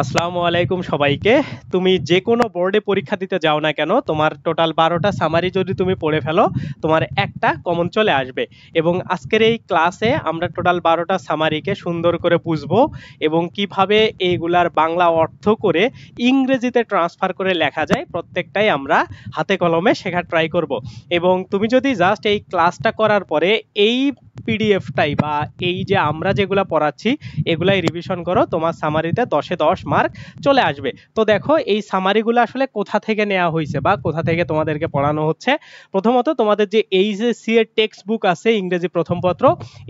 আসসালামু আলাইকুম সবাইকে। তুমি যে কোনো বোর্ডে পরীক্ষা দিতে যাও না কেন, তোমার টোটাল 12টা সামারি যদি তুমি পড়ে ফেলো, তোমার একটা কমন চলে আসবে। এবং আজকের এই ক্লাসে আমরা টোটাল 12টা সামারিকে সুন্দর করে বুঝবো এবং কিভাবে এইগুলার বাংলা অর্থ করে ইংরেজিতে ট্রান্সফার করে লেখা যায়, প্রত্যেকটাই আমরা হাতে কলমে শেখার ট্রাই করব। এবং তুমি যদি জাস্ট এই ক্লাসটা করার পরে এই পিডিএফটাই বা এই যে আমরা যেগুলা পড়াচ্ছি এগুলাই রিভিশন করো, তোমার সামারিতে 10-এ 10 মার্ক চলে আসবে। তো দেখো এই সামারিগুলো আসলে কোথা থেকে নেওয়া হয়েছে বা কোথা থেকে তোমাদেরকে পড়ানো হচ্ছে। প্রথমত তোমাদের যে এইচএসসি এর টেক্সট বুক আছে ইংরেজি প্রথম পত্র,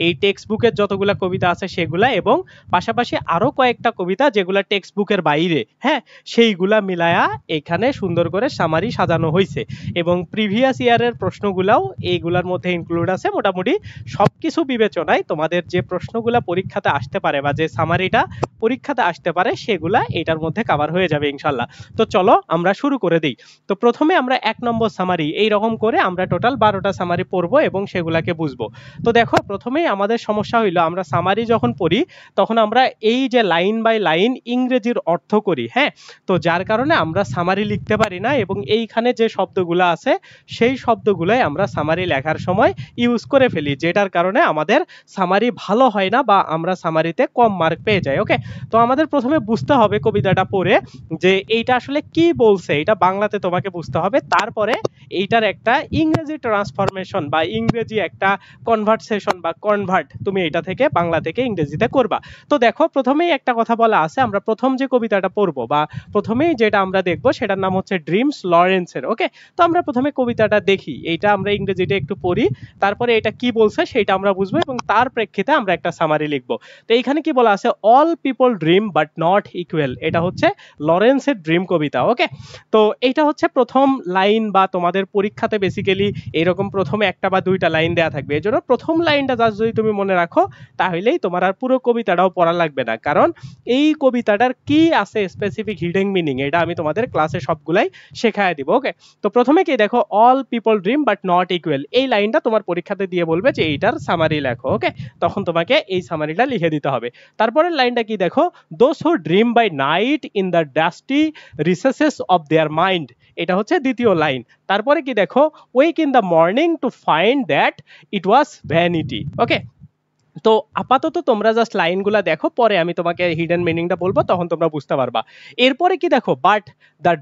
এই টেক্সট বুকের যতগুলা কবিতা আছে সেগুলা এবং পাশাপাশি আরো কয়েকটা কবিতা যেগুলা টেক্সট বুকের বাইরে, হ্যাঁ, সেইগুলা মিলায়া এখানে সুন্দর করে সামারি সাজানো হয়েছে। এবং প্রিভিয়াস ইয়ারের প্রশ্নগুলাও এইগুলার মধ্যে ইনক্লুড আছে। মোটামুটি সবকিছু বিবেচনায় তোমাদের যে প্রশ্নগুলা পরীক্ষাতে আসতে পারে বা যে সামারিটা পরীক্ষাতে আসতে পারে সেগুলা এটার মধ্যে কভার হয়ে যাবে ইনশাল্লাহ। তো চলো আমরা শুরু করে দিই। তো প্রথমে আমরা 1 নম্বর সামারি এইরকম করে আমরা টোটাল 12টা সামারি পড়বো এবং সেগুলাকে বুঝবো। তো দেখো প্রথমেই আমাদের সমস্যা হইলো, আমরা সামারি যখন পড়ি তখন আমরা এই যে লাইন বাই লাইন ইংরেজির অর্থ করি, হ্যাঁ। তো যার কারণে আমরা সামারি লিখতে পারি না এবং এইখানে যে শব্দগুলো আছে সেই শব্দগুলাই আমরা সামারি লেখার সময় ইউজ করে ফেলি, যেটার কারণে আমাদের সামারি ভালো হয় না বা আমরা সামারিতে কম মার্ক পেয়ে যাই। ওকে, তো আমাদের প্রথমে বুঝতে হবে কবিতাটা পড়ে যে এইটা আসলে কি বলছে, এটা বাংলাতে তোমাকে বুঝতে হবে। তারপরে এইটার একটা ইংরেজি ট্রান্সফরমেশন বা ইংরেজি একটা কনভার্সেশন বা কনভার্ট তুমি এটা থেকে বাংলা থেকে ইংরেজিতে করবা। তো দেখো প্রথমেই একটা কথা বলা আছে, আমরা প্রথম যে কবিতাটা পড়বো বা প্রথমেই যেটা আমরা দেখবো সেটার নাম হচ্ছে ড্রিমস লরেন্সের। ওকে, তো আমরা প্রথমে কবিতাটা দেখি, এইটা আমরা ইংরেজিতে একটু পড়ি, তারপরে এটা কি বলছে সেটা আমরা বুঝবো এবং তার প্রেক্ষিতে আমরা একটা সামারি লিখবো। তো এইখানে কি বলা আছে, all people dream but not equal, এটা হচ্ছে লরেন্সের ড্রিম কবিতা। ওকে, তো এইটা হচ্ছে প্রথম লাইন বা তোমাদের পরীক্ষাতে বেসিক্যালি এরকম প্রথমে একটা বা দুইটা লাইন দেয়া থাকবে। এজন্য প্রথম লাইনটা জাস্ট যদি তুমি মনে রাখো তাহলেই তোমার আর পুরো কবিতাটাও পড়া লাগবে না, কারণ এই কবিতাটার কি আছে স্পেসিফিক হিডেন মিনিং এটা আমি তোমাদের ক্লাসে সবগুলাই শেখায় দিব। ওকে, তো প্রথমে কি দেখো, all people dream but not equal, এই লাইনটা তোমার পরীক্ষাতে দিয়ে বলবে যে এইটার সামারি লেখো। ওকে, তখন তোমাকে এই সামারিটা লিখে দিতে হবে। তারপরের লাইনটা কি দেখো, those who dream by night in the dusty recesses of their mind, এটা হচ্ছে দ্বিতীয় লাইন। তারপরে কি দেখো, wake in the morning to find that it was vanity. Okay, তো আপাতত তোমরা জাস্ট লাইনগুলা দেখো, পরে আমি তোমাকে হিডেন মিনিংটা বলবো, তখন তোমরা বুঝতে পারবা। এরপরে কি দেখো, but the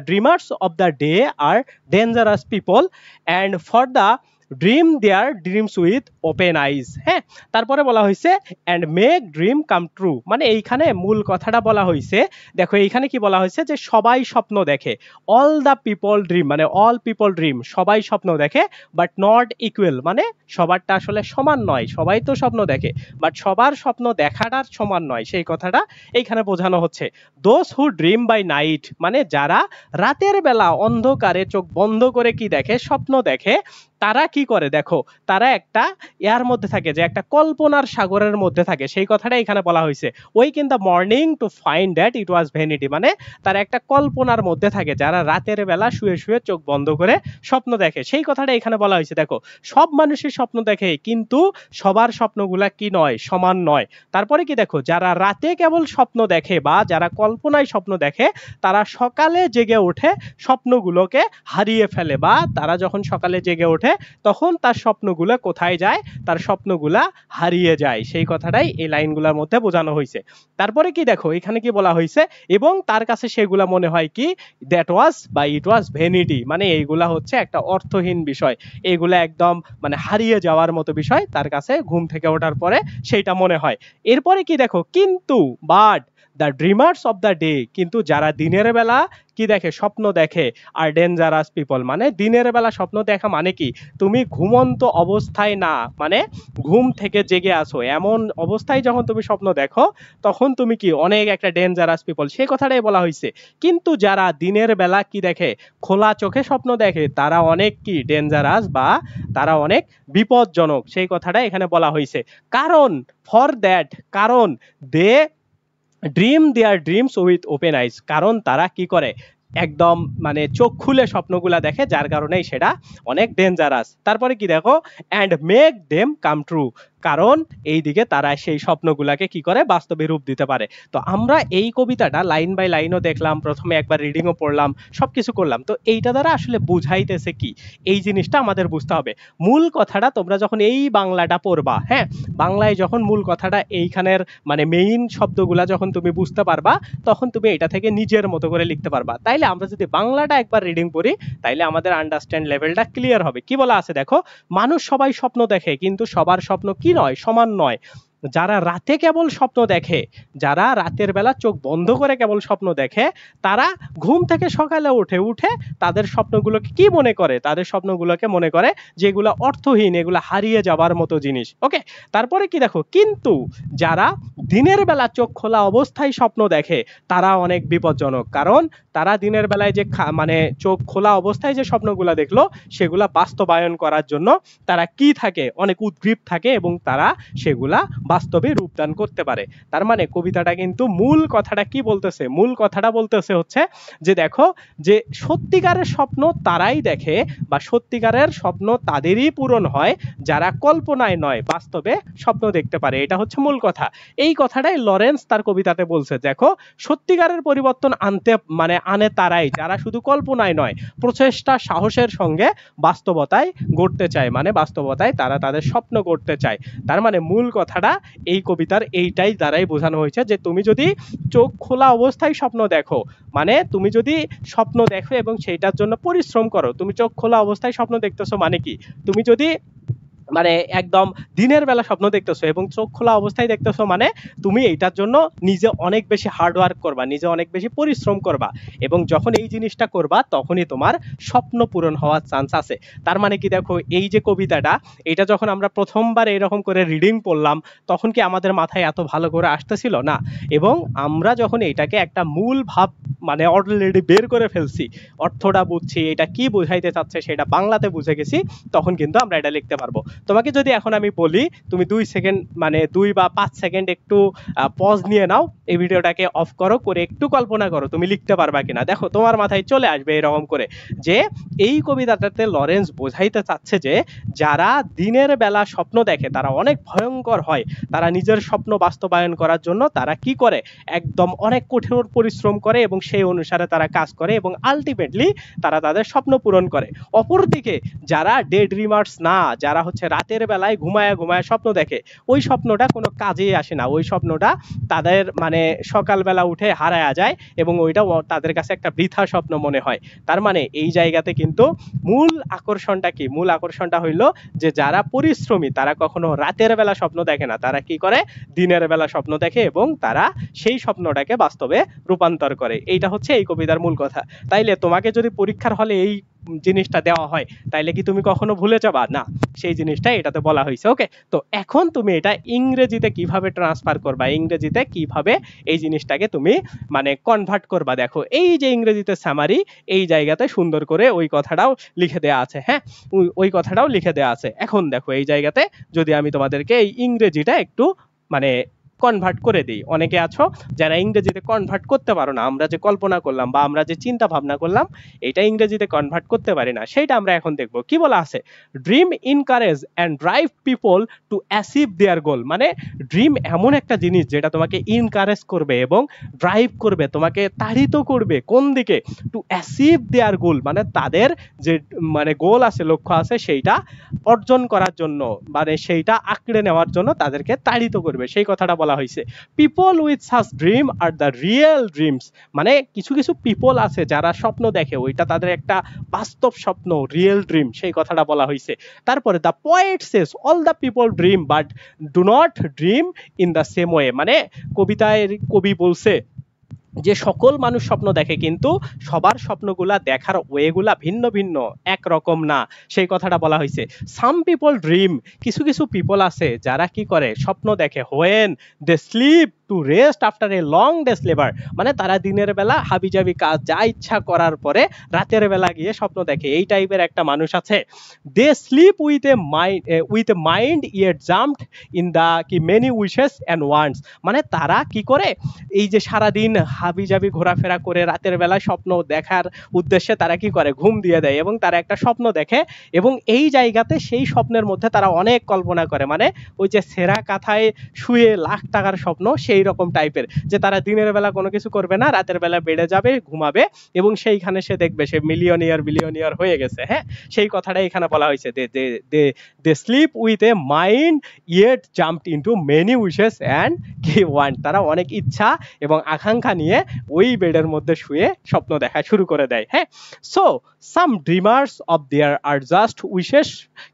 dreamers of the day are dangerous people and for the dream their dreams with open eyes. হ্যাঁ, তারপরে বলা হয়েছে and make dream come true, মানে এইখানে মূল কথাটা বলা হয়েছে। দেখো এইখানে কি বলা হয়েছে যে সবাই স্বপ্ন দেখে, অল দ্য পিপল ড্রিম মানে অল পিপল ড্রিম সবাই স্বপ্ন দেখে, বাট নট ইকুয়াল মানে সবারটা আসলে সমান নয়। সবাই তো স্বপ্ন দেখে বাট সবার স্বপ্ন দেখাটা সমান নয়, সেই কথাটা এইখানে বোঝানো হচ্ছে। Those who dream by night মানে যারা রাতের বেলা অন্ধকারে চোখ বন্ধ করে কি দেখে, স্বপ্ন দেখে, তারা কি করে দেখো, তারা একটা ইয়ার মধ্যে থাকে, যে একটা কল্পনার সাগরের মধ্যে থাকে, সেই কথাটা এখানে বলা হয়েছে। Wake in the morning to find that it was vanity মানে তারা একটা কল্পনার মধ্যে থাকে, যারা রাতের বেলা শুয়ে শুয়ে চোখ বন্ধ করে স্বপ্ন দেখে, সেই কথাটা এখানে বলা হয়েছে। দেখো সব মানুষের স্বপ্ন দেখে কিন্তু সবার স্বপ্নগুলা কি নয়, সমান নয়। তারপরে কি দেখো, যারা রাতে কেবল স্বপ্ন দেখে বা যারা কল্পনায় স্বপ্ন দেখে, তারা সকালে জেগে ওঠে স্বপ্নগুলোকে হারিয়ে ফেলে, বা তারা যখন সকালে জেগে ওঠে তখন তার স্বপ্নগুলো কোথায় যায়, তার স্বপ্নগুলা হারিয়ে যায়, সেই কথাটাই এই লাইনগুলোর মধ্যে বোঝানো হয়েছে। তারপরে কি দেখো, এখানে কি বলা হয়েছে, এবং তার কাছে সেগুলা মনে হয় কি, দ্যাট ওয়াজ বা ইট ওয়াজ ভ্যানিটি মানে এইগুলা হচ্ছে একটা অর্থহীন বিষয়, এগুলা একদম মানে হারিয়ে যাওয়ার মতো বিষয় তার কাছে ঘুম থেকে ওঠার পরে সেইটা মনে হয়। এরপরে কি দেখো, কিন্তু but the dreamers of the day, কিন্তু যারা দিনের বেলা কি দেখে, স্বপ্ন দেখে, আর ডেঞ্জারাস পিপল মানে দিনের বেলা স্বপ্ন দেখা মানে কি, তুমি ঘুমন্ত অবস্থায় না, মানে ঘুম থেকে জেগে আসো এমন অবস্থায় যখন তুমি স্বপ্ন দেখো তখন তুমি কি অনেক একটা ডেঞ্জারাস পিপল, সেই কথাটাই বলা হয়েছে। কিন্তু যারা দিনের বেলা কি দেখে, খোলা চোখে স্বপ্ন দেখে, তারা অনেক কি ডেঞ্জারাস বা তারা অনেক বিপজ্জনক, সেই কথাটা এখানে বলা হয়েছে। কারণ ফর দ্যাট, কারণ they dream their dreams with open eyes, কারণ তারা কি করে, একদম মানে চোখ খুলে স্বপ্নগুলা দেখে, যার কারণেই সেটা অনেক ডেঞ্জারাস। তারপরে কি দেখো, and make them come true, কারণ এইদিকে তারা সেই স্বপ্নগুলাকে কি করে বাস্তবে রূপ দিতে পারে। তো আমরা এই কবিতাটা লাইন বাই লাইনও দেখলাম, প্রথমে একবার রিডিংও পড়লাম, সবকিছু করলাম। তো এইটা দ্বারা আসলে বুঝাইতেছে কি, এই জিনিসটা আমাদের বুঝতে হবে। মূল কথাটা তোমরা যখন এই বাংলাটা পড়বা, হ্যাঁ, বাংলায় যখন মূল কথাটা এইখানের মানে মেইন শব্দগুলা যখন তুমি বুঝতে পারবা, তখন তুমি এটা থেকে নিজের মতো করে লিখতে পারবা। তাইলে আমরা যদি বাংলাটা একবার রিডিং পড়ি, তাইলে আমাদের আন্ডারস্ট্যান্ড লেভেলটা ক্লিয়ার হবে। কি বলা আছে দেখো, মানুষ সবাই স্বপ্ন দেখে, কিন্তু সবার স্বপ্ন কি নয়, সমান নয়। যারা রাতে কেবল স্বপ্ন দেখে, যারা রাতের বেলা চোখ বন্ধ করে কেবল স্বপ্ন দেখে, তারা ঘুম থেকে সকালে উঠে তাদের স্বপ্নগুলোকে কি মনে করে, তাদের স্বপ্নগুলোকে মনে করে যেগুলো অর্থহীন, এগুলো হারিয়ে যাবার মতো জিনিস। ওকে, তারপরে কি দেখো, কিন্তু যারা দিনের বেলা চোখ খোলা অবস্থায় স্বপ্ন দেখে তারা অনেক বিপজ্জনক, কারণ তারা দিনের বেলায় যে মানে চোখ খোলা অবস্থায় যে স্বপ্নগুলো দেখলো সেগুলা বাস্তবায়ন করার জন্য তারা কি থাকে, অনেক উদ্গ্রীব থাকে এবং তারা সেগুলা বাস্তবে রূপদান করতে পারে। তার মানে কবিতাটা কিন্তু মূল কথাটা কি বলতেছে, মূল কথাটা বলতেছে হচ্ছে যে দেখো, যে সত্যিকারের স্বপ্ন তারাই দেখে বা সত্যিকারের স্বপ্ন তাদেরই পূরণ হয় যারা কল্পনায় নয় বাস্তবে স্বপ্ন দেখতে পারে। এটা হচ্ছে মূল কথা। এই কথাটাই লরেন্স তার কবিতাতে বলছে, দেখো সত্যিকারের পরিবর্তন আনে তারাই যারা শুধু কল্পনায় নয়, প্রচেষ্টা সাহসের সঙ্গে বাস্তবতায় গড়তে চায়, মানে বাস্তবতায় তারা তাদের স্বপ্ন গড়তে চায়। তার মানে মূল কথাটা এই কবিতার এইটাই দ্বারাই বোঝানো হয়েছে যে তুমি যদি চোখ খোলা অবস্থায় স্বপ্ন দেখো, মানে তুমি যদি স্বপ্ন দেখো এবং সেইটার জন্য পরিশ্রম করো, তুমি চোখ খোলা অবস্থায় স্বপ্ন দেখতেছো মানে কি, তুমি যদি মানে একদম দিনের বেলা স্বপ্ন দেখতেছো এবং চোখ খোলা অবস্থায় দেখতেছো, মানে তুমি এইটার জন্য নিজে অনেক বেশি হার্ড ওয়ার্ক করবা, নিজে অনেক বেশি পরিশ্রম করবা, এবং যখন এই জিনিসটা করবা তখনই তোমার স্বপ্ন পূরণ হওয়ার চান্স আছে। তার মানে কি দেখো, এই যে কবিতাটা, এটা যখন আমরা প্রথমবার এরকম করে রিডিং পড়লাম তখন কি আমাদের মাথায় এত ভালো করে আসতেছিল না, এবং আমরা যখন এটাকে একটা মূল ভাব মানে অলরেডি বের করে ফেলছি, অর্থটা বুঝছি, এটা কি বোঝাইতে চাচ্ছে সেটা বাংলাতে বুঝে গেছি, তখন কিন্তু আমরা এটা লিখতে পারবো। তোমাকে যদি এখন আমি বলি তুমি 2 সেকেন্ড মানে 2 বা 5 সেকেন্ড একটু পজ নিয়ে নাও, এই ভিডিওটাকে অফ করো, করে একটু কল্পনা করো তুমি লিখতে পারবা কিনা। দেখো তোমার মাথায় চলে আসবে এরকম করে যে এই কবিতাটাতে লরেন্স বোঝাইতে চাচ্ছে যে যারা দিনের বেলা স্বপ্ন দেখে তারা অনেক ভয়ঙ্কর হয়, তারা নিজের স্বপ্ন বাস্তবায়ন করার জন্য তারা কি করে, একদম অনেক কঠোর পরিশ্রম করে এবং সেই অনুসারে তারা কাজ করে এবং আলটিমেটলি তারা তাদের স্বপ্ন পূরণ করে। অপরদিকে যারা ডে ড্রিমার্স না, যারা হচ্ছে রাতের বেলায় ঘুমায়া স্বপ্ন দেখে, ওই স্বপ্নটা কোনো কাজেই আসে না, ওই স্বপ্নটা তাদের মানে সকালবেলা উঠে হারায়া যায় এবং ওইটা তাদের কাছে একটা বৃথা স্বপ্ন মনে হয়। তার মানে এই জায়গাতে কিন্তু মূল আকর্ষণটা কি, মূল আকর্ষণটা হইল যে যারা পরিশ্রমী তারা কখনো রাতের বেলা স্বপ্ন দেখে না, তারা কি করে, দিনের বেলা স্বপ্ন দেখে এবং তারা সেই স্বপ্নটাকে বাস্তবে রূপান্তর করে। এইটা হচ্ছে এই কবিতার মূল কথা। তাইলে তোমাকে যদি পরীক্ষার হলে এই জিনিসটা দেওয়া হয় তাইলে কি তুমি কখনো ভুলে যাবা না, সেই জিনিসটা এটাতে বলা হয়েছে। ওকে, তো এখন তুমি এটা ইংরেজিতে কিভাবে ট্রান্সফার করবা, ইংরেজিতে কিভাবে এই জিনিসটাকে তুমি মানে কনভার্ট করবা, দেখো এই যে ইংরেজিতে সামারি, এই জায়গাতে সুন্দর করে ওই কথাটাও লিখে দেয়া আছে। হ্যাঁ, ওই কথাটাও লিখে দেয়া আছে। এখন দেখো এই জায়গাতে যদি আমি তোমাদেরকে এই ইংরেজিটা একটু মানে কনভার্ট করে দিই, অনেকে আছো যারা ইংরেজিতে কনভার্ট করতে পারো না, আমরা যে কল্পনা করলাম বা আমরা যে চিন্তা ভাবনা করলাম এটা ইংরেজিতে কনভার্ট করতে পারি না, সেটা আমরা এখন দেখবো। কি বলা আছে, dream encourage and drive people to achieve their goal. মানে ড্রিম এমন একটা জিনিস যেটা তোমাকে ইনকারেজ করবে এবং ড্রাইভ করবে, তোমাকে তাড়িত করবে কোন দিকে, টু অ্যাচিভ দেয়ার গোল, মানে তাদের যে মানে গোল আছে, লক্ষ্য আছে, সেইটা অর্জন করার জন্য, মানে সেইটা আঁকড়ে নেওয়ার জন্য তাদেরকে তাড়িত করবে, সেই কথাটা বলা হয়েছে। People with such dream are the real dreams, মানে কিছু কিছু পিপল আছে যারা স্বপ্ন দেখে, ওইটা তাদের একটা বাস্তব স্বপ্ন, রিয়েল ড্রিম, সেই কথাটা বলা হয়েছে। তারপরে the poet Sage all the people dream but do not dream in the same way, মানে কবিতায় কবি বলছে যে সকল মানুষ স্বপ্ন দেখে কিন্তু সবার স্বপ্নগুলা দেখার ওয়েগুলা ভিন্ন ভিন্ন, একরকম না, সেই কথাটা বলা হয়েছে। সাম পিপল ড্রিম, কিছু কিছু পিপল আছে যারা কি করে, স্বপ্ন দেখে, when they sleep to rest after a long days labour, মানে তারা দিনের বেলা হাবিজাবি কাজ যা ইচ্ছা করার পরে রাতের বেলা গিয়ে স্বপ্ন দেখে, এই টাইপের একটা মানুষ আছে। They sleep with a mind yet jumped in the কি মেনি উইশেস অ্যান্ড ওয়ান্টস, মানে তারা কি করে এই যে সারাদিন হাবিজাবি ঘোরাফেরা করে রাতের বেলা স্বপ্ন দেখার উদ্দেশ্যে তারা কি করে ঘুম দিয়ে দেয় এবং তারা একটা স্বপ্ন দেখে এবং এই জায়গাতে সেই স্বপ্নের মধ্যে তারা অনেক কল্পনা করে, মানে ওই যে সেরা কাঁথায় শুয়ে লাখ টাকার স্বপ্ন সেই রকম টাইপের, যে তারা দিনের বেলা কোনো কিছু করবে না, রাতের বেলা বেডে যাবে ঘুমাবে এবং সেইখানে সে দেখবে সে বিলিয়নিয়ার হয়ে গেছে। হ্যাঁ, সেই কথাটাই এখানে বলা হয়েছে, they sleep with a mind yet jumped into many wishes and কি ওয়ান্ট, তারা অনেক ইচ্ছা এবং আকাঙ্ক্ষা নিয়ে ওই বেডের মধ্যে শুয়ে স্বপ্ন দেখা শুরু করে দেয়। হ্যাঁ, so some dreamers of their are just wishes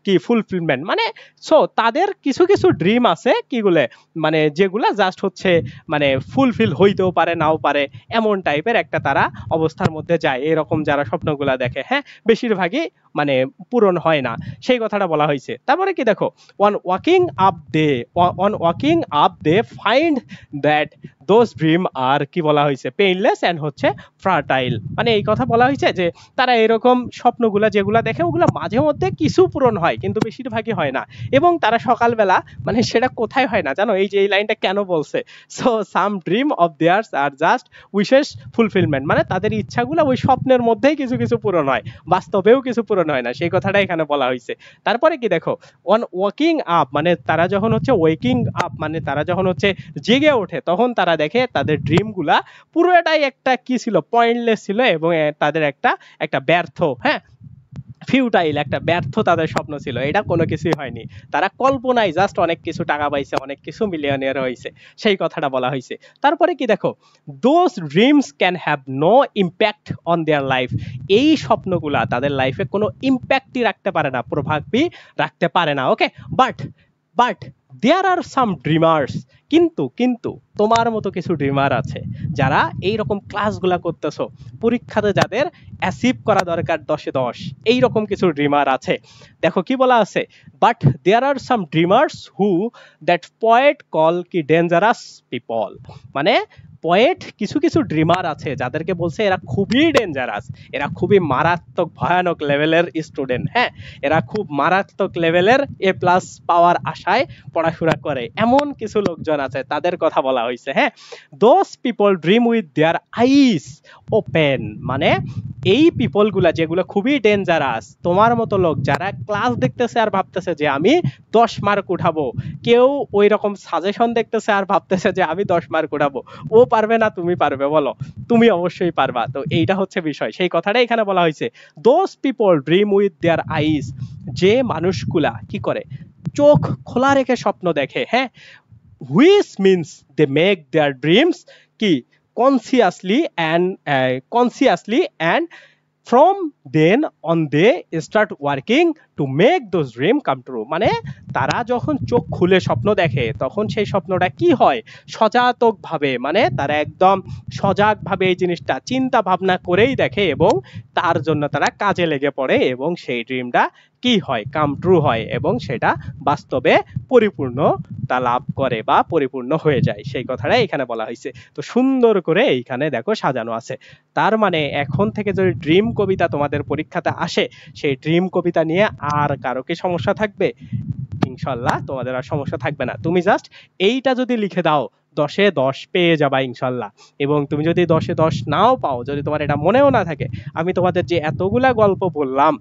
কি ফুলফিলমেন্ট, মানে সো তাদের কিছু কিছু ড্রিম আছে কিগুলো, মানে যেগুলা জাস্ট হচ্ছে মানে ফুলফিল হইতেও পারে নাও পারে, এমন টাইপের একটা তারা অবস্থার মধ্যে যায় এরকম যারা স্বপ্নগুলা দেখে। হ্যাঁ, বেশিরভাগই মানে পূরণ হয় না, সেই কথাটা বলা হয়েছে। তারপরে কি দেখো, on waking up they find that those dream are কি বলা হয়েছে পেইনলেস অ্যান্ড হচ্ছে ফ্রাটাইল, মানে এই কথা বলা হয়েছে যে তারা এরকম স্বপ্নগুলা যেগুলা দেখে ওগুলা মাঝে মধ্যে কিছু পূরণ হয় কিন্তু বেশিরভাগই হয় না, এবং তারা সকালবেলা মানে সেটা কোথায় হয় না জানো, এই যে এই লাইনটা কেন বলছে, so some dream of theirs are just wishes fulfilment, মানে তাদের ইচ্ছাগুলো ওই স্বপ্নের মধ্যেই কিছু কিছু পূরণ হয়, বাস্তবেও কিছু পূরণ হয় না, সেই কথাটা এখানে বলা হয়েছে। তারপরে কি দেখো, অন ওয়াকিং আপ, মানে তারা যখন হচ্ছে ওয়েকিং আপ, মানে তারা যখন হচ্ছে জেগে ওঠে তখন তারা দেখে তাদের ড্রিমগুলা পুরোটাই একটা কি ছিল, পয়েন্টলেস ছিল এবং তাদের একটা ব্যর্থ, হ্যাঁ ফিউটাইল একটা ব্যর্থ তাদের স্বপ্ন ছিল, এটা কোনো কিছুই হয়নি, তারা কল্পনায় জাস্ট অনেক কিছু টাকা পাইছে, অনেক কিছু মিলিয়নিয়ার হয়েছে, সেই কথাটা বলা হয়েছে। তারপরে কি দেখো, those dreams can have no impact on their life, এই স্বপ্নগুলা তাদের লাইফে কোনো ইম্প্যাক্টই রাখতে পারে না, প্রভাবই রাখতে পারে না। ওকে, but there are some dreamers, কিন্তু তোমার মতো কিছু ড্রিমার আছে যারা এইরকম ক্লাসগুলা করতেছো, পরীক্ষাতে যাদের অ্যাচিভ করা দরকার 10-এ 10, এইরকম কিছু ড্রিমার আছে। দেখো কি বলা আছে, but there are some dreamers who that poet call কি ডেঞ্জারাস পিপল, মানে পয়েট কিছু কিছু ড্রিমার আছে যাদেরকে বলছে এরা খুবই ডেঞ্জারাস, এরা খুবই মারাত্মক ভয়ানক লেভেলের স্টুডেন্ট। হ্যাঁ, এরা খুব মারাত্মক লেভেলের এ প্লাস পাওয়ার আশায় পড়াশোনা করে, এমন কিছু লোকজন আছে তাদের কথা বলা হয়েছে। হ্যাঁ, those people dream with their eyes open, মানে এই পিপল গুলা যেগুলো খুবই ডেঞ্জারাস, তোমার মতো লোক যারা ক্লাস দেখতেছে আর ভাবতেছে যে আমি 10 মার্ক উঠাবো, কেউ ওই রকম সাজেশন দেখতেছে আর ভাবতেছে যে আমি 10 মার্ক উঠাবো, ও পারবে না তুমি পারবে, বলো তুমি অবশ্যই পারবা। তো এইটা হচ্ছে বিষয়, সেই কথাটাই এখানে বলা হয়েছে, those people dream with their eyes, যে মানুষগুলা কি করে চোখ খোলা রেখে স্বপ্ন দেখে। হ্যাঁ, which means they make their dreams কি consciously and from then on they start working to make those dream come true, মানে তারা যখন চোখ খুলে স্বপ্ন দেখে তখন সেই স্বপ্নটা কি হয় সজাতক ভাবে, মানে তারা একদম সজাগ ভাবে এই জিনিসটা চিন্তা ভাবনা করেই দেখে এবং তার জন্য তারা কাজে লেগে পড়ে এবং সেই ড্রিমটা কি হয় কাম ট্রু হয় এবং সেটা বাস্তবে পরিপূর্ণতা লাভ করে বা পরিপূর্ণ হয়ে যায়, সেই কথাটাই এখানে বলা হয়েছে। তো সুন্দর করে এইখানে দেখো সাজানো আছে, তার মানে এখন থেকে যদি ড্রিম কবিতা তোমাদের পরীক্ষাতে আসে, সেই ড্রিম কবিতা নিয়ে আর কারো কি সমস্যা থাকবে? ইনশাল্লাহ তোমাদের আর সমস্যা থাকবে না, তুমি জাস্ট এইটা যদি লিখে দাও 10-এ 10 পেয়ে যাবা ইনশাল্লাহ। এবং তুমি যদি 10-এ 10 নাও পাও, যদি তোমার এটা মনেও না থাকে, আমি তোমাদের যে এতগুলা গল্প বললাম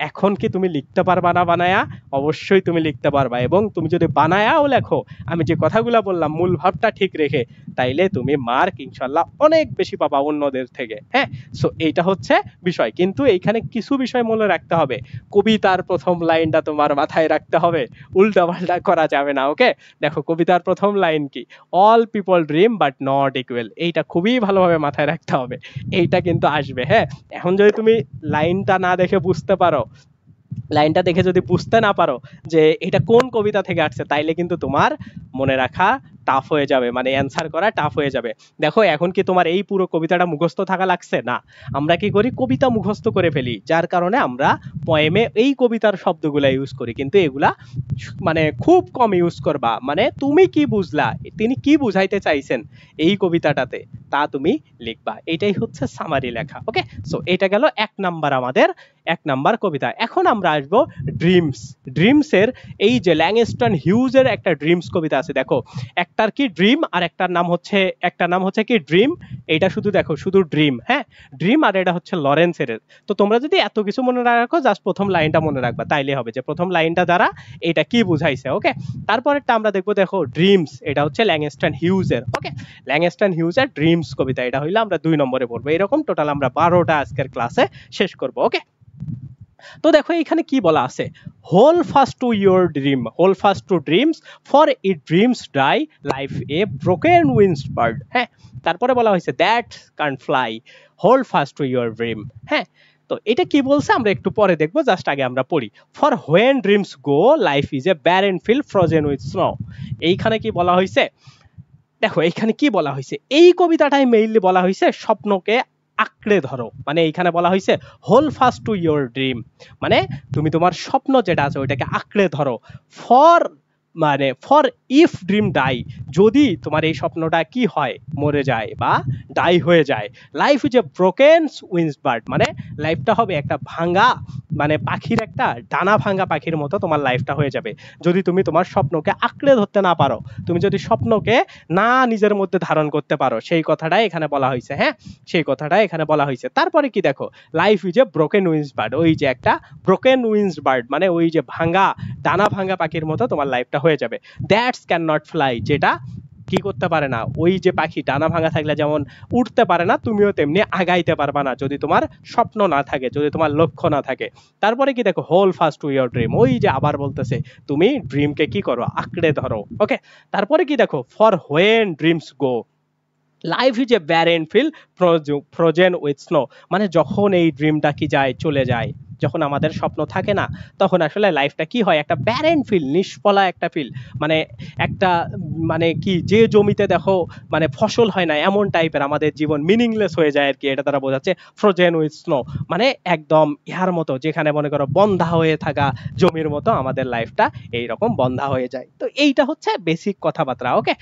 এখন কি তুমি লিখতে পারবা না বানায়া? অবশ্যই তুমি লিখতে পারবা, এবং তুমি যদি বানায়াও লেখো আমি যে কথাগুলা বললাম মূল ভাবটা ঠিক রেখে, তাইলে তুমি মার্ক ইনশাল্লাহ অনেক বেশি পাবা অন্যদের থেকে। হ্যাঁ, সো এইটা হচ্ছে বিষয়, কিন্তু এইখানে কিছু বিষয় মনে রাখতে হবে, কবিতার প্রথম লাইনটা তোমার মাথায় রাখতে হবে, উল্টা পাল্টা করা যাবে না। ওকে, দেখো কবিতার প্রথম লাইন কি, all people dream but not equal, এইটা খুবই ভালোভাবে মাথায় রাখতে হবে, এইটা কিন্তু আসবে। হ্যাঁ, এখন যদি তুমি লাইনটা না দেখে বুঝতে পারো, লাইনটা দেখে যদি বুঝতে না পারো যে এটা কোন কবিতা থেকে আসছে, তাইলে কিন্তু তোমার মনে রাখা টাফ হয়ে যাবে, মানে অ্যান্সার করা টাফ হয়ে যাবে। দেখো এখন কি তোমার এই পুরো কবিতাটা মুখস্থ থাকা লাগছে? না, আমরা কি করি, কবিতা মুখস্থ করে ফেলি, যার কারণে আমরা পয়েমে এই কবিতার শব্দগুলা ইউজ করি, কিন্তু এগুলা মানে খুব কম ইউজ করবা। মানে তুমি কি বুঝলা, তিনি কি বুঝাইতে চাইছেন এই কবিতাটাতে, তা তুমি লিখবা। এটাই হচ্ছে সামারি লেখা। ওকে, সো এটা গেল 1 নাম্বার, আমাদের 1 নাম্বার কবিতা। এখন আমরা আসবো ড্রিমস। ড্রিমসের এই যে ল্যাংস্টন হিউজের একটা ড্রিমস কবিতা আছে, দেখো একটার কি ড্রিম আর একটার নাম হচ্ছে কি ড্রিম। এটা শুধু দেখো, শুধু ড্রিম, হ্যাঁ ড্রিম, আর এটা হচ্ছে লরেন্সের। তো তোমরা যদি এত কিছু মনে রাখো, জাস্ট প্রথম লাইনটা মনে রাখবা, তাইলে হবে যে প্রথম লাইনটা দ্বারা এটা কি বুঝাইছে। ওকে, তারপরেরটা আমরা দেখবো, দেখো ড্রিমস, এটা হচ্ছে ল্যাংস্টন হিউজের। ওকে, ল্যাংস্টন হিউজের ড্রিমস কবিতা, এটা হইলে আমরা 2 নম্বরে পড়বো। এরকম টোটাল আমরা 12টা আজকের ক্লাসে শেষ করবো। ওকে, তো দেখো এখানে কি বলা আছে, hold fast to your dream, hold fast to dreams, for it dreams die life a broken wings bird. হ্যাঁ, তারপরে বলা হয়েছে that can fly, hold fast to your dream. হ্যাঁ, তো এটা কি বলছে আমরা একটু পরে দেখবো, জাস্ট আগে আমরা পড়ি। For when dreams go, life is A barren field frozen with snow. এইখানে কি বলা হয়েছে, দেখো এইখানে কি বলা হয়েছে, এই কবিতাটাই মেইনলি বলা হয়েছে স্বপ্নকে আঁকড়ে ধরো। মানে এইখানে বলা হয়েছে hold fast to your dream, মানে তুমি তোমার স্বপ্ন যেটা আছে ওইটাকে আঁকড়ে ধরো। ফর মানে ফর ইফ ড্রিম ডাই, যদি তোমার এই স্বপ্নটা কি হয়, মরে যায় বা ডাই হয়ে যায়। Life is A broken wings bird, মানে লাইফটা হবে একটা ভাঙা, মানে পাখির একটা ডানা ভাঙা পাখির মতো তোমার লাইফটা হয়ে যাবে, যদি তুমি তোমার স্বপ্নকে আঁকড়ে ধরতে না পারো, তুমি যদি স্বপ্নকে না নিজের মধ্যে ধারণ করতে পারো। সেই কথাটাই এখানে বলা হয়েছে। হ্যাঁ, সেই কথাটাই এখানে বলা হয়েছে। তারপরে কি দেখো, life is A broken wings bird, ওই যে একটা ব্রোকেন উইংস বার্ড, মানে ওই যে ভাঙা ডানা ভাঙা পাখির মতো তোমার লাইফটা হয়ে যাবে। দ্যাটস ক্যান নট ফ্লাই, যেটা কি করতে পারে না, ওই যে পাখি ডানা ভাঙা থাকলে যেমন উঠতে পারে না, তুমিও তেমনি আগাইতে পারবা না যদি তোমার স্বপ্ন না থাকে, যদি তোমার লক্ষ্য না থাকে। তারপরে কি দেখো, hold fast to your dream, ওই যে আবার বলতেছে তুমি ড্রিমকে কি করো, আঁকড়ে ধরো। ওকে, তারপরে কি দেখো, for when dreams go, life is A barren field frozen with snow, মানে যখন এই ড্রিমটা কি যায়, চলে যায়, যখন আমাদের স্বপ্ন থাকে না, তখন আসলে লাইফটা কি হয়, একটা ব্যারেন ফিল্ড, নিষ্ফলা একটা ফিল্ড, মানে একটা মানে কি, যে জমিতে দেখো মানে ফসল হয় না, এমন টাইপের আমাদের জীবন মিনিংলেস হয়ে যায় আর কি। এটা তারা বোঝাচ্ছে ফ্রোজেন উইথ স্নো, মানে একদম ইহার মতো, যেখানে মনে করো বন্ধা হয়ে থাকা জমির মতো আমাদের লাইফটা এইরকম বন্ধা হয়ে যায়। তো এইটা হচ্ছে বেসিক কথাবার্তা। ওকে,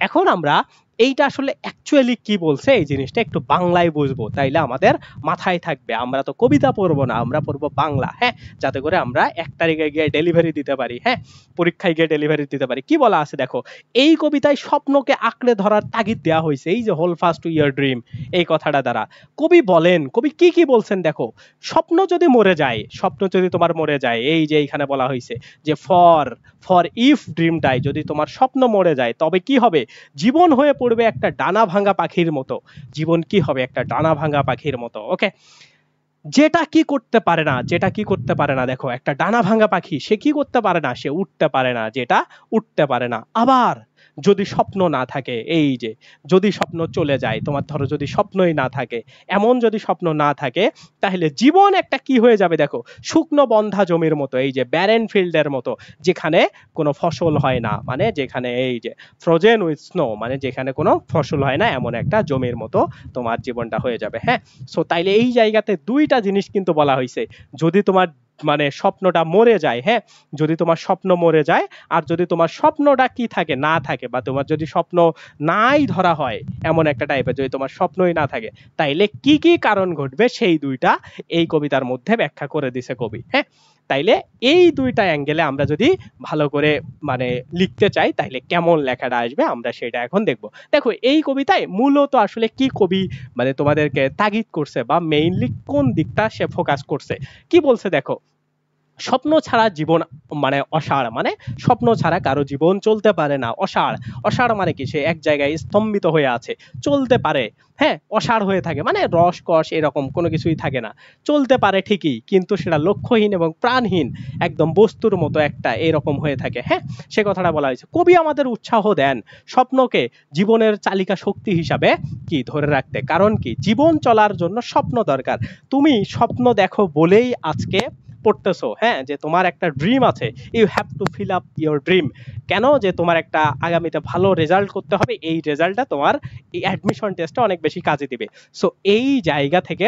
এখন আমরা এইটা আসলে অ্যাকচুয়ালি কি বলছে এই জিনিসটা একটু বাংলায় বুঝবো, তাইলে আমাদের মাথায় থাকবে। আমরা তো কবিতা পড়বো না, আমরা পড়বো বাংলা। হ্যাঁ, যাতে করে আমরা 1 তারিখে গিয়ে ডেলিভারি দিতে পারি, হ্যাঁ পরীক্ষায় গিয়ে ডেলিভারি দিতে পারি। কি বলা আছে দেখো, এই কবিতায় স্বপ্নকে আঁকড়ে ধরার তাগিদ দেওয়া হয়েছে এই যে হোল ফাস্ট টু ইয়ার ড্রিম এই কথাটা দ্বারা। কবি বলেন, কবি কি কি বলছেন দেখো, স্বপ্ন যদি মরে যায়, স্বপ্ন যদি তোমার মরে যায়, এই যে এইখানে বলা হয়েছে যে ফর ইফ ড্রিম ডাই, যদি তোমার স্বপ্ন মরে যায় তবে কি হবে, জীবন হয়ে পড়বে একটা ডানা ভাঙা পাখির মতো। জীবন কি হবে, একটা ডানা ভাঙা পাখির মতো। ওকে, যেটা কি করতে পারে না, যেটা কি করতে পারে না, দেখো একটা ডানা ভাঙা পাখি, সে কি করতে পারে না, সে উঠতে পারে না, যেটা উঠতে পারে না। আবার যদি স্বপ্ন না থাকে, এই যে যদি স্বপ্ন চলে যায়, তোমার ধরো যদি স্বপ্নই না থাকে, এমন যদি স্বপ্ন না থাকে, তাহলে জীবন একটা কি হয়ে যাবে দেখো, শুকনো বন্ধা জমির মতো, এই যে ব্যারেন ফিল্ডের মতো, যেখানে কোনো ফসল হয় না, মানে যেখানে এই যে ফ্রোজেন উইথ স্নো, মানে যেখানে কোনো ফসল হয় না, এমন একটা জমির মতো তোমার জীবনটা হয়ে যাবে। হ্যাঁ, সো তাইলে এই জায়গাতে 2টা জিনিস কিন্তু বলা হয়েছে, যদি তোমার মানে স্বপ্নটা মরে যায়, হ্যাঁ যদি তোমার স্বপ্ন মরে যায়, আর যদি তোমার স্বপ্নটা কি থাকে, না থাকে, বা তোমার যদি স্বপ্ন নাই ধরা হয়, এমন একটা টাইপের যদি তোমার স্বপ্নই না থাকে, তাইলে কি কি কারণ ঘটবে, সেই 2টা এই কবিতার মধ্যে ব্যাখ্যা করে দিছে কবি। হ্যাঁ, তাইলে এই 2টা অ্যাঙ্গেলে আমরা যদি ভালো করে মানে লিখতে চাই, তাইলে কেমন লেখাটা আসবে আমরা সেটা এখন দেখব। দেখো এই কবিতায় মূলত আসলে কি কবি মানে তোমাদেরকে তাগিদ করছে, বা মেইনলি কোন দিকটা সে ফোকাস করছে, কি বলছে দেখো, স্বপ্ন ছাড়া জীবন মানে অসাড়, মানে স্বপ্ন ছাড়া কারো জীবন চলতে পারে না। অসাড়, অসাড় মানে কি, সে এক জায়গায় স্তম্ভিত হয়ে আছে, চলতে পারে, হ্যাঁ অসাড় হয়ে থাকে, মানে রস কষ এরকম কোনো কিছুই থাকে না, চলতে পারে ঠিকই, কিন্তু সেটা লক্ষ্যহীন এবং প্রাণহীন, একদম বস্তুর মতো একটা এরকম হয়ে থাকে। হ্যাঁ, সে কথাটা বলা হয়েছে। কবি আমাদের উৎসাহ দেন স্বপ্নকে জীবনের চালিকা শক্তি হিসাবে কি ধরে রাখতে, কারণ কি জীবন চলার জন্য স্বপ্ন দরকার। তুমি স্বপ্ন দেখো বলেই আজকে পড়তেছো, হ্যাঁ, যে তোমার একটা ড্রিম আছে, you have to fill up your dream. কেন? যে তোমার একটা আগামীতে ভালো রেজাল্ট করতে হবে, এই রেজাল্টটা তোমার এই অ্যাডমিশন টেস্টে অনেক বেশি কাজে দিবে। সো এই জায়গা থেকে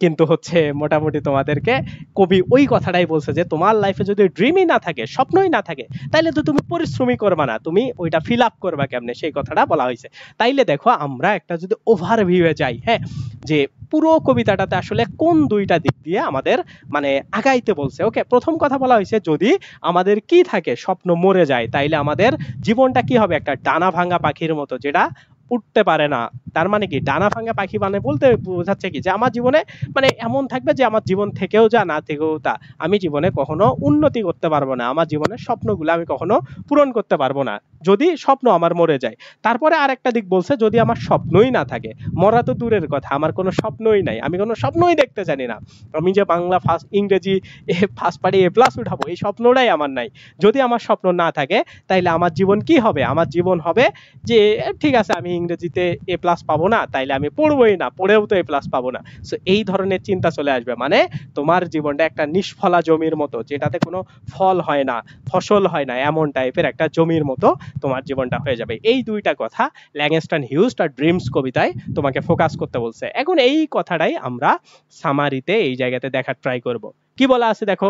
কিন্তু হচ্ছে মোটামুটি তোমাদেরকে কবি ওই কথাটাই বলছে যে তোমার লাইফে যদি ড্রিমই না থাকে, স্বপ্নই না থাকে, তাইলে তো তুমি পরিশ্রমই করবা না, তুমি ওইটা ফিল আপ করবা কেমনে, সেই কথাটা বলা হয়েছে। তাইলে দেখো আমরা একটা যদি ওভারভিউয়ে যাই, হ্যাঁ, যে পুরো কবিতাটাতে আসলে কোন দুইটা দিক দিয়ে আমাদের মানে আগাইতে বলছে। ওকে, প্রথম কথা বলা হয়েছে যদি আমাদের কি থাকে, স্বপ্ন মরে যায়, তাইলে আমাদের জীবনটা কি হবে, একটা ডানা ভাঙা পাখির মতো, যেটা উঠতে পারে না। তার মানে কি, ডানা ভাঙা পাখি মানে বলতে বোঝাচ্ছে কি, যে আমার জীবনে মানে এমন থাকবে যে আমার জীবন থেকেও যা না থেকেও তা, আমি জীবনে কখনো উন্নতি করতে পারবো না, আমার জীবনের স্বপ্নগুলো আমি কখনো পূরণ করতে পারবো না যদি স্বপ্ন আমার মরে যায়। তারপরে আর একটা দিক বলছে, যদি আমার স্বপ্নই না থাকে, মরা তো দূরের কথা, আমার কোনো স্বপ্নই নাই, আমি কোনো স্বপ্নই দেখতে জানি না, আমি যে বাংলা ফার্স্ট, ইংরেজি ফার্স্ট পারি এ প্লাস উঠাবো, এই স্বপ্নটাই আমার নাই। যদি আমার স্বপ্ন না থাকে, তাইলে আমার জীবন কি হবে, আমার জীবন হবে যে ঠিক আছে আমি ইংরেজিতে এ প্লাস পাবো না, তাইলে আমি পড়বোই না, পড়েও তো এ প্লাস পাবো না। সো এই ধরনের চিন্তা চলে আসবে, মানে তোমার জীবনটা একটা নিষ্ফলা জমির মতো, যেটাতে কোনো ফল হয় না, ফসল হয় না, এমন টাইপের একটা জমির মতো তোমার জীবনটা হয়ে যাবে। এই দুইটা কথা ল্যাংস্টন হিউজ তার ড্রিমস কবিতায় তোমাকে ফোকাস করতে বলছে। এখন এই কথাটাই আমরা সামারিতে এই জায়গাতে দেখার ট্রাই করব। কি বলা আছে দেখো,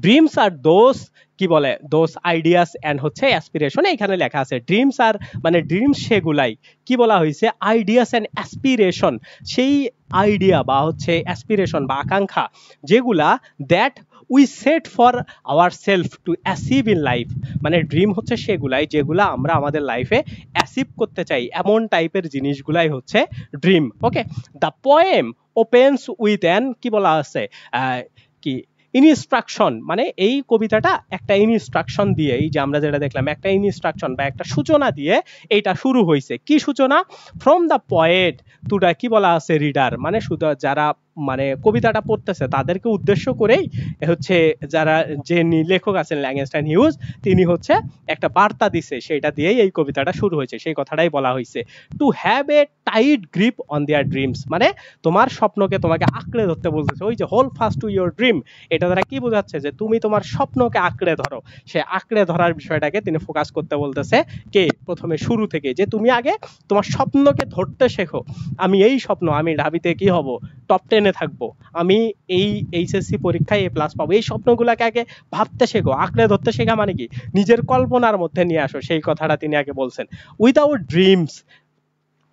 ড্রিমস আর দোজ, কি বলে, দোজ আইডিয়াস এন্ড হচ্ছে অ্যাসপিরেশন। এখানে লেখা আছে ড্রিমস আর মানে ড্রিমস সেগুলাই, কি বলা হয়েছে, আইডিয়াস এন্ড অ্যাসপিরেশন, সেই আইডিয়া বা হচ্ছে অ্যাসপিরেশন বা আকাঙ্ক্ষা যেগুলা that we set for our self to achieve in life. মানে ড্রিম হচ্ছে সেগুলাই যেগুলা আমরা আমাদের লাইফে অ্যাচিভ করতে চাই, এমন টাইপের জিনিসগুলাই হচ্ছে dream. Okay, the poem opens with an, কি বলা আছে, কি ইনস্ট্রাকশন, মানে এই কবিতাটা একটা ইনস্ট্রাকশন দিয়ে, এই যে আমরা যেটা দেখলাম একটা ইনস্ট্রাকশন বা একটা সূচনা দিয়ে এইটা শুরু হয়েছে। কি সূচনা? From the poet to the, কি বলা আছে, রিডার, মানে শুধু যারা মানে কবিতাটা পড়তেছে তাদেরকে উদ্দেশ্য করেই হচ্ছে যারা যে লেখক আছেন ল্যাংস্টন হিউজ, তিনি হচ্ছে একটা বার্তা দিছে, সেটা দিয়েই এই কবিতাটা শুরু হয়েছে, সেই কথাটাই বলা হয়েছে। To have a tight grip on their dreams, মানে তোমার স্বপ্নকে তোমাকে আঁকড়ে ধরতে বলতেছে। ওই যে hold fast to your dream, এটা দ্বারা কি বোঝাচ্ছে, যে তুমি তোমার স্বপ্নকে আঁকড়ে ধরো। সে আঁকড়ে ধরার বিষয়টাকে তিনি ফোকাস করতে বলতেছে কে, প্রথমে শুরু থেকে, যে তুমি আগে তোমার স্বপ্নকে ধরতে শেখো। আমি এই স্বপ্ন, আমি ঢাবিতে কি হব, টপ 10-এ থাকবো, আমি এই এইচএসসি পরীক্ষায় এ প্লাস পাবো, এই স্বপ্নগুলোকে আগে ভাবতে শেখো। আঁকড়ে ধরতে শেখা মানে কি, নিজের কল্পনার মধ্যে নিয়ে আসো, সেই কথাটা তিনি আগে বলছেন। উইদাউট ড্রিমস,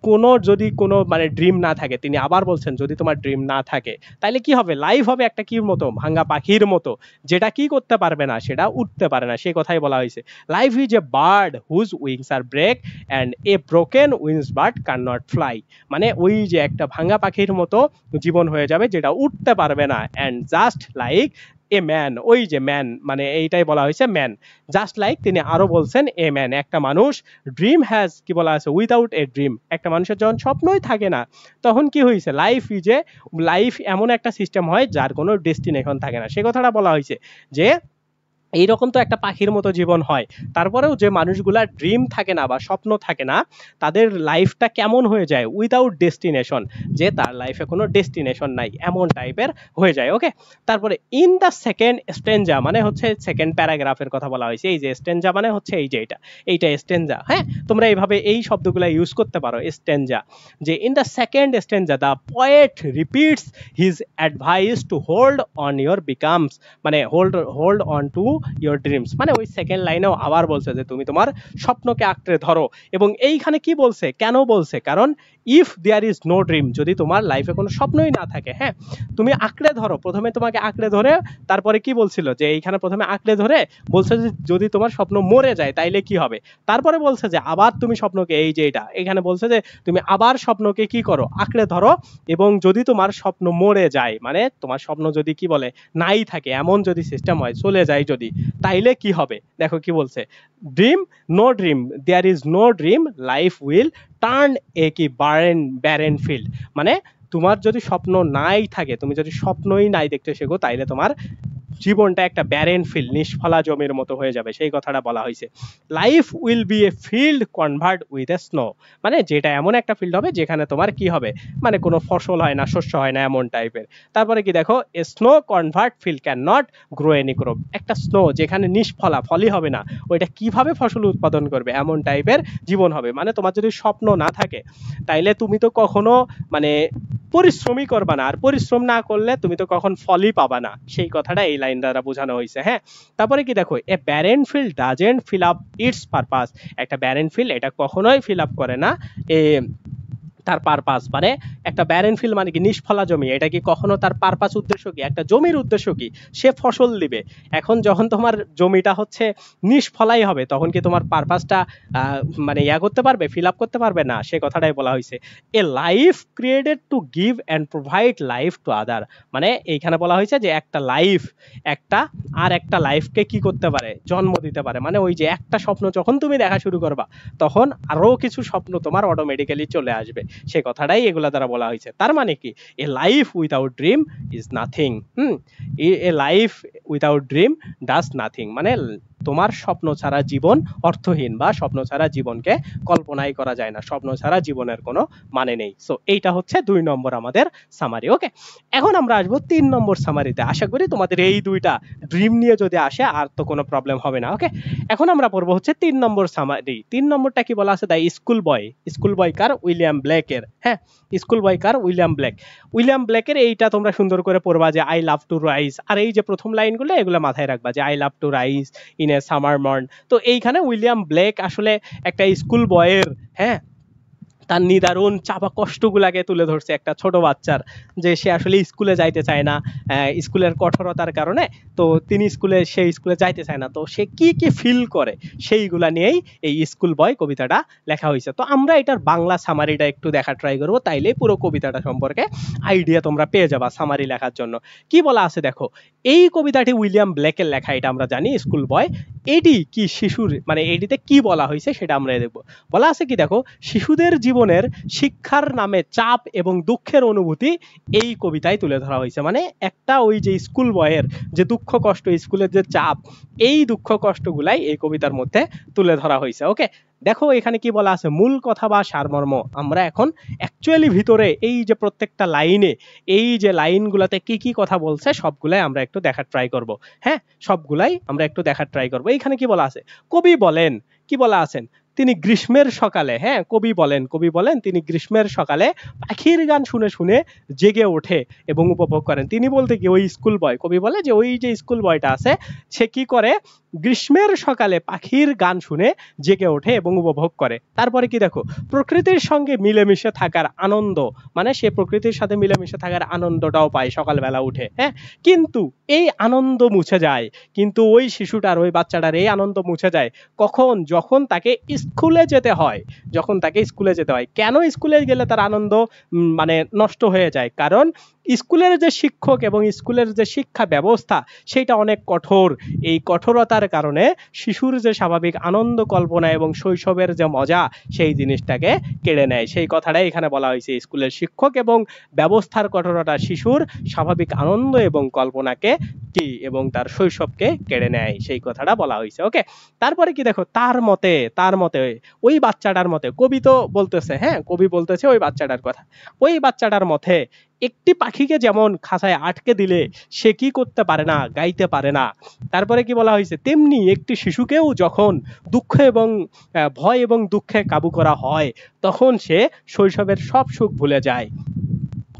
কোনো যদি কোনো মানে ড্রিম না থাকে, তিনি আবার বলছেন যদি তোমার ড্রিম না থাকে, তাহলে কি হবে, লাইফ হবে একটা কির মতো, ভাঙ্গা পাখির মতো, যেটা কি করতে পারবে না, সেটা উঠতে পারে না, সেই কথাই বলা হয়েছে। Life is a bird whose wings are break and a broken wings bird can not fly, মানে ওই যে একটা ভাঙ্গা পাখির মতো জীবন হয়ে যাবে, যেটা উঠতে পারবে না। And just like a man, ওই যে ম্যান, মানে এইটাই বলা হয়েছে ম্যান, জাস্ট লাইক, তিনি আরো বলছেন এ ম্যান, একটা মানুষ, ড্রিম হ্যাজ, কি বলা আছে, উইদাউট এ ড্রিম, একটা মানুষের যখন স্বপ্নই থাকে না, তখন কি হয়েছে, লাইফ ইজ এ, লাইফ এমন একটা সিস্টেম হয় যার কোনো ডেস্টিনেশন থাকে না, সে কথাটা বলা হয়েছে। যে এইরকম তো একটা পাখির মতো জীবন হয়। তারপরেও যে মানুষগুলার ড্রিম থাকে না বা স্বপ্ন থাকে না, তাদের লাইফটা কেমন হয়ে যায়, উইদাউট ডেস্টিনেশন, যে তার লাইফে কোনো ডেস্টিনেশন নাই, এমন টাইপের হয়ে যায়। ওকে, তারপরে ইন দ্য সেকেন্ড স্টেঞ্জা, মানে হচ্ছে সেকেন্ড প্যারাগ্রাফের কথা বলা হয়েছে। এই যে স্টেঞ্জা মানে হচ্ছে এই যে এইটা স্টেঞ্জা, হ্যাঁ, তোমরা এইভাবে এই শব্দগুলো ইউজ করতে পারো, স্টেঞ্জা, যে in the second stanza the poet repeats his advice to hold on your becomes, মানে hold on to your dreams, মানে ওই সেকেন্ড লাইনেও আবার বলছে যে তুমি তোমার স্বপ্নকে আঁকড়ে ধরো। এবং এইখানে কি বলছে, কেন বলছে, কারণ if there is no dream, যদি তোমার লাইফে কোনো স্বপ্নই না থাকে, হ্যাঁ, তুমি আঁকড়ে ধরো, প্রথমে তোমাকে আঁকড়ে ধরে, তারপরে কি বলছিল, যে এইখানে প্রথমে আঁকড়ে ধরে বলছে যে যদি তোমার স্বপ্ন মরে যায় তাইলে কি হবে, তারপরে বলছে যে আবার তুমি স্বপ্নকে, এই যে এটা এখানে বলছে যে তুমি আবার স্বপ্নকে কি করো, আঁকড়ে ধরো, এবং যদি তোমার স্বপ্ন মরে যায়, মানে তোমার স্বপ্ন যদি কি বলে নাই থাকে, এমন যদি সিস্টেম হয়, চলে যায় যদি, তাইলে কি হবে, দেখো কি বলছে, dream, no dream, there is no dream, life will turn a কি ব্যারেন ফিল্ড, মানে তোমার যদি স্বপ্ন নাই থাকে, তুমি যদি স্বপ্নই নাই দেখতে শেখো, তাইলে তোমার জীবনটা একটা ব্যারেন ফিল্ড, নিষ্ফলা জমির মতো হয়ে যাবে, সেই কথাটা বলা হয়েছে। Life will B A field convert with a snow, মানে যেটা এমন একটা ফিল্ড হবে যেখানে তোমার কি হবে, মানে কোনো ফসল হয় না, শস্য হয় না, এমন টাইপের। তারপরে কি দেখো, এ snow convert field can not grow any crop, একটা স্নো যেখানে নিষ্ফলা, ফলই হবে না, ওইটা কিভাবে ফসল উৎপাদন করবে, এমন টাইপের জীবন হবে। মানে তোমার যদি স্বপ্ন না থাকে তাইলে তুমি তো কখনো মানে পরিশ্রমই করবা না, আর পরিশ্রম না করলে তুমি তো কখন ফলই পাবা না, সেই কথাটা এই লাইন দ্বারা বোঝানো হয়েছে। হ্যাঁ, তারপরে কি দেখো, a barren field doesn't fill up its purpose, একটা ব্যারেন ফিল্ড এটা কখনোই ফিল আপ করে না এ তার পারপাস, মানে একটা ব্যারেন ফিল্ড মানে কি, নিষ্ফলা জমি, এটা কি কখনো তার পারপাস, উদ্দেশ্য কি, একটা জমির উদ্দেশ্য কি, সে ফসল দিবে। এখন যখন তোমার জমিটা হচ্ছে নিষ্ফলাই হবে, তখন কি তোমার পারপাসটা মানে করতে পারবে, ফিল আপ করতে পারবে না, সে কথাটাই বলা হয়েছে। এ life created to give and provide life to other, মানে এইখানে বলা হয়েছে যে একটা লাইফ একটা লাইফকে কি করতে পারে, জন্ম দিতে পারে। মানে ওই যে একটা স্বপ্ন যখন তুমি দেখা শুরু করবা, তখন আরো কিছু স্বপ্ন তোমার অটোমেটিক্যালি চলে আসবে, সে কথাটাই এগুলা দ্বারা বলা হয়েছে। তার মানে কি, এ life without dream is nothing. A life without dream does nothing, মানে তোমার স্বপ্ন ছাড়া জীবন অর্থহীন, বা স্বপ্ন ছাড়া জীবনকে কল্পনাই করা যায় না, স্বপ্ন ছাড়া জীবনের কোনো মানে নেই। সো এইটা হচ্ছে 2 নম্বর আমাদের সামারি। ওকে, এখন আমরা আসবো 3 নম্বর সামারিতে। আশা করি তোমাদের এই দুইটা ড্রিম নিয়ে যদি আসে আর তো কোনো প্রবলেম হবে না। ওকে, এখন আমরা পড়বো হচ্ছে 3 নম্বর সামারি। 3 নম্বরটা কি বলা আছে, the school boy. School boy কার, উইলিয়াম ব্লেকের। হ্যাঁ, স্কুল বয় কার, উইলিয়াম ব্লেক। উইলিয়াম ব্লেকের এইটা তোমরা সুন্দর করে পড়বা, যে আই লাভ টু রাইজ, আর এই যে প্রথম লাইনগুলো এগুলো মাথায় রাখবা, যে I love to rise in a summer morn. তো এইখানে উইলিয়াম ব্লেক আসলে একটা স্কুল বয়ের, হ্যাঁ, তার নিদারুণ চাপা কষ্টগুলাকে তুলে ধরছে একটা ছোট বাচ্চার, যে সে আসলে স্কুলে যাইতে চায় না স্কুলের কঠোরতার কারণে। তো তিনি সেই স্কুলে যাইতে চায় না, তো সে কি কি ফিল করে সেইগুলা নিয়েই এই স্কুল বয় কবিতাটা লেখা হয়েছে। তো আমরা এটার বাংলা সামারিটা একটু দেখা ট্রাই করবো, তাইলে পুরো কবিতাটা সম্পর্কে আইডিয়া তোমরা পেয়ে যাবা সামারি লেখার জন্য। কি বলা আছে দেখো, এই কবিতাটি উইলিয়াম ব্লেকের লেখা, এটা আমরা জানি, স্কুল বয়। এটি কি শিশুর, মানে এটিতে কি বলা হয়েছে সেটা আমরা দেখবো। বলা আছে কি দেখো, শিশুদের জীবনের শিক্ষার নামে চাপ এবং দুঃখের অনুভূতি এই কবিতায় তুলে ধরা হয়েছে। মানে একটা ওই যে স্কুল বয়ের যে দুঃখ কষ্ট, স্কুলের যে চাপ, এই দুঃখ কষ্টগুলাই এই কবিতার মধ্যে তুলে ধরা হয়েছে। ওকে, দেখো এখানে কি বলা আছে, মূল কথা বা সারমর্ম আমরা এখন অ্যাকচুয়ালি ভিতরে এই যে প্রত্যেকটা লাইনে, এই যে লাইনগুলোতে কি কি কথা বলছে সবগুলাই আমরা একটু দেখার ট্রাই করব। হ্যাঁ, সবগুলাই আমরা একটু দেখার ট্রাই করব। এইখানে কি বলা আছে, কবি বলেন, কি বলা আছেন, তিনি গ্রীষ্মের সকালে, হ্যাঁ, কবি বলেন তিনি গ্রীষ্মের সকালে পাখির গান শুনে শুনে জেগে ওঠে এবং উপভোগ করেন। তিনি বলতে কি, ওই স্কুল বয়, কবি বলে যে ওই যে স্কুল বয়টা আছে, সে কি করে, গ্রীষ্মের সকালে পাখির গান শুনে জেগে ওঠে এবং উপভোগ করে। তারপরে কি দেখো, প্রকৃতির সঙ্গে মিলেমিশে থাকার আনন্দ, মানে সে প্রকৃতির সাথে মিলেমিশে থাকার আনন্দটাও পায় সকালবেলা উঠে। হ্যাঁ, কিন্তু এই আনন্দ মুছে যায়, কিন্তু ওই শিশুটার, ওই বাচ্চাটার এই আনন্দ মুছে যায় কখন, যখন তাকে স্কুলে যেতে হয়, কেন স্কুলে গেলে তার আনন্দ মানে নষ্ট হয়ে যায়, কারণ স্কুলের যে শিক্ষক এবং স্কুলের যে শিক্ষা ব্যবস্থা সেটা অনেক কঠোর। এই কঠোরতার কারণে শিশুর যে স্বাভাবিক আনন্দ কল্পনা এবং শৈশবের যে মজা, সেই জিনিসটাকে কেড়ে নেয়। সেই কথাটাই এখানে বলা হয়েছে, স্কুলের শিক্ষক এবং ব্যবস্থার কঠোরতা শিশুর স্বাভাবিক আনন্দ এবং কল্পনাকে কি এবং তার শৈশবকে কেড়ে নেয়, সেই কথাটা বলা হয়েছে। ওকে, তারপরে কি দেখো, তার মতে ওই বাচ্চাটার মতে, কবি তো বলতেছে, হ্যাঁ, কবি বলতেছে ওই বাচ্চাটার কথা, ওই বাচ্চাটার মতে একটি পাখিকে যেমন খাঁচায় আটকে দিলে সে কি করতে পারে না, গাইতে পারে না, তারপরে কি বলা হয়েছে, তেমনি একটি শিশুকেও যখন দুঃখ এবং ভয় এবং দুঃখে কাবু করা হয়, তখন সে শৈশবের সব সুখ ভুলে যায়।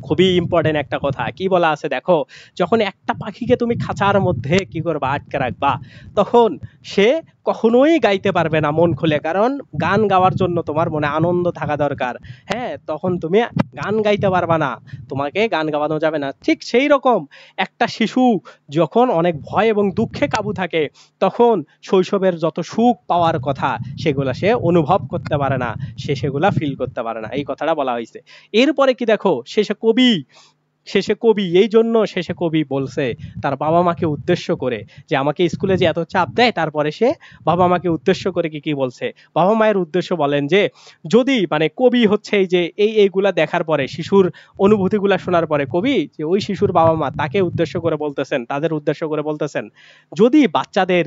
খুবই ইম্পর্টেন্ট একটা কথা, কি বলা আছে দেখো, যখন একটা পাখিকে তুমি খাঁচার মধ্যে কি করবা, আটকে রাখবা, তখন সে কখনোই গাইতে পারবে না মন খুলে, কারণ গান গাওয়ার জন্য তোমার মনে আনন্দ থাকা দরকার। হ্যাঁ, তখন তুমি গান গাইতে পারবা না, তোমাকে গান গাওয়ানো যাবে না। ঠিক সেই রকম একটা শিশু যখন অনেক ভয় এবং দুঃখে কাবু থাকে, তখন শৈশবের যত সুখ পাওয়ার কথা সেগুলা সে অনুভব করতে পারে না, সে সেগুলা ফিল করতে পারে না, এই কথাটা বলা হয়েছে। এরপরে কি দেখো, শেষে কবি শেষে কবি এই জন্য শেষে কবি বলছে তার বাবা মাকে উদ্দেশ্য করে, যে আমাকে স্কুলে যে এত চাপ দেয়, তারপরে সে বাবা মাকে উদ্দেশ্য করে কি কি বলছে, বাবা মায়ের উদ্দেশ্য বলেন যে যদি মানে কবি হচ্ছে এই যে এইগুলা দেখার পরে, শিশুর অনুভূতিগুলা শোনার পরে কবি যে ওই শিশুর বাবা মা তাকে উদ্দেশ্য করে বলতেছেন, তাদের উদ্দেশ্য করে বলতেছেন, যদি বাচ্চাদের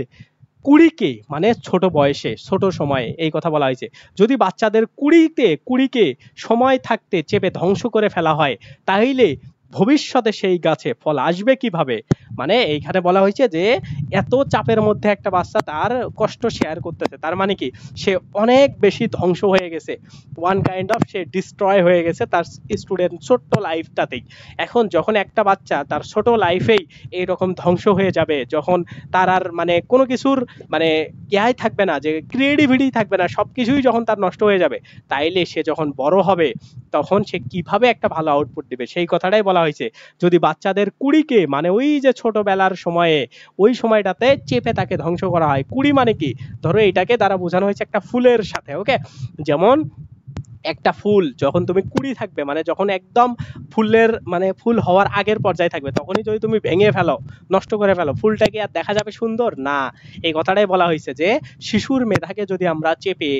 কুড়িকে মানে ছোট বয়সে ছোট সময়ে এই কথা বলা হয়েছে, যদি বাচ্চাদের কুড়িকে সময় থাকতে চেপে ধ্বংস করে ফেলা হয়, তাহলে ভবিষ্যতে সেই গাছে ফল আসবে কিভাবে। মানে এইখানে বলা হয়েছে যে এত চাপের মধ্যে একটা বাচ্চা তার কষ্ট শেয়ার করতেছে, তার মানে কি সে অনেক বেশি ধ্বংস হয়ে গেছে, one kind of say destroy হয়ে গেছে তার স্টুডেন্ট ছোট্ট লাইফটাতেই। এখন যখন একটা বাচ্চা তার ছোট লাইফেই এইরকম ধ্বংস হয়ে যাবে, যখন তার আর মানে কোনো কিছুর মানে ইয়াই থাকবে না, যে ক্রিয়েটিভিটি থাকবে না, সবকিছুই যখন তার নষ্ট হয়ে যাবে, তাইলে সে যখন বড় হবে তখন সে কিভাবে একটা ভালো আউটপুট দিবে, সেই কথাটাই বলা হয়েছে। যদি বাচ্চাদের কুড়িকে মানে ওই যে ছোটবেলার সময়ে ওই সময়টাতে চেপে তাকে ধ্বংস করা হয়, কুড়ি মানে কি, ধরো এটাকে দ্বারা বোঝানো হয়েছে একটা ফুলের সাথে, ওকে, যেমন একটা ফুল যখন তুমি কুড়ি থাকবে মানে যখন একদম ফুলের মানে ফুল হওয়ার আগের পর্যায়ে থাকবে, তখনই যদি তুমি ভেঙে ফেলো, নষ্ট করে ফেলো, ফুলটা কি আর দেখা যাবে সুন্দর না। এই কথাটাই বলা হয়েছে যে শিশুর মেধাকে যদি আমরা চেপে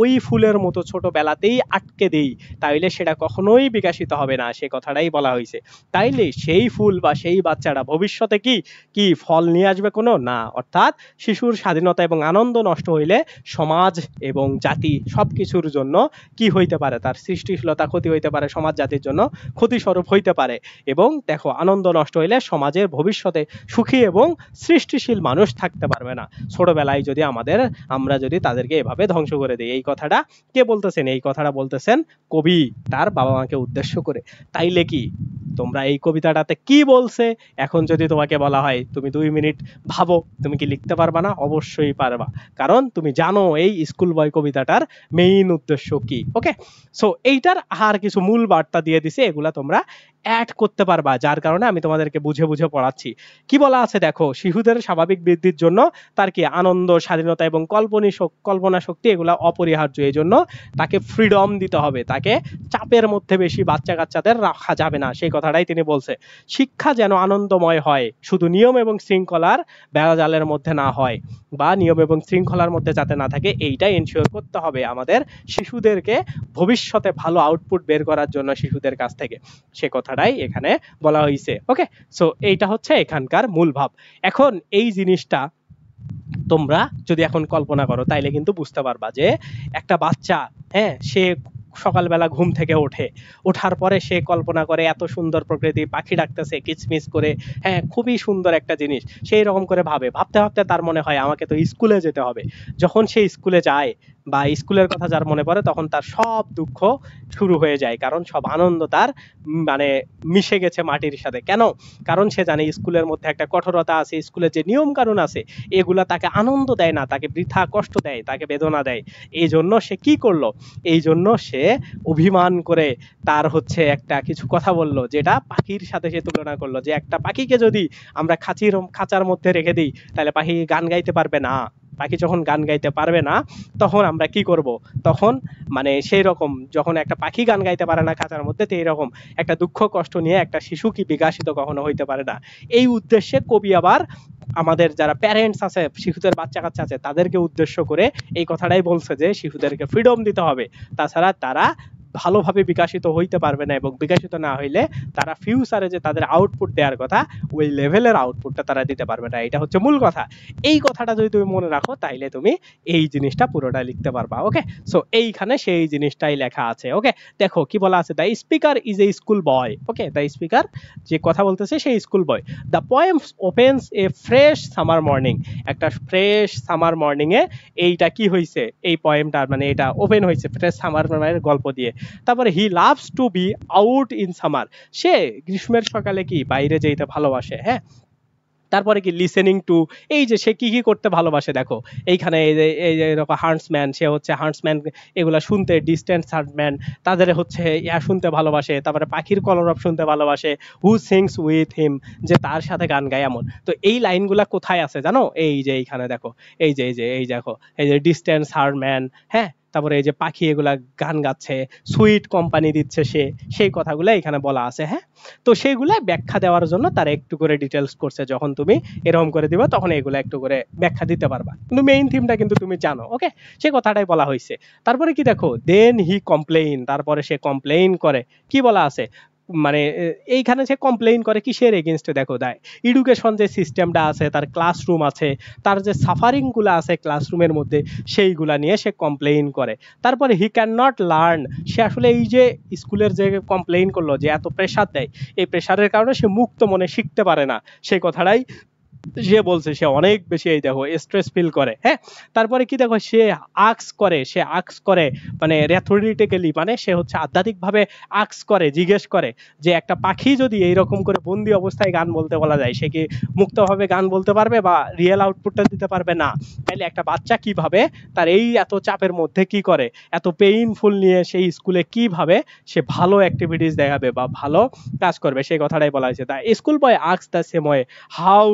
ওই ফুলের মতো ছোটবেলাতেই আটকে দেই, তাইলে সেটা কখনোই বিকশিত হবে না, সে কথাটাই বলা হয়েছে। তাইলে সেই ফুল বা সেই বাচ্চাটা ভবিষ্যতে কি কি ফল নিয়ে আসবে কোনো না, অর্থাৎ শিশুর স্বাধীনতা এবং আনন্দ নষ্ট হইলে সমাজ এবং জাতি সবকিছুর জন্য কি হইতে পারে, তার সৃষ্টিশীলতা ক্ষতি হইতে পারে, সমাজ জাতির জন্য ক্ষতিস্বরূপ হইতে পারে। এবং দেখো আনন্দ নষ্ট হইলে সমাজের ভবিষ্যতে সুখী এবং সৃষ্টিশীল মানুষ থাকতে পারবে না, ছোটবেলায় যদি আমরা যদি তাদেরকে এভাবে ধ্বংস করে দিই। এই কথাটা কে বলতেছেন, এই কথাটা বলতেছেন কবি তার বাবা মাকে উদ্দেশ্য করে। তাইলে কি তোমরা এই কবিতাটাতে কি বলছে এখন যদি তোমাকে বলা হয় তুমি 2 মিনিট ভাবো, তুমি কি লিখতে পারবা না? অবশ্যই পারবা, কারণ তুমি জানো এই স্কুল বয় কবিতাটার মেইন উদ্দেশ্য কি। ওকে, সো এইটার আর কিছু মূল বার্তা দিয়ে দিছে, এগুলা তোমরা অ্যাড করতে পারবা, যার কারণে আমি তোমাদেরকে বুঝে বুঝে পড়াচ্ছি। কি বলা আছে দেখো, শিশুদের স্বাভাবিক বৃদ্ধির জন্য তার কি আনন্দ, স্বাধীনতা এবং কল্পনা শক্তি এগুলা অপরিহার্য, এই জন্য তাকে ফ্রিডম দিতে হবে, তাকে চাপের মধ্যে বেশি বাচ্চা কাচ্চাদের রাখা যাবে না, সেই কথাটাই তিনি বলছে। শিক্ষা যেন আনন্দময় হয়, শুধু নিয়ম এবং শৃঙ্খলার বেড়াজালের মধ্যে না হয়, বা নিয়ম এবং শৃঙ্খলার মধ্যে যাতে না থাকে, এইটা এনশিওর করতে হবে আমাদের শিশুদেরকে ভবিষ্যতে ভালো আউটপুট বের করার জন্য শিশুদের কাছ থেকে, সে কথাটাই এখানে বলা হয়েছে। ওকে, সো এইটা হচ্ছে এখানকার মূল ভাব। এখন এই জিনিসটা তোমরা যদি এখন কল্পনা করো তাইলে কিন্তু বুঝতে পারবা যে একটা বাচ্চা, হ্যাঁ, সে সকালবেলা ঘুম থেকে ওঠে, ওঠার পরে সে কল্পনা করে এত সুন্দর প্রকৃতি, পাখি ডাকতেছে কিচমিচ করে, হ্যাঁ খুবই সুন্দর একটা জিনিস, সেই রকম করে ভাবতে ভাবতে তার মনে হয় আমাকে তো স্কুলে যেতে হবে। যখন সে স্কুলে যায় বা স্কুলের কথা যার মনে পড়ে, তখন তার সব দুঃখ শুরু হয়ে যায়, কারণ সব আনন্দ তার মানে মিশে গেছে মাটির সাথে। কেন? কারণ সে জানে স্কুলের মধ্যে একটা কঠোরতা আছে, স্কুলের যে নিয়ম কানুন আছে এগুলা তাকে আনন্দ দেয় না, তাকে বৃথা কষ্ট দেয়, তাকে বেদনা দেয়। এই জন্য সে কি করলো, এই জন্য সে অভিমান করে তার হচ্ছে একটা কিছু কথা বললো, যেটা পাখির সাথে সে তুলনা করলো, যে একটা পাখিকে যদি আমরা খাঁচার মধ্যে রেখে দিই তাহলে পাখি গান গাইতে পারবে না। পাখি যখন গান গাইতে পারবে না তখন আমরা কি করব, তখন মানে সেই রকম যখন একটা পাখি গান গাইতে পারে না খাঁচার মধ্যে, তো এইরকম একটা দুঃখ কষ্ট নিয়ে একটা শিশু কি বিকশিত কখনো হইতে পারে না। এই উদ্দেশ্যে কবি আবার আমাদের যারা প্যারেন্টস আছে, শিশুদের বাচ্চা কাচ্চা আছে, তাদেরকে উদ্দেশ্য করে এই কথাটাই বলছে যে শিশুদেরকে ফ্রিডম দিতে হবে, তাছাড়া তারা ভালোভাবে বিকশিত হইতে পারবে না, এবং বিকশিত না হইলে তারা ফিউচারে যে তাদের আউটপুট দেওয়ার কথা ওই লেভেলের আউটপুটটা তারা দিতে পারবে না। এটা হচ্ছে মূল কথা। এই কথাটা যদি তুমি মনে রাখো তাইলে তুমি এই জিনিসটা পুরোটা লিখতে পারবা। ওকে, সো এইখানে সেই জিনিসটাই লেখা আছে। ওকে, দেখো কি বলা আছে, the speaker is a school boy. Okay, the speaker যে কথা বলতেছে সেই school boy. The poem opens A fresh summer morning. একটা ফ্রেশ সামার মর্নিং এ এইটা কি হয়েছে, এই পোয়েমটা মানে এটা ওপেন হয়েছে ফ্রেশ সামার গল্প দিয়ে। তারপরে he loves to be out in summer, সে গ্রীষ্মের সকালে কি বাইরে যেতে ভালোবাসে। হ্যাঁ, তারপরে কি লিসেনিং টু, এই যে সে কি কি করতে ভালোবাসে দেখো, এইখানে এই যে এরকম হান্টসম্যান, সে হচ্ছে হান্টসম্যান এগুলা শুনতে, ডিস্টেন্স হান্টম্যান তাদের হচ্ছে ইয়া শুনতে ভালোবাসে। তারপরে পাখির কলরব শুনতে ভালোবাসে, হু সিংস উইথ হিম, যে তার সাথে গান গায় এমন। তো এই লাইনগুলা কোথায় আছে জানো, এই যে এইখানে দেখো, এই যে দেখো, এই যে ডিস্টেন্স হান্টম্যান, হ্যাঁ, তারপরে এই যে পাখি এগুলা গান গাচ্ছে, সুইট কোম্পানি দিচ্ছে সে, সেই কথাগুলো এখানে বলা আছে। হ্যাঁ, তো সেইগুলা ব্যাখ্যা দেওয়ার জন্য তারা একটু করে ডিটেলস করছে, যখন তুমি এরকম করে দিবা তখন এগুলো একটু করে ব্যাখ্যা দিতে পারবা, কিন্তু মেইন থিমটা কিন্তু তুমি জানো। ওকে, সে কথাটাই বলা হয়েছে। তারপরে কি দেখো, দেন হি কমপ্লেইন, তারপরে সে কমপ্লেইন করে, কি বলা আছে মানে এইখানে সে কমপ্লেইন করে কিসের এগেইনস্টে, দেখো দেয় এডুকেশন যে সিস্টেমটা আছে, তার ক্লাসরুম আছে, তার যে সাফারিং গুলো আছে ক্লাসরুমের মধ্যে, সেইগুলা নিয়ে সে কমপ্লেইন করে। তারপরে হি ক্যান নট লার্ন, সে আসলে এই যে স্কুলের যে কমপ্লেইন করলো যে এত প্রেসার দেয়, এই প্রেসারের কারণে সে মুক্ত মনে শিখতে পারে না, সেই কথাটাই সে বলছে। সে অনেক বেশি এই দেখো স্ট্রেস ফিল করে। হ্যাঁ, তারপরে কি দেখো, সে আক্স করে মানে রেথরিটিক্যালি, মানে সে হচ্ছে আধ্যাত্মিক ভাবে আক্স করে, জিজ্ঞেস করে যে একটা পাখি যদি এইরকম করে বন্দি অবস্থায় গান বলতে বলা যায়, সে কি মুক্তভাবে গান বলতে পারবে বা রিয়েল আউটপুটটা দিতে পারবে না? তাইলে একটা বাচ্চা কিভাবে তার এই এত চাপের মধ্যে কি করে, এত পেইনফুল নিয়ে সেই স্কুলে কিভাবে সে ভালো অ্যাক্টিভিটিস দেখাবে বা ভালো কাজ করবে, সেই কথাটাই বলা হয়েছে। তা school boy asks the same way, how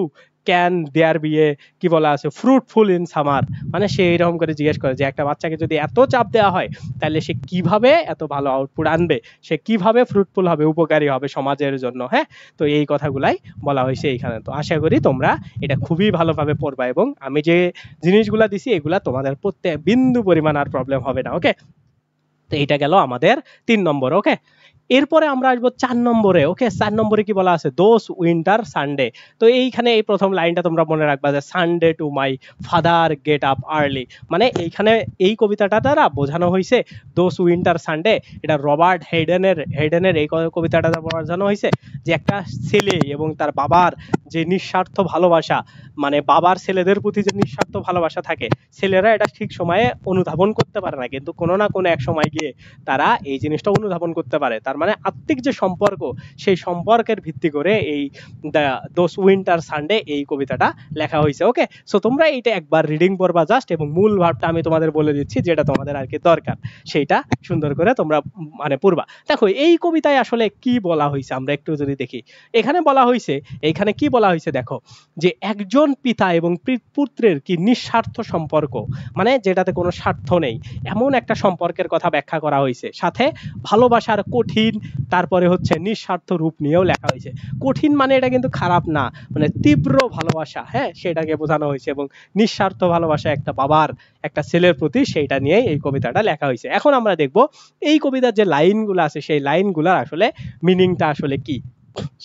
can there be a, কি বলা আছে, ফ্রুটফুল ইন সামার, মানে সে এরকম করে জিজ্ঞেস করে যে একটা বাচ্চাকে যদি এত চাপ দেওয়া হয় তাহলে সে কিভাবে এত ভালো আউটপুট আনবে, সে কিভাবে ফ্রুটফুল হবে, উপকারী হবে সমাজের জন্য। হ্যাঁ, তো এই কথাগুলাই বলা হয়েছে এইখানে। তো আশা করি তোমরা এটা খুবই ভালোভাবে পড়বা, এবং আমি যে জিনিসগুলা দিছি এগুলা তোমাদের প্রত্যেক বিন্দু পরিমাণ আর প্রবলেম হবে না। ওকে, তো এটা গেল আমাদের 3 নম্বর। ওকে, এরপরে আমরা আসবো 4 নম্বরে। ওকে, 4 নম্বরে কি বলা আছে, দোস উইন্টার সানডে। তো এইখানে এই প্রথম লাইনটা তোমরা মনে রাখবা যে Sunday to my father get up early, মানে এইখানে এই কবিতাটা দ্বারা বোঝানো হয়েছে দোস উইন্টার সানডে, এটা রবার্ট হেডেনের এই কবিতাটা দ্বারা বোঝানো হয়েছে যে একটা ছেলে এবং তার বাবার যে নিঃস্বার্থ ভালোবাসা, মানে বাবার ছেলেদের প্রতি যে নিঃস্বার্থ ভালোবাসা থাকে, ছেলেরা এটা ঠিক সময়ে অনুধাবন করতে পারে না, কিন্তু কোনো না কোনো এক সময় গিয়ে তারা এই জিনিসটা অনুধাবন করতে পারে। তার মানে আত্মিক যে সম্পর্ক, সেই সম্পর্কের ভিত্তি করে এই দোস উইন্টার সানডে এই কবিতাটা লেখা হয়েছে। ওকে, সো তোমরা এইটা একবার রিডিং পড়বা জাস্ট, এবং মূল ভাবটা আমি তোমাদের বলে দিচ্ছি যেটা তোমাদের আর কি দরকার, সেইটা সুন্দর করে তোমরা মানে পড়বা। দেখো এই কবিতায় আসলে কি বলা হয়েছে আমরা একটু যদি দেখি, এখানে বলা হয়েছে, এইখানে কি বলা হয়েছে দেখো, যে একজন পিতা এবং পুত্রের কি নিঃস্বার্থ সম্পর্ক, মানে যেটাতে কোনো স্বার্থ নেই, এমন একটা সম্পর্কের কথা ব্যাখ্যা করা হয়েছে। সাথে ভালোবাসার কঠিন, তারপরে হচ্ছে নিঃস্বার্থ রূপ নিয়েও লেখা হয়েছে। কঠিন মানে এটা কিন্তু খারাপ না, মানে তীব্র ভালোবাসা, হ্যাঁ, সেটাকে বোঝানো হয়েছে। এবং নিঃস্বার্থ ভালোবাসা একটা বাবার একটা ছেলের প্রতি, সেইটা নিয়েই এই কবিতাটা লেখা হয়েছে। এখন আমরা দেখব এই কবিতার যে লাইনগুলো আছে, সেই লাইনগুলোর আসলে মিনিংটা আসলে কি,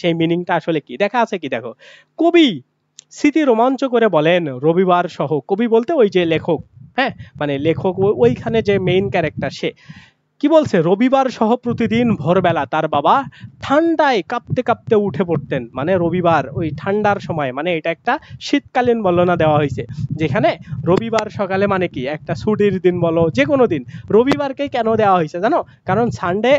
সেই মিনিংটা আসলে কি দেখা আছে। কি দেখো, কবি স্মৃতি রোমাঞ্চ করে বলেন রবিবার সহ, কবি বলতে ওই যে লেখক, হ্যাঁ, মানে লেখক ওইখানে যে মেইন ক্যারেক্টার, সে কি বলছে, রবিবার সহ প্রতিদিন ভোরবেলা তার বাবা ঠান্ডায় কাঁপতে কাঁপতে উঠে পড়তেন, মানে রবিবার ওই ঠান্ডার সময়, মানে এটা একটা শীতকালীন বর্ণনা দেওয়া হয়েছে, যেখানে রবিবার সকালে মানে কি একটা ছুটির দিন বলো, যে কোনো দিন, রবিবারকে কেন দেওয়া হয়েছে জানো, কারণ সানডে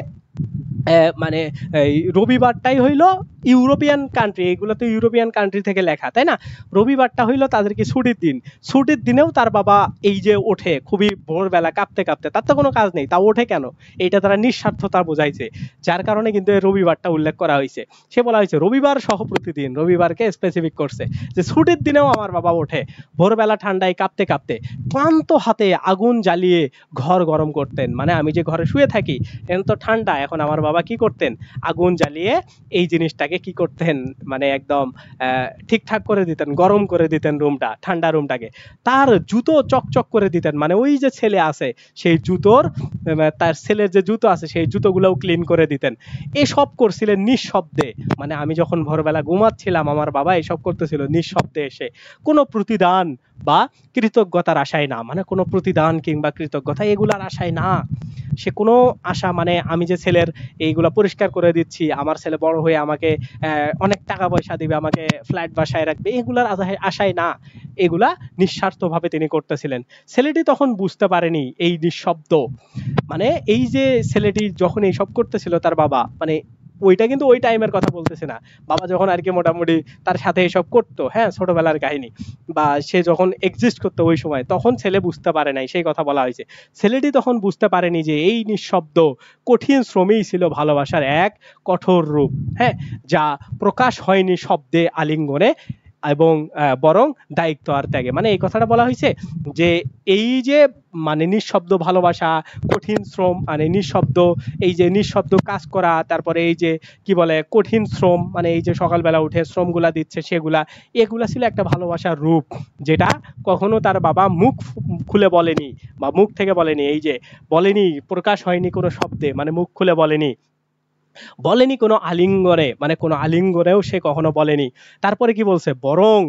মানে এই রবিবারটাই হইলো ইউরোপিয়ান কান্ট্রি, এগুলো তো ইউরোপিয়ান কান্ট্রি থেকে লেখা, তাই না? রবিবারটা হইলো তাদেরকে ছুটির দিন, ছুটির দিনেও তার বাবা এই যে ওঠে খুবই ভোরবেলা কাঁপতে কাঁপতে, তার তো কোনো কাজ নেই, তা ওঠে কেন, এইটা তারা নিঃস্বার্থতা বোঝাইছে, যার কারণে কিন্তু এই রবিবারটা উল্লেখ করা হয়েছে। সে বলা হয়েছে রবিবার সহ প্রতিদিন, রবিবারকে স্পেসিফিক করছে যে ছুটির দিনেও আমার বাবা ওঠে ভোরবেলা ঠান্ডায় কাঁপতে কাঁপতে, ক্লান্ত হাতে আগুন জ্বালিয়ে ঘর গরম করতেন, মানে আমি যে ঘরে শুয়ে থাকি এখন তো ঠান্ডা, এখন আমার বাবা কি করতেন, আগুন জ্বালিয়ে এই জিনিসটাকে কি করতেন, মানে একদম ঠিকঠাক করে দিতেন, গরম করে দিতেন রুমটা, ঠান্ডা রুমটাকে। তার জুতো চকচক করে দিতেন, মানে ওই যে ছেলে আছে সেই জুতোর, তার ছেলের যে জুতো আছে সেই জুতোগুলোও ক্লিন করে দিতেন। এসব করছিলেন নিঃশব্দে, মানে আমি যখন ভোরবেলা ঘুমাচ্ছিলাম আমার বাবা এসব করতেছিল নিঃশব্দে এসে, কোনো প্রতিদান বা কৃতজ্ঞতার আশায় না, মানে কোনো প্রতিদান কিংবা কৃতজ্ঞতা এগুলার আশায় না, সে কোনো আশা, মানে আমি যে ছেলের এইগুলা পরিষ্কার করে দিচ্ছি, আমার ছেলে বড় হয়ে আমাকে অনেক টাকা পয়সা দিবে, আমাকে ফ্ল্যাট বাসায় রাখবে, এগুলার আশায় না, এগুলা নিঃস্বার্থভাবে তিনি করতেছিলেন। ছেলেটি তখন বুঝতে পারেনি এই নিঃশব্দ, মানে এই যে ছেলেটি যখন এইসব করতেছিল তার বাবা, মানে ওইটা কিন্তু ওই টাইমের কথা বলতেছে না, বাবা যখন আর কি মোটামুটি তার সাথে এসব করতো, হ্যাঁ, ছোটবেলার কাহিনী, বা সে যখন এক্সিস্ট করতো ওই সময়, তখন ছেলে বুঝতে পারে নাই, সেই কথা বলা হয়েছে। ছেলেটি তখন বুঝতে পারেনি যে এই নিঃশব্দ কঠিন শ্রমেই ছিল ভালোবাসার এক কঠোর রূপ, হ্যাঁ, যা প্রকাশ হয়নি শব্দে আলিঙ্গনে, এবং বরং দায়িত্ব আর ত্যাগে। মানে এই কথাটা বলা হয়েছে যে এই যে মানে নিঃশব্দ ভালোবাসা, কঠিন শ্রম, মানে নিঃশব্দ, এই যে নিঃশব্দ কাজ করা, তারপরে এই যে কি বলে কঠিন শ্রম, মানে এই যে সকালবেলা উঠে শ্রমগুলা দিচ্ছে সেগুলা, এগুলা ছিল একটা ভালোবাসার রূপ, যেটা কখনো তার বাবা মুখ খুলে বলেনি বা মুখ থেকে বলেনি, এই যে বলেনি, প্রকাশ হয়নি কোনো শব্দে, মানে মুখ খুলে বলেনি, বলেনি কোনো আলিঙ্গনে, মানে কোনো আলিঙ্গনেও সে কখনো বলেনি। তারপরে কি বলছে, বরং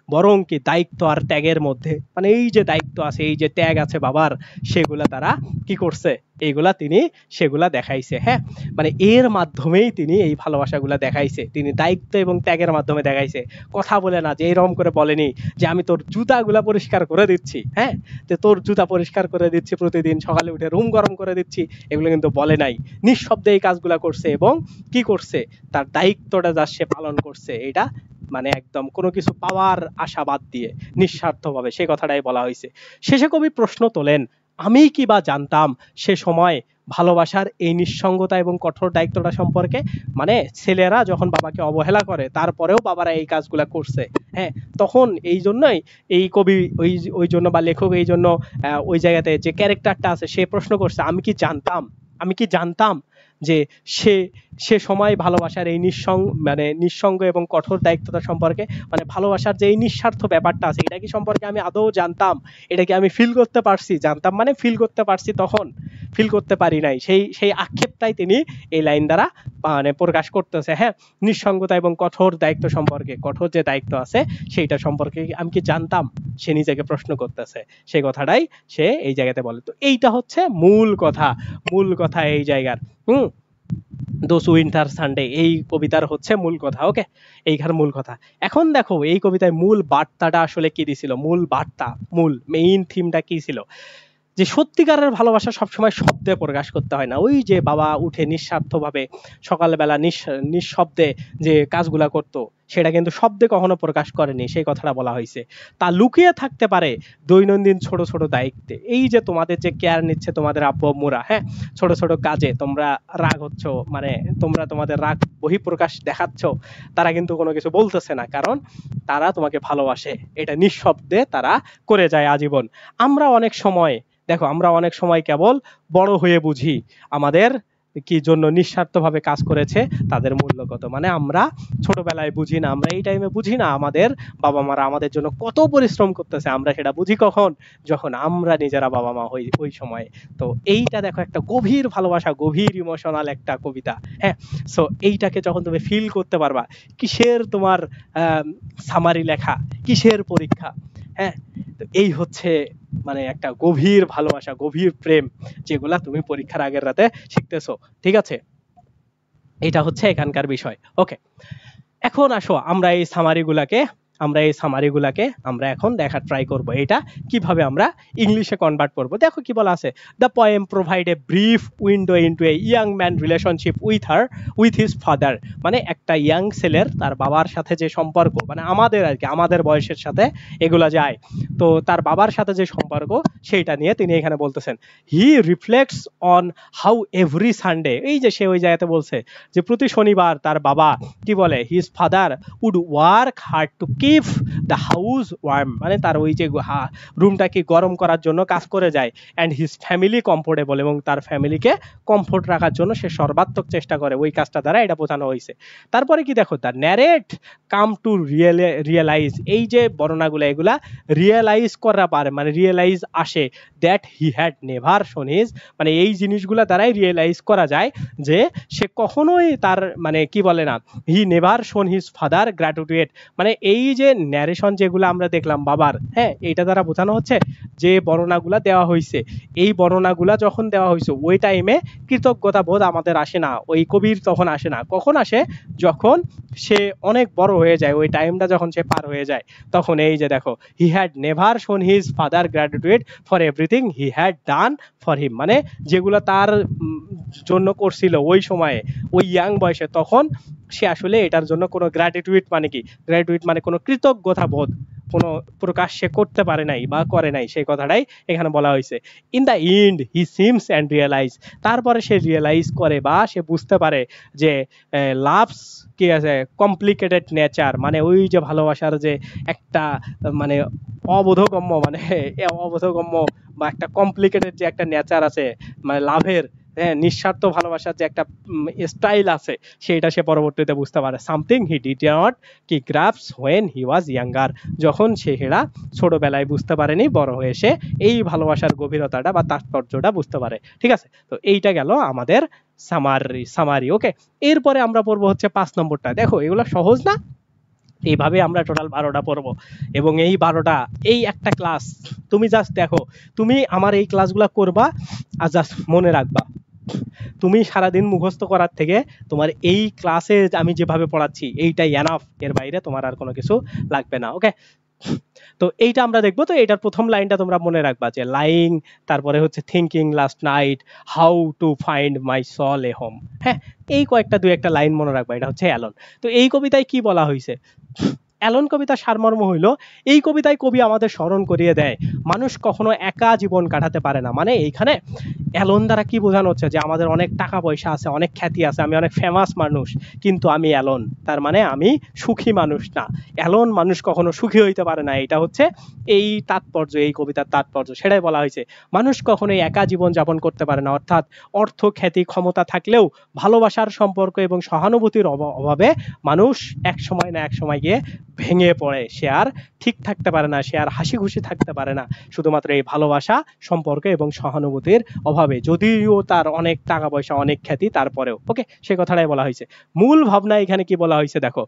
বরং কি দায়িত্ব আর ত্যাগের মধ্যে, মানে এই যে দায়িত্ব আছে, এই যে ত্যাগ আছে বাবার, সেগুলা তারা কি করছে, এইগুলা তিনি সেগুলা দেখাইছে। হ্যাঁ, মানে এর মাধ্যমেই তিনি এই ভালোবাসাগুলা দেখাইছে, তিনি দায়িত্ব এবং ত্যাগের মাধ্যমে দেখাইছে। কথা বলে না যে এরকম করে বলেনি যে আমি তোর জুতাগুলা পরিষ্কার করে দিচ্ছি, হ্যাঁ, যে তোর জুতা পরিষ্কার করে দিচ্ছি প্রতিদিন সকালে উঠে, রুম গরম করে দিচ্ছি, এগুলো কিন্তু বলে নাই। নিঃশব্দে এই কাজগুলা করছে এবং কি করছে, তার দায়িত্বটা যা সে পালন করছে, এটা মানে একদম কোনো কিছু পাওয়ার আশা বাদ দিয়ে নিঃস্বার্থভাবে, সেই কথাটাই বলা হয়েছে। শেষে কবি প্রশ্ন তোলেন, আমি কি বা জানতাম সে সময় ভালোবাসার এই নিঃসঙ্গতা এবং কঠোর দায়িত্বটা সম্পর্কে। মানে ছেলেরা যখন বাবাকে অবহেলা করে তারপরেও বাবারা এই কাজগুলা করছে, হ্যাঁ, তখন এই জন্যই এই কবি ওই ওই জন্য বা লেখক এই জন্য ওই জায়গাতে যে ক্যারেক্টারটা আছে সে প্রশ্ন করছে, আমি কি জানতাম, আমি কি জানতাম যে সে সে সময় ভালোবাসার এই মানে নিঃসঙ্গ এবং কঠোর দায়িত্বতা সম্পর্কে, মানে ভালোবাসার যে এই নিঃস্বার্থ ব্যাপারটা আছে, এটা কি সম্পর্কে আমি আদৌ জানতাম, এটা কি আমি ফিল করতে পারছি, জানতাম মানে ফিল করতে পারছি, তখন ফিল করতে পারি নাই, সেই সেই আক্ষেপটাই তিনি এই লাইন দ্বারা মানে প্রকাশ করতেছে। হ্যাঁ, নিঃসঙ্গতা এবং কঠোর দায়িত্ব সম্পর্কে, কঠোর যে দায়িত্ব আছে সেইটা সম্পর্কে আমি কি জানতাম, সে নিজেকে প্রশ্ন করতেছে, সেই কথাটাই সে এই জায়গাতে বলে। তো এইটা হচ্ছে মূল কথা, মূল কথা এই জায়গার। দোস উইন্টার সানডে এই কবিতার হচ্ছে মূল কথা। ওকে, এইখানে মূল কথা। এখন দেখো এই কবিতায় মূল বার্তাটা আসলে কি দিছিল, মূল বার্তা, মূল মেইন থিমটা কি ছিল, যে সত্যিকারের ভালোবাসা সবসময় শব্দে প্রকাশ করতে হয় না। ওই যে বাবা উঠে নিঃস্বার্থভাবে সকালবেলা নিঃশব্দে যে কাজগুলা করতো, সেটা কিন্তু শব্দে কখনো প্রকাশ করেনি, সেই কথাটা বলা হয়েছে। তা লুকিয়ে থাকতে পারে দৈনন্দিন ছোট ছোট দায়িত্বে। এই যে তোমাদের যে কেয়ার নিচ্ছে তোমাদের আব্বু আম্মুরা, হ্যাঁ, ছোট ছোট কাজে তোমরা রাগ হচ্ছ, মানে তোমরা তোমাদের রাগ বহিঃপ্রকাশ দেখাচ্ছ, তারা কিন্তু কোনো কিছু বলতেছে না, কারণ তারা তোমাকে ভালোবাসে, এটা নিঃশব্দে তারা করে যায় আজীবন। আমরা অনেক সময় দেখো, আমরা অনেক সময় কেবল বড় হয়ে বুঝি আমাদের কি জন্য নিঃস্বার্থভাবে কাজ করেছে, তাদের মূল্য কত। মানে আমরা ছোটবেলায় বুঝি না, আমরা এই টাইমে বুঝি না আমাদের বাবা মারা আমাদের জন্য কত পরিশ্রম করতেছে, আমরা সেটা বুঝি কখন, যখন আমরা নিজেরা বাবা মা হই ওই সময়। তো এইটা দেখো একটা গভীর ভালোবাসা, গভীর ইমোশনাল একটা কবিতা। হ্যাঁ, সো এইটাকে যখন তুমি ফিল করতে পারবা, কিসের তোমার সামারি লেখা, কিসের পরীক্ষা, হ্যাঁ, তো এই হচ্ছে মানে একটা গভীর ভালোবাসা, গভীর প্রেম, যেগুলা তুমি পরীক্ষার আগের রাতে শিখতেছো। ঠিক আছে, এটা হচ্ছে এখানকার বিষয়। ওকে, এখন আসো আমরা এই সামারিগুলাকে আমরা এখন দেখার ট্রাই করব, এটা কিভাবে আমরা ইংলিশে কনভার্ট করব। দেখো কি বলা আছে, the poem provide a brief window into a young man relationship with his father. মানে একটা ইয়াং ছেলের তার বাবার সাথে যে সম্পর্ক, মানে আমাদের আর কি, আমাদের বয়সের সাথে এগুলা যায়, তো তার বাবার সাথে যে সম্পর্ক সেইটা নিয়ে তিনি এখানে বলতেছেন। He reflects on how every Sunday, এই যে সে ওই জায়গাতে বলছে যে প্রতি শনিবার তার বাবা কি বলে, his father would work hard to keep the house warm, মানে তার ওই যে রুমটাকে গরম করার জন্য কাজ করে যায়, অ্যান্ড হিজ ফ্যামিলি কমফোর্টেবল, এবং তার ফ্যামিলিকে কমফোর্ট রাখার জন্য সে সর্বাত্মক চেষ্টা করে, ওই কাজটা দ্বারা এটা বোঝানো হয়েছে। তারপরে কি দেখো, the narrate come to realise, এই যে বর্ণনাগুলো এগুলা রিয়েলাইজ করা পারে, মানে রিয়েলাইজ আসে, দ্যাট হি হ্যাড নেভার শোন হিজ, মানে এই জিনিসগুলা দ্বারাই রিয়েলাইজ করা যায় যে সে কখনোই তার মানে কি বলে না, হি নেভার শোন হিজ ফাদার গ্র্যাটিটিউড, মানে এই যে ন্যারেশন যেগুলো আমরা দেখলাম বাবার, হ্যাঁ, এইটা দ্বারা বোঝানো হচ্ছে যে বর্ণনাগুলা দেওয়া হয়েছে, এই বর্ণনাগুলা যখন দেওয়া হয়েছে ওই টাইমে কৃতজ্ঞতা বোধ আমাদের আসে না, ওই কবির তখন আসে না। কখন আসে, যখন সে অনেক বড় হয়ে যায়, ওই টাইমটা যখন সে পার হয়ে যায়, তখন এই যে দেখো, হি হ্যাড নেভার শোন his father gratitude for everything he had done for him, মানে যেগুলো তার জন্য করছিল ওই সময়ে, ওই ইয়াং বয়সে, তখন সে আসলে এটার জন্য কোনো গ্র্যাটিটিউড, মানে কি গ্র্যাটিটিউড, মানে কোনো কৃতজ্ঞতা বোধ কোনো প্রকাশ্যে করতে পারে নাই বা করে নাই, সেই কথাটাই এখানে বলা হয়েছে। In the end he seems and realise, তারপরে সে রিয়েলাইজ করে বা সে বুঝতে পারে যে লাভস কি আছে কমপ্লিকেটেড নেচার, মানে ওই যে ভালোবাসার যে একটা মানে অবোধগম্য, মানে অবোধগম্য বা একটা কমপ্লিকেটেড যে একটা নেচার আছে, মানে লাভের, হ্যাঁ, নিঃস্বার্থ ভালোবাসার যে একটা স্টাইল আছে, সেটা সে পরবর্তীতে বুঝতে পারে। সামথিং হি ডিড নট কি grasp when he was younger, যখন সে হেরা ছোটবেলায় বুঝতে পারেনি, বড় হয়ে সে এই ভালোবাসার গভীরতাটা বা তাৎপর্যটা বুঝতে পারে। ঠিক আছে, তো এইটা গেল আমাদের সামারি। ওকে, এরপরে আমরা পড়বো হচ্ছে 5 নম্বরটা। দেখো এগুলো সহজ না, এইভাবে আমরা টোটাল 12টা পড়বো, এবং এই 12টা এই একটা ক্লাস, তুমি জাস্ট দেখো, তুমি আমার এই ক্লাসগুলো করবা আর জাস্ট মনে রাখবা। তুমি সারাদিন মুখস্থ করার থেকে তোমার এই ক্লাসে আমি যেভাবে পড়াচ্ছি এইটাই এনাফ, এর বাইরে তোমার আর কোনো কিছু লাগবে না। ওকে, তো এইটা আমরা দেখবো। তো এটার প্রথম লাইনটা তোমরা মনে রাখবা যে লাইং, তারপরে হচ্ছে thinking last night, how to find my soul a home. হ্যাঁ, এই কয়েকটা দুই একটা লাইন মনে রাখবা, এটা হচ্ছে অ্যালন। তো এই কবিতায় কি বলা হয়েছে, অ্যালন কবিতার সারমর্ম হইল, এই কবিতায় কবি আমাদের স্মরণ করিয়ে দেয় মানুষ কখনো একা জীবন কাটাতে পারে না। মানে এইখানে অ্যালন দ্বারা কি বোঝানো হচ্ছে যে আমাদের অনেক টাকা পয়সা আছে, অনেক খ্যাতি আছে, আমি অনেক ফেমাস মানুষ, কিন্তু আমি অ্যালন, তার মানে আমি সুখী মানুষ না। অ্যালন মানুষ কখনো সুখী হইতে পারে না, এটা হচ্ছে এই তাৎপর্য, এই কবিতার তাৎপর্য, সেটাই বলা হয়েছে। মানুষ কখনোই একা জীবন যাপন করতে পারে না, অর্থাৎ অর্থ, খ্যাতি, ক্ষমতা থাকলেও ভালোবাসার সম্পর্ক এবং সহানুভূতির অভাবে মানুষ এক সময় না এক সময় গিয়ে ভেঙে পড়ে, সে আর ঠিক থাকতে পারে না, সে আর হাসি খুশি থাকতে পারে না, শুধুমাত্র এই ভালোবাসা, সম্পর্ক এবং সহানুভূতির অভাবে, যদিও তার অনেক টাকা পয়সা, অনেক খ্যাতি, তারপরেও। ওকে, সেই কথাটাই বলা হয়েছে। মূল ভাবনা এখানে কি বলা হয়েছে দেখো,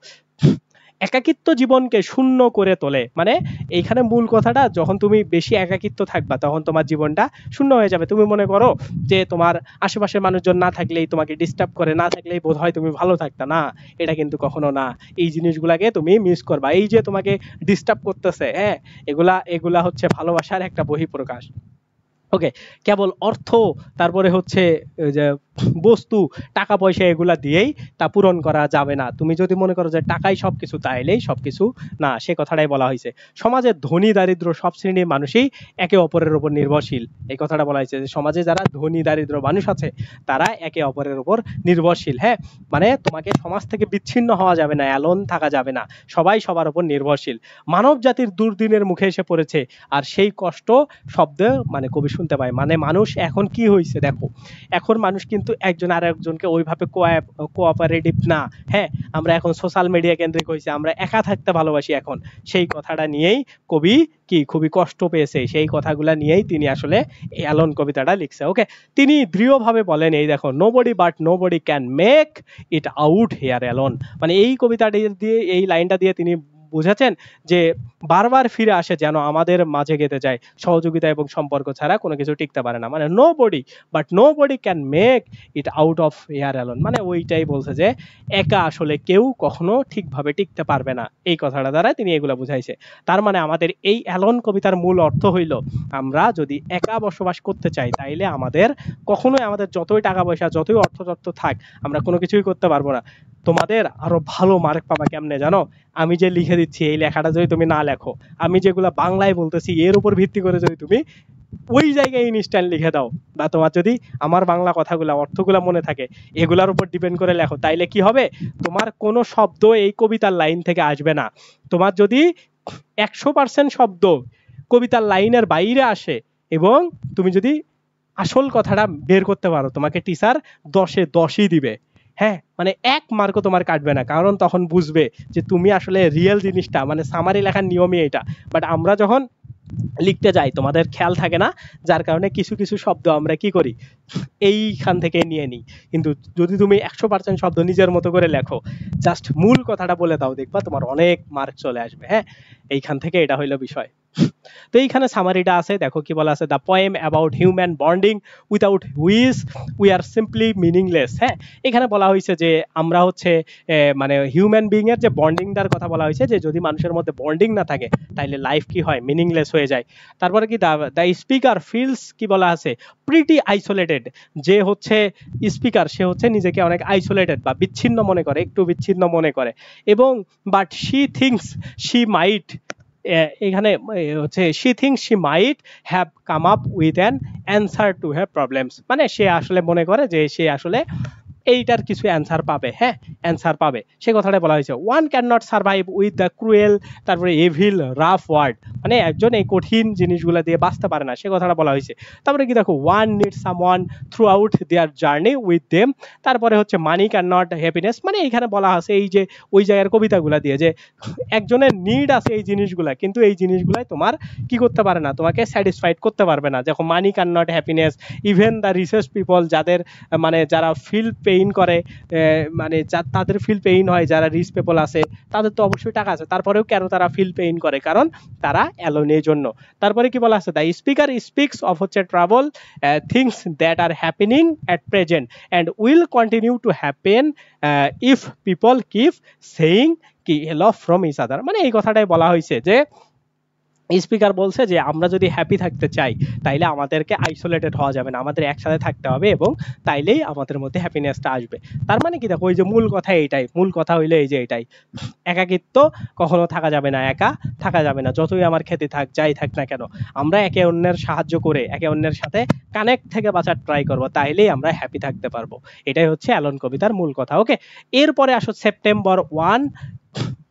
একাকিত্ব জীবনকে শূন্য করে তোলে। মানে এইখানে মূল কথাটা, যখন তুমি বেশি একাকিত্ব থাকবা তখন তোমার জীবনটা শূন্য হয়ে যাবে। তুমি মনে করো যে তোমার আশেপাশের মানুষজন না থাকলেই তোমাকে ডিস্টার্ব করে, না থাকলেই বোধ হয় তুমি ভালো থাকতা, না, এটা কিন্তু কখনো না। এই জিনিসগুলাকে তুমি মিস করবা, এই যে তোমাকে ডিস্টার্ব করতেছে, হ্যাঁ, এগুলা এগুলা হচ্ছে ভালোবাসার একটা বহিঃপ্রকাশ। ওকে, কেবল অর্থ, তারপরে হচ্ছে যে বস্তু, টাকা পয়সা, এগুলা দিয়েই তা পূরণ করা যাবে না। তুমি যদি মনে করো যে টাকাই সবকিছু, তাইলেই সবকিছু না, সে কথাটাই বলা হয়েছে। সমাজের ধনী দারিদ্র সব শ্রেণীর মানুষই একে অপরের উপর নির্ভরশীল, এই কথাটা বলা হয়েছে যে সমাজে যারা ধনী দারিদ্র মানুষ আছে তারা একে অপরের উপর নির্ভরশীল। হ্যাঁ, মানে তোমাকে সমাজ থেকে বিচ্ছিন্ন হওয়া যাবে না, অ্যালোন থাকা যাবে না, সবাই সবার উপর নির্ভরশীল। মানব জাতির দুর্দিনের মুখে এসে পড়েছে, আর সেই কষ্ট শব্দ মানে কবি শুনতে পায়। মানে মানুষ এখন কি হয়েছে দেখো, এখন মানুষ কিন্তু একজন আর একজনকে ওইভাবে কোঅপারেটিভ না। হ্যাঁ, আমরা এখন সোশ্যাল মিডিয়া কেন্দ্রিক হয়েছে, আমরা একা থাকতে ভালোবাসি এখন। সেই কথাটা নিয়েই কবি কি খুবই কষ্ট পেয়েছে, সেই কথাগুলা নিয়েই তিনি আসলে এই অ্যালন কবিতাটা লিখছে। ওকে, তিনি দৃঢ়ভাবে বলেন, এই দেখো, nobody but nobody can make it out here alone. মানে এই কবিতাটি দিয়ে, এই লাইনটা দিয়ে তিনি বুঝাচ্ছেন যে বারবার ফিরে আসে যেন আমাদের মাঝে গেঁথে যায়, সহযোগিতা এবং সম্পর্ক ছাড়া কোনো কিছু টিকতে পারে না। মানে nobody but nobody can make it out of here alone, মানে ওইটাই বলছে যে একা আসলে কেউ কখনো ঠিকভাবে টিকতে পারবে না, এই কথাটা দ্বারা তিনি এগুলো বুঝাইছে। তার মানে আমাদের এই অ্যালন কবিতার মূল অর্থ হইল, আমরা যদি একা বসবাস করতে চাই তাইলে আমাদের কখনোই, আমাদের যতই টাকা পয়সা, যতই অর্থতত্ত্ব থাক, আমরা কোনো কিছুই করতে পারবো না। তোমাদের আরো ভালো মার্ক পাবা কেমনে জানো, আমি যে লিখে দিচ্ছি এই লেখাটা যদি তুমি না লেখো, আমি যেগুলা বাংলায় বলতেছি এর উপর ভিত্তি করে যদি তুমি ওই জায়গায় ইনস্ট্যান্ট লিখে দাও, বা তোমার যদি আমার বাংলা কথাগুলা, অর্থগুলা মনে থাকে, এগুলার উপর ডিপেন্ড করে লেখো, তাইলে কি হবে, তোমার কোনো শব্দ এই কবিতার লাইন থেকে আসবে না। তোমার যদি 100% শব্দ কবিতার লাইনের বাইরে আসে এবং তুমি যদি আসল কথাটা বের করতে পারো, তোমাকে টিচার 10-এ 10ই দিবে। হ্যাঁ, মানে 1 মার্কও তোমার কাটবে না, কারণ তখন বুঝবে যে তুমি আসলে রিয়েল জিনিসটা, মানে সামারি লেখার নিয়মই এটা। বাট আমরা যখন লিখতে যাই তোমাদের খেয়াল থাকে না, যার কারণে কিছু কিছু শব্দ আমরা কি করি, এইখান থেকে নিয়ে নিই। কিন্তু যদি তুমি 100% শব্দ নিজের মতো করে লেখো, জাস্ট মূল কথাটা বলে দাও, দেখবা তোমার অনেক মার্ক চলে আসবে। হ্যাঁ, এইখান থেকে এটা হইলো বিষয়। তো এইখানে সামারিটা আছে, দেখো কি বলা আছে, the poem about human bonding without which we are simply meaningless. হ্যাঁ, এখানে বলা হয়েছে যে আমরা হচ্ছে মানে হিউম্যান বিং এর যে বন্ডিংটার কথা বলা হয়েছে, যে যদি মানুষের মধ্যে বন্ডিং না থাকে তাহলে লাইফ কি হয়, মিনিংলেস হয়ে যায়। তারপরে কি দ্য স্পিকার ফিলস কি বলা আছে, প্রিটি আইসোলেটেড, যে হচ্ছে স্পিকার সে হচ্ছে নিজেকে অনেক আইসোলেটেড বা বিচ্ছিন্ন মনে করে, একটু বিচ্ছিন্ন মনে করে, এবং but she things she might এখানে হচ্ছে she thinks she might have come up with an answer to her problems, মানে সে আসলে মনে করে যে সে আসলে এইটার কিছু অ্যান্সার পাবে, হ্যাঁ অ্যান্সার পাবে, সে কথাটা বলা হয়েছে। One can not survive with the cruel, তারপরে এভিল রাফ ওয়ার্ড, মানে একজন এই কঠিন জিনিসগুলো দিয়ে বাঁচতে পারে না, সে কথাটা বলা হয়েছে। তারপরে কি দেখো, one need someone through out their journey with them, তারপরে হচ্ছে মানি ক্যান নট হ্যাপিনেস, মানে এইখানে বলা আছে এই যে ওই জায়গার কবিতাগুলা দিয়ে যে একজনের নিড আছে এই জিনিসগুলা, কিন্তু এই জিনিসগুলাই তোমার কি করতে পারে না, তোমাকে স্যাটিসফাইড করতে পারবে না। দেখো money can not happiness, even the Richards people, যাদের মানে যারা ফিল পেইন করে, মানে তাদের ফিল পেইন হয়, যারা রিচ পিপল আছে তাদের তো অবশ্যই টাকা আছে, তারপরেও কেন তারা ফিল পেইন করে, কারণ তারা অ্যালোনের জন্য। তারপরে কি বলা আছে, দ্য স্পিকার স্পিক্স অফ হচ্ছে travel things that are happening at present and will continue to happen if people keep saying কি লাভ ফ্রম ইচ আদার, মানে এই কথাটাই বলা হয়েছে যে স্পিকার বলছে যে আমরা যদি হ্যাপি থাকতে চাই তাইলে আমাদেরকে আইসোলেটেড হওয়া যাবে না, আমাদের একসাথে থাকতে হবে এবং তাইলেই আমাদের মধ্যে হ্যাপিনেসটা আসবে। তার মানে কি দেখো, ওই যে মূল কথা এইটাই, মূল কথা হইলে এই যে এটাই, একাকিত্ব কখনো থাকা যাবে না, একা থাকা যাবে না, যতই আমার খেতে থাক যাই থাক না কেন, আমরা একে অন্যের সাহায্য করে একে অন্যের সাথে কানেক্ট থেকে বাঁচার ট্রাই করব, তাইলেই আমরা হ্যাপি থাকতে পারবো। এটাই হচ্ছে অ্যালন কবিতার মূল কথা। ওকে, এরপরে আসো সেপ্টেম্বর 1,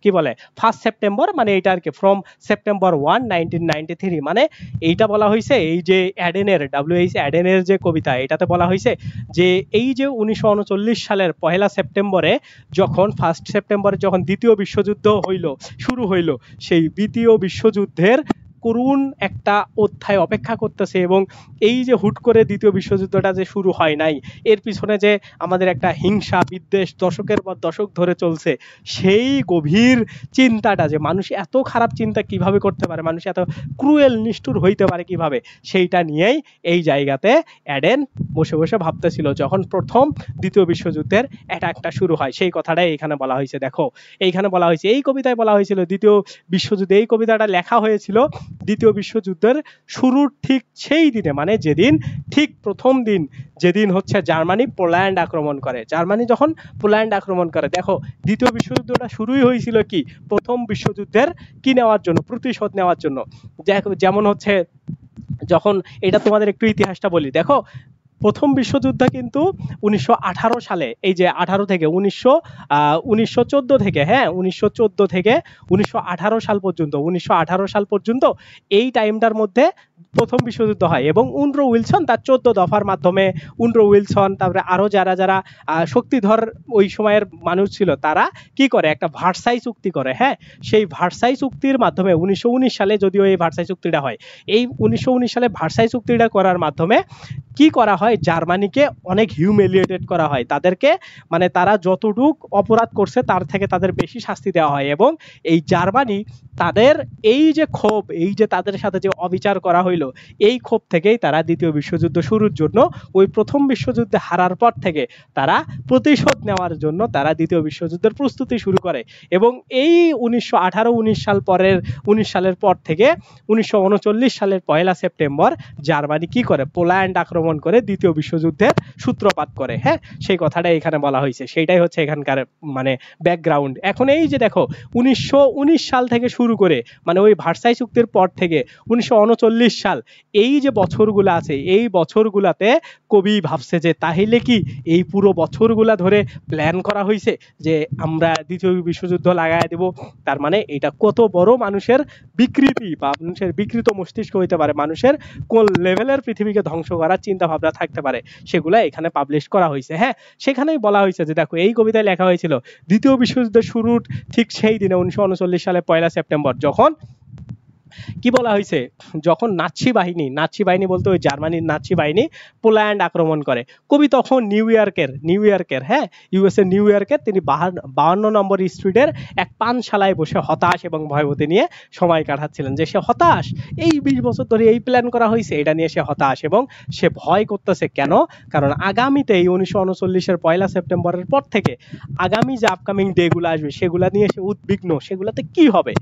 কি বলে 1 সেপ্টেম্বর, মানে এইটা আর কি ফ্রম সেপ্টেম্বর 1 1993, মানে এইটা বলা হয়েছে এই যে অ্যাডেনের WH অ্যাডেনের যে কবিতা, এটাতে বলা হয়েছে যে এই যে 1939 সালের 1 সেপ্টেম্বরে যখন 1 সেপ্টেম্বরে যখন দ্বিতীয় বিশ্বযুদ্ধ শুরু হইল, সেই দ্বিতীয় বিশ্বযুদ্ধের করুণ একটা অধ্যায় অপেক্ষা করতেছে, এবং এই যে হুট করে দ্বিতীয় বিশ্বযুদ্ধটা যে শুরু হয় নাই, এর পিছনে যে আমাদের একটা হিংসা বিদ্বেষ দশকের পর দশক ধরে চলছে, সেই গভীর চিন্তাটা যে মানুষ এত খারাপ চিন্তা কিভাবে করতে পারে, মানুষ এত ক্রুয়েল নিষ্ঠুর হইতে পারে কিভাবে, সেইটা নিয়েই এই জায়গাতে অ্যাডেন বসে বসে ভাবতেছিল যখন প্রথম দ্বিতীয় বিশ্বযুদ্ধের অ্যাটাকটা শুরু হয়, সেই কথাটাই এখানে বলা হয়েছে। দেখো এইখানে বলা হয়েছে, এই কবিতায় বলা হয়েছিল দ্বিতীয় বিশ্বযুদ্ধে, এই কবিতাটা লেখা হয়েছিল দ্বিতীয় বিশ্বযুদ্ধের শুরুর ঠিক সেই দিনে, মানে যেদিন ঠিক প্রথম দিন যেদিন হচ্ছে জার্মানি পোল্যান্ড আক্রমণ করে, জার্মানি যখন পোল্যান্ড আক্রমণ করে, দেখো দ্বিতীয় বিশ্বযুদ্ধটা শুরুই হয়েছিল কি প্রথম বিশ্বযুদ্ধের কি নেওয়ার জন্য, প্রতিশোধ নেওয়ার জন্য। যেমন হচ্ছে যখন, এটা তোমাদের একটু ইতিহাসটা বলি, দেখো প্রথম বিশ্বযুদ্ধ কিন্তু 1918 সালে, এই যে 18 থেকে 1914 থেকে, হ্যাঁ 1914 থেকে 1918 সাল পর্যন্ত, 1918 সাল পর্যন্ত এই টাইমটার মধ্যে প্রথম বিশ্বযুদ্ধ হয়, এবং উনরো উইলসন তার 14 দফার মাধ্যমে, উনরো উইলসন তারপরে আরো যারা যারা শক্তিধর ওই সময়ের মানুষ ছিল, তারা কি করে একটা ভার্সাই চুক্তি করে, হ্যাঁ সেই ভার্সাই চুক্তির মাধ্যমে 1919 সালে যদিও এই ভার্সাই চুক্তিটা হয়, এই 1919 সালে ভার্সাই চুক্তিটা করার মাধ্যমে কি করা হয়, জার্মানিকে অনেক হিউমিলিয়েটেড করা হয়, তাদেরকে মানে তারা যতটুক অপরাধ করছে তার থেকে তাদের বেশি শাস্তি দেওয়া হয়, এবং এই জার্মানি তাদের এই যে ক্ষোভ, এই যে তাদের সাথে যে অবিচার করা হইলো, এই ক্ষোভ থেকেই তারা দ্বিতীয় বিশ্বযুদ্ধ শুরুর জন্য ওই প্রথম বিশ্বযুদ্ধে হারার পর থেকে তারা প্রতিশোধ নেওয়ার জন্য তারা দ্বিতীয় বিশ্বযুদ্ধের প্রস্তুতি শুরু করে, এবং এই 1918-19 সালের পর থেকে 1939 সালের 1 সেপ্টেম্বর জার্মানি কি করে, পোল্যান্ড আক্রমণ করে দ্বিতীয় বিশ্বযুদ্ধের সূত্রপাত করে, হ্যাঁ সেই কথাটা এখানে বলা হয়েছে, সেইটাই হচ্ছে এখানকার মানে ব্যাকগ্রাউন্ড। এখন এই যে দেখো 1919 সাল থেকে শুরু করে, মানে ওই ভার্সাই চুক্তির পর থেকে 1939 সাল, এই যে বছরগুলো আছে, এই বছরগুলাতে কবি ভাবছে যে তাহলে কি এই পুরো বছরগুলা ধরে প্ল্যান করা হয়েছে যে আমরা দ্বিতীয় বিশ্বযুদ্ধ লাগায় দেব, তার মানে এটা কত বড় মানুষের বিকৃতি বা মানুষের বিকৃত মস্তিষ্ক হইতে পারে, মানুষের কোন লেভেলের পৃথিবীকে ধ্বংস করার চিন্তা ভাবনা থাকতে পারে, সেগুলা এখানে পাবলিশ করা হয়েছে। হ্যাঁ সেখানেই বলা হয়েছে যে দেখো এই কবিতায় লেখা হয়েছিল দ্বিতীয় বিশ্বযুদ্ধের শুরুর ঠিক সেই দিনে 1939 সালে 1 সেপ্টেম্বর যখন কি বলা হয়েছে, যখন নাৎসি বাহিনী বলতে ওই জার্মানির নাৎসি বাহিনী পোল্যান্ড আক্রমণ করে, কবি তখন নিউ ইয়র্কের হ্যাঁ ইউএসএ নিউ ইয়র্কের তিনি 52 নম্বর স্ট্রিটের এক পানশালায় বসে হতাশ এবং ভয়ভীতি নিয়ে সময় কাটাচ্ছিলেন, যে সে হতাশ, এই 20 বছর ধরে এই প্ল্যান করা হয়েছে, এটা নিয়ে সে হতাশ এবং সে ভয় করতেছে। কেন? কারণ আগামীতে এই 1939-এর 1 সেপ্টেম্বরের পর থেকে আগামী যে আপকামিং ডে গুলো আসবে সেগুলা নিয়ে সে উদ্বিগ্ন, সেগুলাতে কি হবে,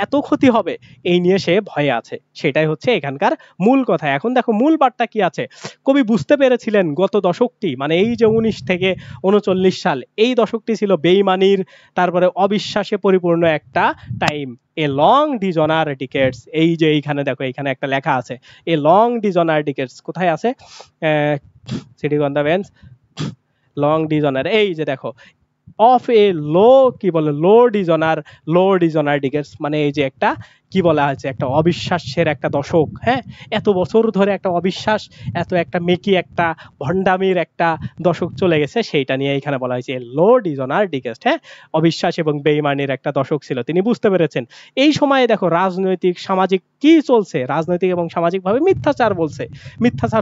এত ক্ষতি হবে, এই নিয়ে সে ভয়ে আছে, সেটাই হচ্ছে এখানকার মূল কথা। এখন দেখো মূল বার্তা কি আছে, কবি বুঝতে পেরেছিলেন গত দশকটি মানে এই যে 19 থেকে 39 সাল, এই দশকটি ছিল বেইমানির তারপরে অবিশ্বাসে পরিপূর্ণ একটা টাইম। এ লং ডিজনার ডিকেটস, এই যে এইখানে দেখো এখানে একটা লেখা আছে এ লং ডিজনার ডিকেটস, কোথায় আছে city on the bench, long dishonour, এই যে দেখো অফ এ লো কি বলে লো ডিজনার ডিকেটস, মানে এই যে একটা কি বলা আছে একটা অবিশ্বাসের একটা দশক। হ্যাঁ, এত বছর ধরে একটা অবিশ্বাস, এত একটা মেকি একটা ভণ্ডামির একটা দশক চলে গেছে, সেইটা নিয়ে এখানে বলা হয়েছে লো ডিজনার ডিকেস্ট। হ্যাঁ, অবিশ্বাস এবং বেইমানির একটা দশক ছিল, তিনি বুঝতে পেরেছেন। এই সময়ে দেখো রাজনৈতিক সামাজিক কি চলছে, রাজনৈতিক এবং সামাজিক ভাবে মিথ্যাচার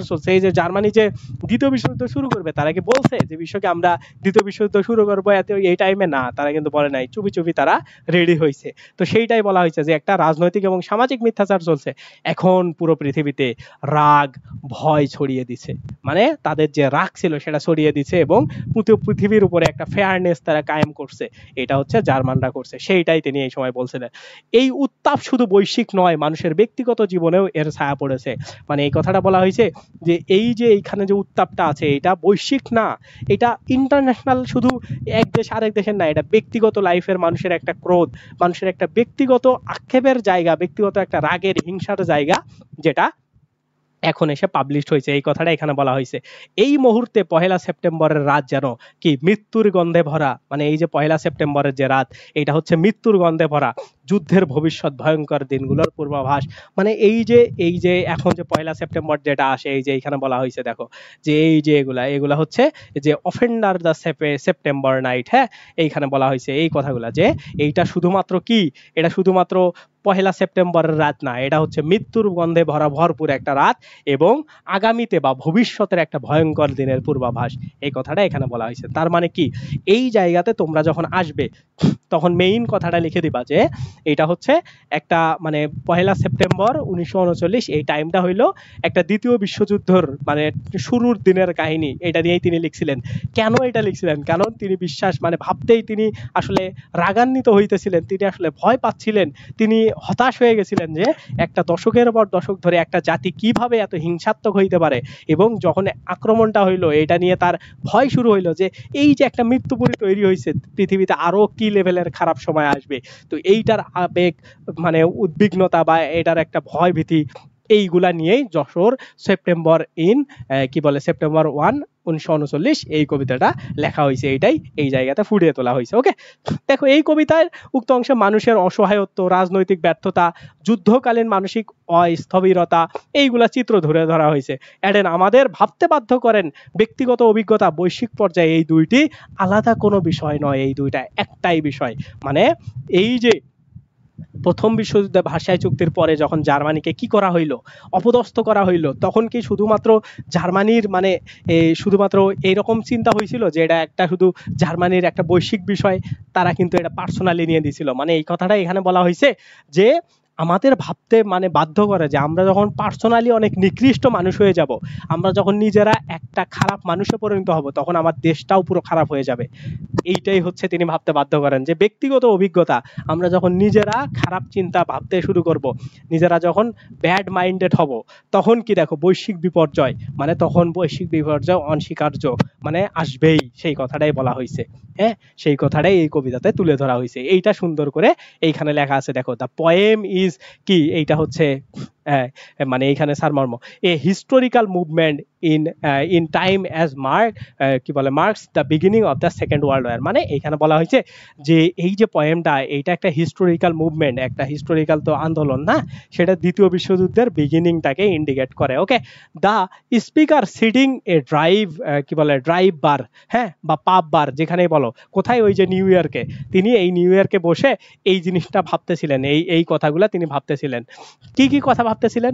চলছে। এই যে জার্মানি যে দ্বিতীয় বিশ্বযুদ্ধ শুরু করবে, তারা কি বলছে যে বিশ্বকে আমরা দ্বিতীয় বিশ্বযুদ্ধ শুরু করবো এই টাইমে? না, তারা কিন্তু বলে নাই, চুপি চুপি তারা রেডি হয়েছে। তো সেইটাই বলা হয়েছে যে একটা রাজনৈতিক এবং সামাজিক মিথ্যাচার চলছে। এখন পুরো পৃথিবীতে রাগ ভয় ছড়িয়ে দিছে, মানে তাদের যে রাগ ছিল সেটা ছড়িয়ে দিছে এবং পুরো পৃথিবীর উপরে একটা ফেয়ারনেস তারা কায়েম করছে, এটা হচ্ছে জার্মানরা করছে। সেইটাই তিনি এই সময় বলছিলেন। এই উত্তাপ শুধু বৈশ্বিক নয়, মানুষের ব্যক্তিগত জীবনেও এর ছায়া পড়েছে। মানে এই কথাটা বলা হয়েছে যে এই যে এইখানে যে উত্তাপটা আছে এটা বৈশ্বিক না, এটা ইন্টারন্যাশনাল, শুধু এক দেশ আরেক দেশের না, এটা ব্যক্তিগত লাইফের মানুষের একটা ক্রোধ, মানুষের একটা ব্যক্তিগত আক্ষেপের জায়গা, ব্যক্তিগত একটা রাগের হিংসার জায়গা, যেটা এখন এসে পাবলিশড হয়েছে। এই কথাটা এখানে বলা হয়েছে। এই মুহূর্তে পহেলা সেপ্টেম্বরের রাত যেন কি মৃত্যুর গন্ধে ভরা, মানে এই যে পহেলা সেপ্টেম্বরের যে রাত, এটা হচ্ছে মৃত্যুর গন্ধে ভরা, যুদ্ধের ভবিষ্যৎ, ভয়ঙ্কর দিনগুলোর পূর্বাভাস। মানে এই যে এখন যে পহেলা সেপ্টেম্বর যেটা আসে, এই যে এখানে বলা হয়েছে দেখো যে এই যে এগুলা হচ্ছে যে অফেন্ডার দ্য সেপ্টেম্বর নাইট। হ্যাঁ, এইখানে বলা হয়েছে এই কথাগুলা যে এইটা শুধুমাত্র কি, এটা শুধুমাত্র পহেলা সেপ্টেম্বরের রাত না, এটা হচ্ছে মৃত্যুর গন্ধে ভরপুর একটা রাত এবং আগামীতে বা ভবিষ্যতের একটা ভয়ঙ্কর দিনের পূর্বাভাস। এই কথাটা এখানে বলা হয়েছে। তার মানে কি, এই জায়গাতে তোমরা যখন আসবে তখন মেইন কথাটা লিখে দিবা যে এটা হচ্ছে একটা মানে পহেলা সেপ্টেম্বর 1939, এই টাইমটা হইলো একটা দ্বিতীয় বিশ্বযুদ্ধের মানে শুরুর দিনের কাহিনী। এটা নিয়েই তিনি লিখছিলেন। কেন এটা লিখছিলেন? কারণ তিনি বিশ্বাস মানে ভাবতেই তিনি আসলে রাগান্বিত হইতেছিলেন, তিনি আসলে ভয় পাচ্ছিলেন, তিনি হতাশ হয়ে গেছিলেন যে একটা দশকের পর দশক ধরে একটা জাতি কিভাবে এত হিংসাত্মক হইতে পারে। এবং যখন আক্রমণটা হইলো, এটা নিয়ে তার ভয় শুরু হইলো যে এই যে একটা মৃত্যুপুরী তৈরি হয়েছে, পৃথিবীতে আরো কি লেভেলের খারাপ সময় আসবে। তো এইটার আবেগ মানে উদ্বিগ্নতা বা এটার একটা ভয় ভীতি, এইগুলা নিয়েই যশোর সেপ্টেম্বর কি বলে সেপ্টেম্বর 1939 এই কবিতাটা লেখা হয়েছে। এইটাই এই জায়গাতে ফুটিয়ে তোলা হয়েছে। ওকে, দেখো এই কবিতার উক্ত অংশে মানুষের অসহায়ত্ব, রাজনৈতিক ব্যর্থতা, যুদ্ধকালীন মানসিক অস্থবিরতা, এইগুলা চিত্র ধরা হয়েছে। এডেন আমাদের ভাবতে বাধ্য করেন ব্যক্তিগত অভিজ্ঞতা বৈশ্বিক পর্যায়ে এই দুইটি আলাদা কোনো বিষয় নয়, এই দুইটা একটাই বিষয়। মানে এই যে প্রথম বিশ্বযুদ্ধে ভার্সাই চুক্তির পরে যখন জার্মানিকে কি করা হইলো, অপদস্থ করা হইলো, তখন কি শুধুমাত্র জার্মানির মানে শুধুমাত্র এইরকম চিন্তা হয়েছিল যে এটা একটা শুধু জার্মানির একটা বৈশ্বিক বিষয়? তারা কিন্তু এটা পার্সোনালি নিয়ে দিছিল। মানে এই কথাটা এখানে বলা হয়েছে যে আমাদের ভাবতে মানে বাধ্য করে যে আমরা যখন পার্সোনালি অনেক নিকৃষ্ট মানুষ হয়ে যাব, আমরা যখন নিজেরা একটা খারাপ মানুষে পরিণত হব, তখন আমার দেশটাও পুরো খারাপ হয়ে যাবে। এইটাই হচ্ছে তিনি ভাবতে বাধ্য করেন যে ব্যক্তিগত অভিজ্ঞতা, আমরা যখন নিজেরা খারাপ চিন্তা ভাবতে শুরু করব, নিজেরা যখন ব্যাড মাইন্ডেড হব, তখন কি দেখো বৈশ্বিক বিপর্যয়, মানে তখন বৈশ্বিক বিপর্যয় অনস্বীকার্য মানে আসবেই। সেই কথাটাই বলা হয়েছে। হ্যাঁ, সেই কথাটাই এই কবিতাতে তুলে ধরা হয়েছে। এইটা সুন্দর করে এইখানে লেখা আছে দেখো, দ্য পোয়েম ইজ কি, এইটা হচ্ছে মানে এইখানে সারমর্ম a historical movement in time as কি বলে marks the beginning of the second world war. মানে এইখানে বলা হয়েছে যে এই যে পোয়েমটা, এইটা একটা হিস্টোরিক্যাল মুভমেন্ট, একটা হিস্টোরিক্যাল তো আন্দোলন না, সেটা দ্বিতীয় বিশ্বযুদ্ধের বিগিনিংটাকে ইন্ডিকেট করে। ওকে, দ্য স্পিকার সিটিং এ কি বলে ড্রাইভ বার, হ্যাঁ, বা পাব বার, যেখানেই বলো, কোথায়, ওই যে নিউ ইয়র্কে, তিনি এই নিউ ইয়র্কে বসে এই জিনিসটা ভাবতেছিলেন, এই কথাগুলা তিনি ভাবতেছিলেন। কি কি কথা ভাবতেছিলেন?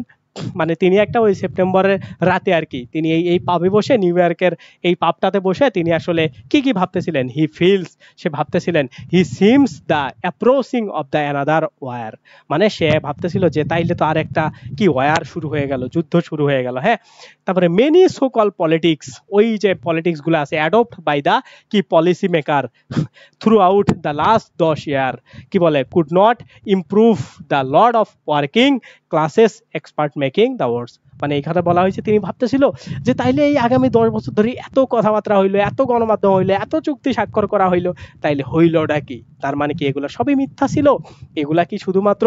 মানে তিনি একটা ওই সেপ্টেম্বরের রাতে আর কি তিনি এই পাবে বসে নিউ ইয়র্কের এই পাবটাতে বসে তিনি আসলে কি ভাবতেছিলেন, হি ফিলস, সে ভাবতেছিলেন he seems the approaching of the another war, মানে সে ভাবতেছিল যে তাইলে তো আর একটা কি ওয়ার শুরু হয়ে গেল, যুদ্ধ শুরু হয়ে গেল। হ্যাঁ, তারপরে মেনি সো কল পলিটিক্স, ওই যে পলিটিক্স গুলো আছে অ্যাডপ্ট বাই দা কি policy maker through out the last 10 year কি বলে could not improve the Lord of working classes expert making the words, মানে এখানে বলা হয়েছে তিনি ভাবতেছিল যে তাইলে এই আগামী 10 বছর ধরে এত কথাবার্তা হইলো, এত গণমাধ্যম হইলো, এত চুক্তি স্বাক্ষর করা হইলো, তাইলে হইলোটা কি? তার মানে কি এগুলো সবই মিথ্যা ছিল? এগুলা কি শুধুমাত্র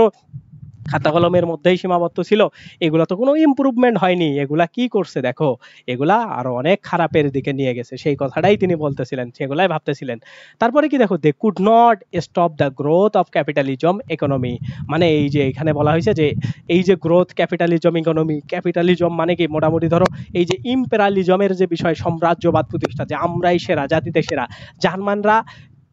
খাতা কলমের মধ্যেই সীমাবদ্ধ ছিল? এগুলা তো কোনো ইমপ্রুভমেন্ট হয়নি, এগুলা কি করছে দেখো, এগুলা আরো অনেক খারাপের দিকে নিয়ে গেছে, সেই কথাটাই তিনি বলতেছিলেন, সেগুলাই ভাবতেছিলেন। তারপরে কি দেখো, they could not stop the growth of capitalism economy, মানে এই যে এখানে বলা হয়েছে যে এই যে গ্রোথ ক্যাপিটালিজম ইকোনমি, ক্যাপিটালিজম মানে কি মোটামুটি ধরো এই যে ইম্পেরিয়ালিজমের যে বিষয়, সাম্রাজ্যবাদ প্রতিষ্ঠা, যে আমরাই সেরা, জাতিতে সেরা, জার্মানরা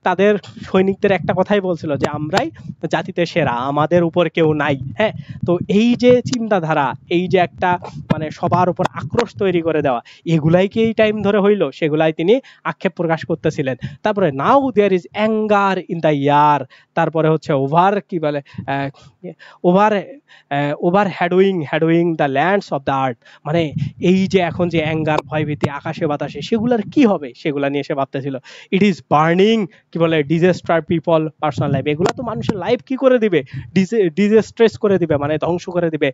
তাদের সৈনিকদের একটা কথাই বলছিল যে আমরাই জাতিতে সেরা, আমাদের উপর কেউ নাই। হ্যাঁ, তো এই যে চিন্তাধারা, এই যে একটা মানে সবার উপর আক্রোশ তৈরি করে দেওয়া, এগুলাই কি এই টাইম ধরে হইলো? সেগুলাই তিনি আক্ষেপ প্রকাশ করতেছিলেন। তারপরে now there is anger in the year, তারপরে হচ্ছে ওভার কি বলে over overshadowing the lands of the earth, মানে এই যে এখন যে অ্যাঙ্গার, ভয়ভীতি আকাশে বাতাসে, সেগুলার কি হবে সেগুলা নিয়ে সে ভাবতেছিল। ইট ইজ বার্নিং কি বলে ডিজাস্টার পিপল পার্সোনাল লাইফ, এগুলো তো মানুষের লাইফ কি করে দিবে, ডিজাস্ট্রেস করে দিবে, মানে ধ্বংস করে দিবে,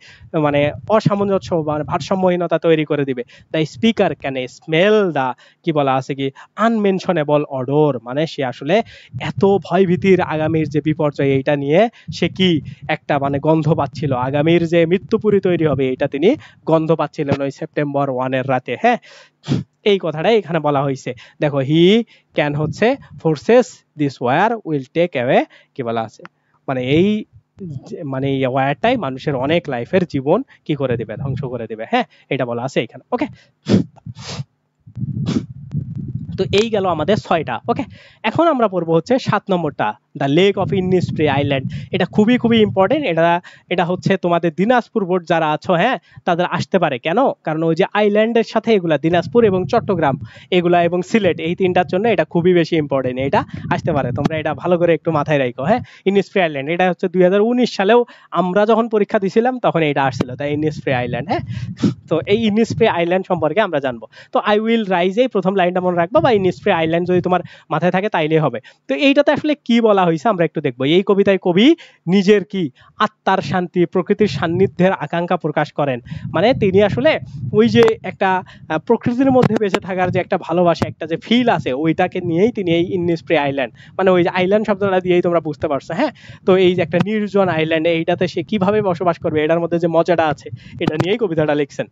মানে অসামঞ্জস্য মানে ভারসাম্যহীনতা তৈরি করে দিবে। তাই স্পিকার ক্যান স্মেল দা কি বলা আছে কি আনমেনশনেবল অডোর, মানে সে আসলে এত ভয়ভীতির আগামীর যে বিপর্যয় এইটা নিয়ে সে কি একটা মানে গন্ধ পাচ্ছিল, আগামীর যে মৃত্যুপুরী তৈরি হবে এটা তিনি গন্ধ পাচ্ছিলেন ওই সেপ্টেম্বর 1 রাতে। হ্যাঁ, এই কথাটাই এখানে বলা হয়েছে। দেখো হি ক্যান হচ্ছে forces this war will take away কি বলা আছে, মানে এই মানে এই ওয়ারটাই মানুষের অনেক লাইফের জীবন কি করে দিবে, ধ্বংস করে দিবে। হ্যাঁ, এটা বলা আছে এখানে। ওকে, তো এই গেল আমাদের 6টা। ওকে, এখন আমরা পড়বো হচ্ছে 7 নম্বরটা, দ্য লেক অফ ইনিসপ্রে আইল্যান্ড। এটা খুবই ইম্পর্টেন্ট, এটা হচ্ছে তোমাদের দিনাজপুর বোর্ড যারা আছো, হ্যাঁ, তাদের আসতে পারে। কেন? কারণ ওই যে আইল্যান্ডের সাথে এগুলা দিনাজপুর এবং চট্টগ্রাম এগুলা এবং সিলেট, এই তিনটার জন্য এটা খুবই বেশি ইম্পর্টেন্ট, এটা আসতে পারে। তোমরা এটা ভালো করে একটু মাথায় রাখো। হ্যাঁ, ইনিসপ্রে আইল্যান্ড, এটা হচ্ছে 2019 সালেও আমরা যখন পরীক্ষা দিছিলাম তখন এটা আসছিল, তাই ইনিসপ্রে আইল্যান্ড। হ্যাঁ, তো এই ইনিসপ্রে আইল্যান্ড সম্পর্কে আমরা জানবো। তো আই উইল রাইজ এই প্রথম লাইনটা মনে রাখবা, বা ইনিসপ্রে আইল্যান্ড যদি তোমার মাথায় থাকে তাইলেই হবে। তো এইটাতে আসলে কি বলা হয়েছে আমরা একটু দেখবো। এই কবিতায় কবি নিজের কি আত্মার শান্তি, প্রকৃতির সান্নিধ্যের আকাঙ্ক্ষা প্রকাশ করেন, মানে তিনি আসলে ওই যে একটা প্রকৃতির মধ্যে বেঁচে থাকার যে একটা ভালোবাসা, একটা যে ফিল আছে, ওইটাকে নিয়েই তিনি এই ইনিসপ্রে আইল্যান্ড, মানে ওই যে আইল্যান্ড শব্দটা দিয়েই তোমরা বুঝতে পারছো। হ্যাঁ, তো এই যে একটা নির্জন আইল্যান্ড, এইটাতে সে কিভাবে বসবাস করবে, এটার মধ্যে যে মজাটা আছে, এটা নিয়েই কবিতাটা লিখছেন।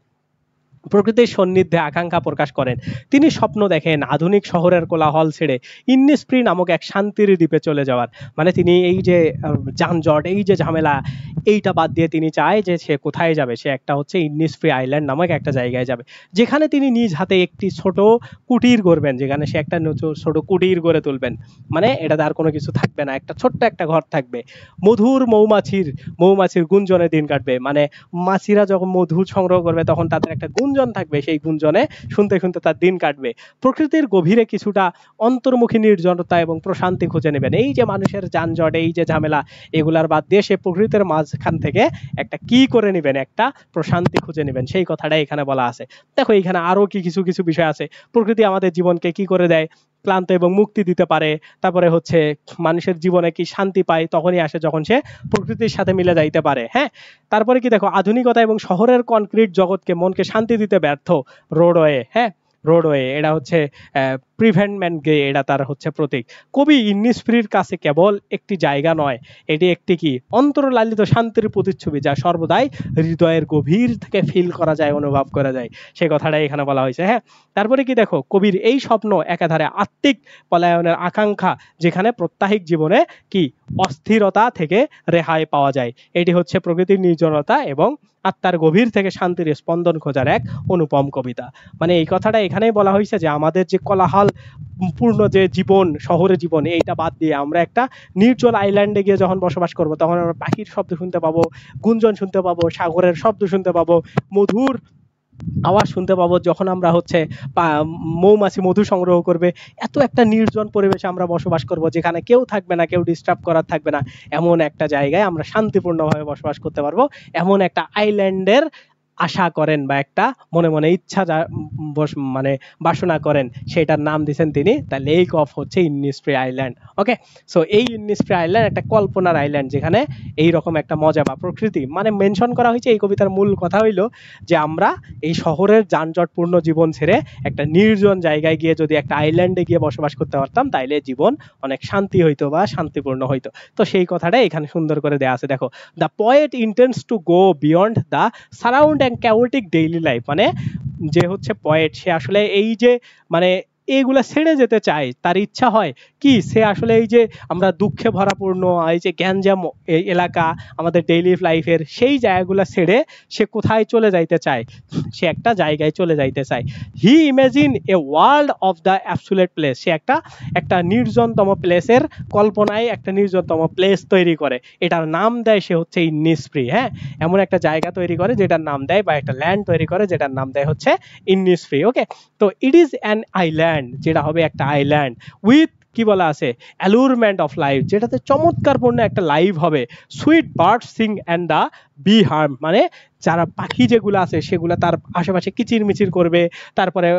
প্রকৃতির সান্নিধ্যে আকাঙ্ক্ষা প্রকাশ করেন। তিনি স্বপ্ন দেখেন আধুনিক শহরের কোলাহল ছেড়ে ইন্নিসপ্রি নামক এক শান্তির দ্বীপে চলে যাওয়ার, মানে তিনি এই যে যানজট, এই যে ঝামেলা, এইটা বাদ দিয়ে তিনি চায় যে সে কোথায় যাবে, সে একটা হচ্ছে ইন্নিসপ্রি আইল্যান্ড নামক একটা জায়গায় যাবে, যেখানে তিনি নিজ হাতে একটি ছোট কুটির গড়বেন, যেখানে সে একটা ছোট কুটির গড়ে তুলবেন, মানে এটা তার কোনো কিছু থাকবে না, একটা ছোট্ট একটা ঘর থাকবে। মধুর মৌমাছির গুঞ্জনে দিন কাটবে, মানে মাছিরা যখন মধু সংগ্রহ করবে তখন তাদের একটা গুঞ্জন থাকবে, সেই গুঞ্জনে শুনতে শুনতে তার দিন কাটবে। প্রকৃতির গভীরে কিছুটা অন্তর্মুখী নির্জনতা এবং প্রশান্তি খুঁজে নেবেন। এই যে মানুষের যানজট, এই যে ঝামেলা, এগুলার বাদ দিয়ে সে প্রকৃতির মাঝখান থেকে একটা কি করে নেবেন, একটা প্রশান্তি খুঁজে নেবেন, সেই কথাটাই এখানে বলা আছে। দেখো এখানে আরো কি কিছু বিষয় আছে। প্রকৃতি আমাদের জীবনকে কি করে দেয়, ক্লান্ত এবং মুক্তি দিতে পারে। তারপরে হচ্ছে মানুষের জীবনে কি শান্তি পায়, তখনই আসে যখন সে প্রকৃতির সাথে মিলে যাইতে পারে। হ্যাঁ, তারপরে কি দেখো, আধুনিকতা এবং শহরের কনক্রিট জগৎকে মনকে শান্তি দিতে ব্যর্থ রোডওয়ে। হ্যাঁ, রোডওয়ে এটা হচ্ছে প্রিভেন্টমেন্ট গে, এটা তার হচ্ছে প্রতীক। কবি ইন্নিসপ্রির কাছে কেবল একটি জায়গা নয়, এটি একটি কি অন্তর্লালিত শান্তির প্রতিচ্ছবি, যা সর্বদাই হৃদয়ের গভীর থেকে ফিল করা যায়, অনুভব করা যায়, সেই কথাটাই এখানে বলা হয়েছে। হ্যাঁ, তারপরে কি দেখো, কবির এই স্বপ্ন একাধারে আত্মিক পলায়নের আকাঙ্ক্ষা, যেখানে প্রত্যাহিক জীবনে কি অস্থিরতা থেকে রেহাই পাওয়া যায়, এটি হচ্ছে প্রকৃতির নির্জনতা এবং আত্মার গভীর থেকে শান্তির স্পন্দন খোঁজার এক অনুপম কবিতা। মানে এই কথাটা এখানেই বলা হয়েছে যে আমাদের যে কোলাহল পূর্ণ যে জীবন, শহরে জীবন, এইটা বাদ দিয়ে আমরা একটা নির্জল আইল্যান্ডে গিয়ে যখন বসবাস করব, তখন আমরা পাখির শব্দ শুনতে পাবো, গুঞ্জন শুনতে পাবো, সাগরের শব্দ শুনতে পাবো, মধুর আওয়াজ শুনতে পাবো, যখন আমরা হচ্ছে মৌমাছি মধু সংগ্রহ করবে। এত একটা নির্জন পরিবেশে আমরা বসবাস করব, যেখানে কেউ থাকবে না, কেউ ডিস্টার্ব করার থাকবে না। এমন একটা জায়গায় আমরা শান্তিপূর্ণভাবে বসবাস করতে পারবো, এমন একটা আইল্যান্ডের আশা করেন বা একটা মনে মনে ইচ্ছা মানে বাসনা করেন, সেটার নাম দিয়েছেন তিনি দ্য লেক অফ হচ্ছে ইনিসফ্রি আইল্যান্ড। ওকে, সো এই ইনিসফ্রি আইল্যান্ড একটা কল্পনার আইল্যান্ড, যেখানে এই রকম একটা মজা বা প্রকৃতি মানে মেনশন করা হয়েছে। এই কবিতার মূল কথা হইলো যে আমরা এই শহরের যানজটপূর্ণ জীবন ছেড়ে একটা নির্জন জায়গায় গিয়ে যদি একটা আইল্যান্ডে গিয়ে বসবাস করতে পারতাম, তাইলে জীবন অনেক শান্তি হইতো বা শান্তিপূর্ণ হইতো। তো সেই কথাটা এখানে সুন্দর করে দেয়া আছে। দেখো, the poet intends to go beyond the surround and chaotic daily life. মানে যে হচ্ছে পয়েট, সে আসলে এই যে মানে এইগুলা ছেড়ে যেতে চায়, তার ইচ্ছা হয় কি সে আসলে এই যে আমরা দুঃখে ভরাপূর্ণ এই যে গ্যাঞ্জাম এলাকা আমাদের ডেইলি লাইফের, সেই জায়গাগুলো ছেড়ে সে কোথায় চলে যাইতে চায়, সে একটা জায়গায় চলে যাইতে চায়। He imagine a world of the absolute place. সে একটা নির্জনতম প্লেসের কল্পনায় একটা নির্জনতম প্লেস তৈরি করে, এটার নাম দেয় সে হচ্ছে ইনিসফ্রি। হ্যাঁ, এমন একটা জায়গা তৈরি করে যেটার নাম দেয়, বা একটা ল্যান্ড তৈরি করে যেটার নাম দেয় হচ্ছে ইনিসফ্রি। ওকে, তো ইট ইজ অ্যান আইল্যান্ড, যেটা হবে একটা আইল্যান্ড উইথ কি বলা আছে অ্যালুরমেন্ট অফ লাইফ, যেটাতে চমৎকারপূর্ণ একটা লাইভ হবে। Sweet bird sing and the bee harm, মানে যারা পাখি যেগুলো আছে সেগুলো তার আশেপাশে কিচির মিচির করবে, তারপরে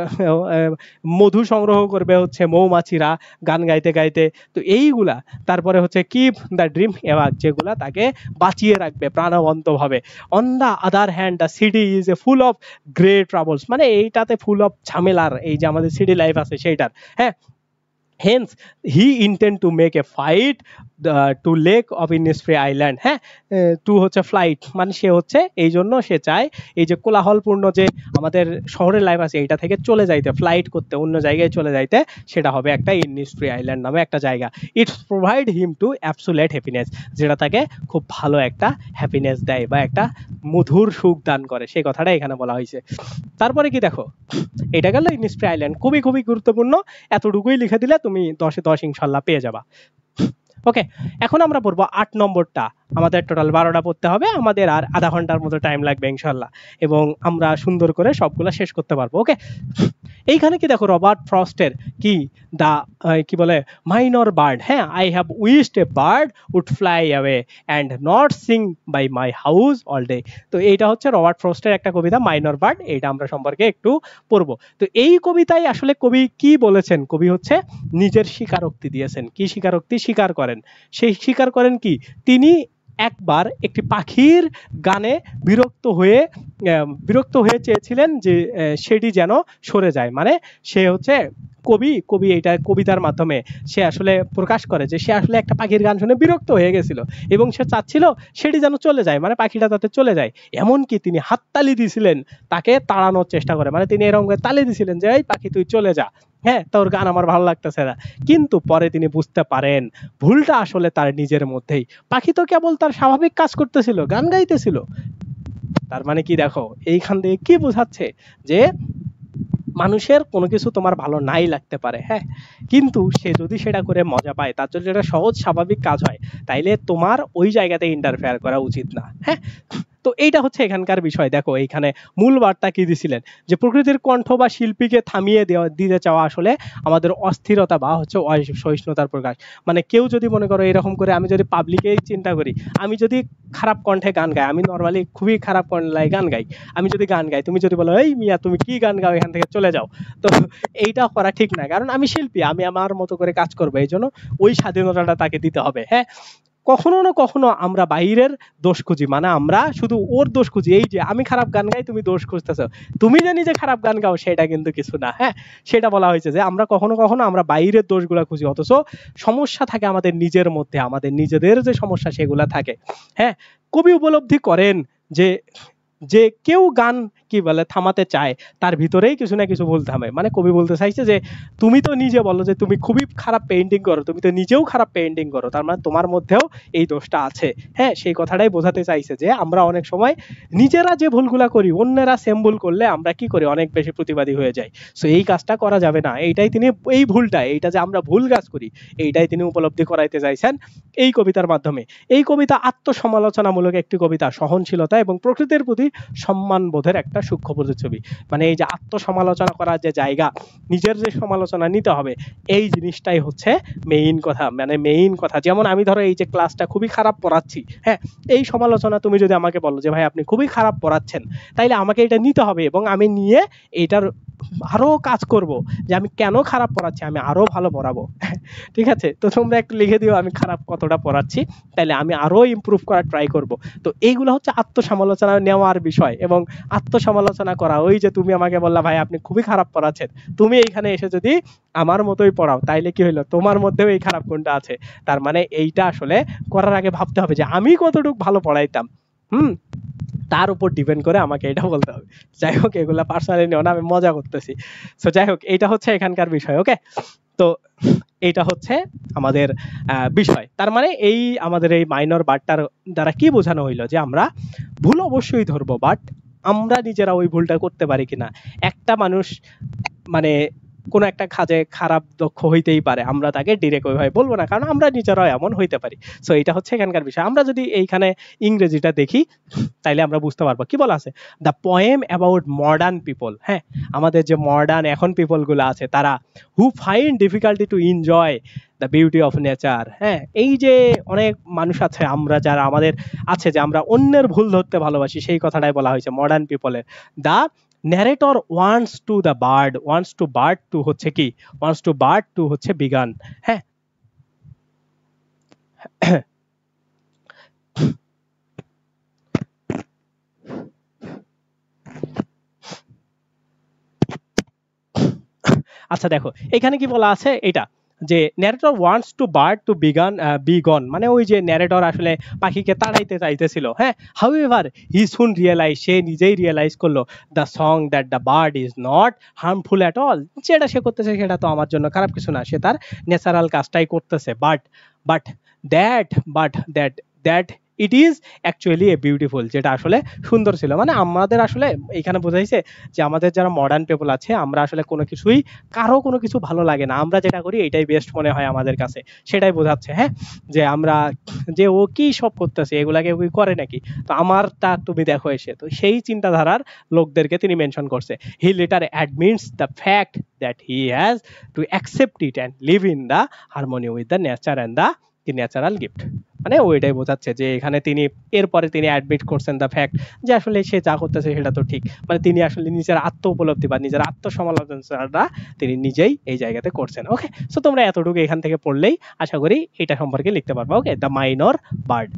মধু সংগ্রহ করবে হচ্ছে মৌমাছিরা গান গাইতে গাইতে। তো এইগুলা, তারপরে হচ্ছে কিপ দ্য ড্রিম এভাক, যেগুলা তাকে বাঁচিয়ে রাখবে প্রাণবন্ত ভাবে। On the other hand the city is a full of grey troubles, মানে এইটাতে ফুল অফ ঝামেলার, এই যে আমাদের সিটি লাইফ আছে সেইটার। হ্যাঁ, hence he intend to make a fight to lake of Innisfree Island। হ্যাঁ, টু হচ্ছে ফ্লাইট, মানে সে হচ্ছে এই জন্য সে চায় এই যে কোলাহলপূর্ণ যে আমাদের শহরের লাইফ আছে এইটা থেকে চলে যাইতে, ফ্লাইট করতে, অন্য জায়গায় চলে যাইতে। সেটা হবে একটা ইনিসফ্রি আইল্যান্ড নামে একটা জায়গা। It's provide him to absolute happiness, যেটা তাকে খুব ভালো একটা হ্যাপিনেস দেয় বা একটা মধুর সুখ দান করে, সেই কথাটা এখানে বলা হয়েছে। তারপরে কি দেখো, এটা গেল ইনিসফ্রি আইল্যান্ড, খুবই খুবই গুরুত্বপূর্ণ। এতটুকুই লিখে দিলে তুমি 10-এ 10 ইনশাল্লাহ পেয়ে যাবা। ওকে, এখন আমরা পড়বো 8 নম্বরটা। আমাদের টোটাল 12টা পড়তে হবে, আমাদের আর আধা ঘন্টার মতো টাইম লাগবে ইনশাল্লাহ, এবং আমরা সুন্দর করে সবগুলা শেষ করতে পারবো। ওকে, এইখানে কি দেখো, রবার্ট ফ্রস্টের কি দা কি বলে মাইনর বার্ড। হ্যাঁ, I have wished a bird would fly away and not sing by my house all day. তো এইটা হচ্ছে রবার্ট ফ্রস্টের একটা কবিতা, মাইনর বার্ড। এইটা আমরা সম্পর্কে একটু পড়বো। তো এই কবিতায় আসলে কবি কি বলেছেন, কবি হচ্ছে নিজের স্বীকারোক্তি দিয়েছেন। কি স্বীকারোক্তি? স্বীকার করেন, সেই স্বীকার করেন কি তিনি একবার একটি পাখির গানে বিরক্ত হয়ে চেয়েছিলেন যে সেটি যেন সরে যায়। মানে সে হচ্ছে কবি এটা কবিতার মাধ্যমে সে আসলে প্রকাশ করে যে সে আসলে একটা পাখির গান শুনে বিরক্ত হয়ে গেছিল, এবং সে চাচ্ছিল সেটি যেন চলে যায়, মানে পাখিটা তাতে চলে যায়। এমনকি তিনি হাততালি দিয়েছিলেন তাকে তাড়ানোর চেষ্টা করে, মানে তিনি এরকম তালি দিয়েছিলেন যে এই পাখি তুই চলে যা, হ্যাঁ তোর গান আমার ভালো লাগতেছে না। কিন্তু পরে তিনি বুঝতে পারেন ভুলটা আসলে তার নিজের মধ্যেই। পাখি তো কেবল তার স্বাভাবিক কাজ করতেছিল, গান গাইতেছিল। তার মানে কি দেখো, এইখান থেকে কি বোঝাচ্ছে যে মানুষের কোনো কিছু তোমার ভালো নাই লাগতে পারে, হ্যাঁ, কিন্তু সে যদি সেটা করে মজা পায়, তার যদি এটা সহজ স্বাভাবিক কাজ হয়, তাইলে তোমার ওই জায়গাতে ইন্টারফেয়ার করা উচিত না। হ্যাঁ, তো এইটা হচ্ছে এখানকার বিষয়। দেখো এইখানে মূল বার্তা কি দিছিলেন, যে প্রকৃতির কণ্ঠ বা শিল্পীকে থামিয়ে দিতে চাওয়া আসলে আমাদের অস্থিরতা বা হচ্ছে অসহিষ্ণুতার প্রকাশ। মানে কেউ যদি মনে করো এরকম করে, আমি যদি পাবলিকেই চিন্তা করি, আমি যদি খারাপ কণ্ঠে গান গাই, আমি নর্মালি খুবই খারাপ কণ্ঠে গান গাই, আমি যদি গান গাই, তুমি যদি বলো এই মিয়া তুমি কি গান গাও, এখান থেকে চলে যাও, তো এইটা করা ঠিক না। কারণ আমি শিল্পী, আমি আমার মতো করে কাজ করবো, এই জন্য ওই স্বাধীনতাটা তাকে দিতে হবে। হ্যাঁ, কখনো না কখনো আমরা বাইরের দোষ খুঁজি, মানে আমরা শুধু ওর দোষ খুঁজি, এই যে আমি খারাপ গান গাই তুমি দোষ খুঁজতেছো, তুমি যে নিজে খারাপ গান গাও সেটা কিন্তু কিছু না। হ্যাঁ, সেটা বলা হয়েছে যে আমরা কখনো কখনো আমরা বাইরের দোষগুলা খুঁজি, অথচ সমস্যা থাকে আমাদের নিজের মধ্যে, আমাদের নিজেদের যে সমস্যা সেগুলা থাকে। হ্যাঁ, কবি উপলব্ধি করেন যে যে কেউ গান কি বলে থামাতে চায় তার ভিতরেই কিছু না কিছু ভুল থামে। মানে কবি বলতে চাইছে যে তুমি তো নিজে বলো যে তুমি খুবই খারাপ পেইন্টিং করো, তুমি তো নিজেও খারাপ পেইন্টিং করো, তার মানে তোমার মধ্যেও এই দোষটা আছে। হ্যাঁ, সেই কথাটাই বোঝাতে চাইছে যে আমরা অনেক সময় নিজেরা যে ভুলগুলা করি অন্যেরা সেম ভুল করলে আমরা কি করি, অনেক বেশি প্রতিবাদী হয়ে যাই। সো এই কাজটা করা যাবে না, এইটাই তিনি, এই ভুলটা, এইটা যে আমরা ভুল কাজ করি এইটাই তিনি উপলব্ধি করাইতে চাইছেন এই কবিতার মাধ্যমে। এই কবিতা আত্মসমালোচনামূলক একটি কবিতা, সহনশীলতা এবং প্রকৃতির প্রতি সম্মান বোধের একটা সূক্ষ্ম প্রতিচ্ছবি। মানে এই যে আত্মসমালোচনা করার যে জায়গা, নিজের যে সমালোচনা নিতে হবে, এই জিনিসটাই হচ্ছে মেইন কথা। মানে মেইন কথা, যেমন আমি ধরো এই যে ক্লাসটা খুবই খারাপ পড়াচ্ছি, হ্যাঁ, এই সমালোচনা তুমি যদি আমাকে বলো যে ভাই আপনি খুবই খারাপ পড়াচ্ছেন, তাইলে আমাকে এটা নিতে হবে এবং আমি নিয়ে এইটার আরো কাজ করব যে আমি কেন খারাপ পড়াচ্ছি, আমি আরো ভালো পড়াবো। ঠিক আছে, তো তোমরা একটু লিখে দিও আমি খারাপ কতটা পড়াচ্ছি, তাহলে আমি আরো ইমপ্রুভ করার ট্রাই করব। তো এইগুলো হচ্ছে আত্মসমালোচনা নেওয়ার বিষয় এবং আত্মসমালোচনা করা। ওই যে তুমি আমাকে বললা ভাই আপনি খুবই খারাপ পড়াচ্ছেন, তুমি এইখানে এসে যদি আমার মতোই পড়াও তাইলে কি হইলো, তোমার মধ্যেও এই খারাপ গুণটা আছে। তার মানে এইটা আসলে করার আগে ভাবতে হবে যে আমি কতটুকু ভালো পড়াইতাম, তার উপর ডিপেন্ড করে আমাকে এটা বলতে হবে। যাই হোক, এগুলা পার্সোনালি নিও না, আমি মজা করতেছি। সো যাই হোক, এইটা হচ্ছে এখানকার বিষয়। ওকে, তো এইটা হচ্ছে আমাদের বিষয়। তার মানে এই আমাদের এই মাইনর বারটার দ্বারা কি বোঝানো হইলো যে আমরা ভুল অবশ্যই ধরবো, বাট আমরা নিজেরা ওই ভুলটা করতে পারি কিনা। একটা মানুষ মানে কোনো একটা কাজে খারাপ দক্ষ হইতেই পারে, আমরা তাকে ডিরেক্ট ওইভাবে বলবো না, কারণ আমরা নিজেরাও এমন হইতে পারি। সো এটা হচ্ছে এখানকার বিষয়। আমরা যদি এইখানে ইংরেজিটা দেখি তাইলে আমরা বুঝতে পারবো কি বলা আছে, the poem about modern people. হ্যাঁ, আমাদের যে মডার্ন এখন পিপল গুলো আছে তারা, who find difficulty to enjoy the beauty of nature. হ্যাঁ, এই যে অনেক মানুষ আছে আমরা যারা আমাদের আছে যে আমরা অন্যের ভুল ধরতে ভালোবাসি, সেই কথাটাই বলা হয়েছে মডার্ন পিপলের। The narrator wants to the bird, wants to bird to হচ্ছে কি, wants to bird to হচ্ছে begun। হ্যাঁ, আচ্ছা দেখো এখানে কি বলা আছে, এটা যে narrator wants to bird to be gone, মানে ওই যে ন্যারেটর আসলে পাখিকে তাড়াইতে চাইতেছিল। হ্যাঁ, হাউএভার হি সুন রিয়েলাইজ, সে নিজেই রিয়েলাইজ করলো, the song that the bird is not harmful at all, যেটা সে করতেছে সেটা তো আমার জন্য খারাপ কিছু না, সে তার ন্যাচারাল কাজটাই করতেছে। But but that that it is actually a beautiful, যেটা আসলে সুন্দর ছিল। মানে আমাদের আসলে এখানে বোঝাইছে যে আমাদের যারা মডার্ন পিপল আছে আমরা আসলে কোনো কিছুই, কারো কোনো কিছু ভালো লাগে না, আমরা যেটা করি এটাই বেস্ট মনে হয় আমাদের কাছে, সেটাই বোঝাচ্ছে। হ্যাঁ, যে আমরা যে ও কি সব করতেছে এগুলাকে ওই করে নাকি, তো আমারটা তুমি দেখো এসে, তো সেই চিন্তাধারার লোকদেরকে তিনি মেনশন করছে। He later admits the fact that he has to accept it and live in the harmony with the nature and the natural gift. মানে ওইটাই বোঝাচ্ছে যে এখানে তিনি এরপরে তিনি অ্যাডমিট করছেন দ্য ফ্যাক্ট যে আসলে সে যা করতেছে সেটা তো ঠিক। মানে তিনি আসলে নিজের আত্ম উপলব্ধি বা নিজের আত্মসমালোচনাটা তিনি নিজেই এই জায়গাতে করছেন। ওকে, সো তোমরা এতটুকু এখান থেকে পড়লেই আশা করি এটা সম্পর্কে লিখতে পারবা। Okay, the minor bird.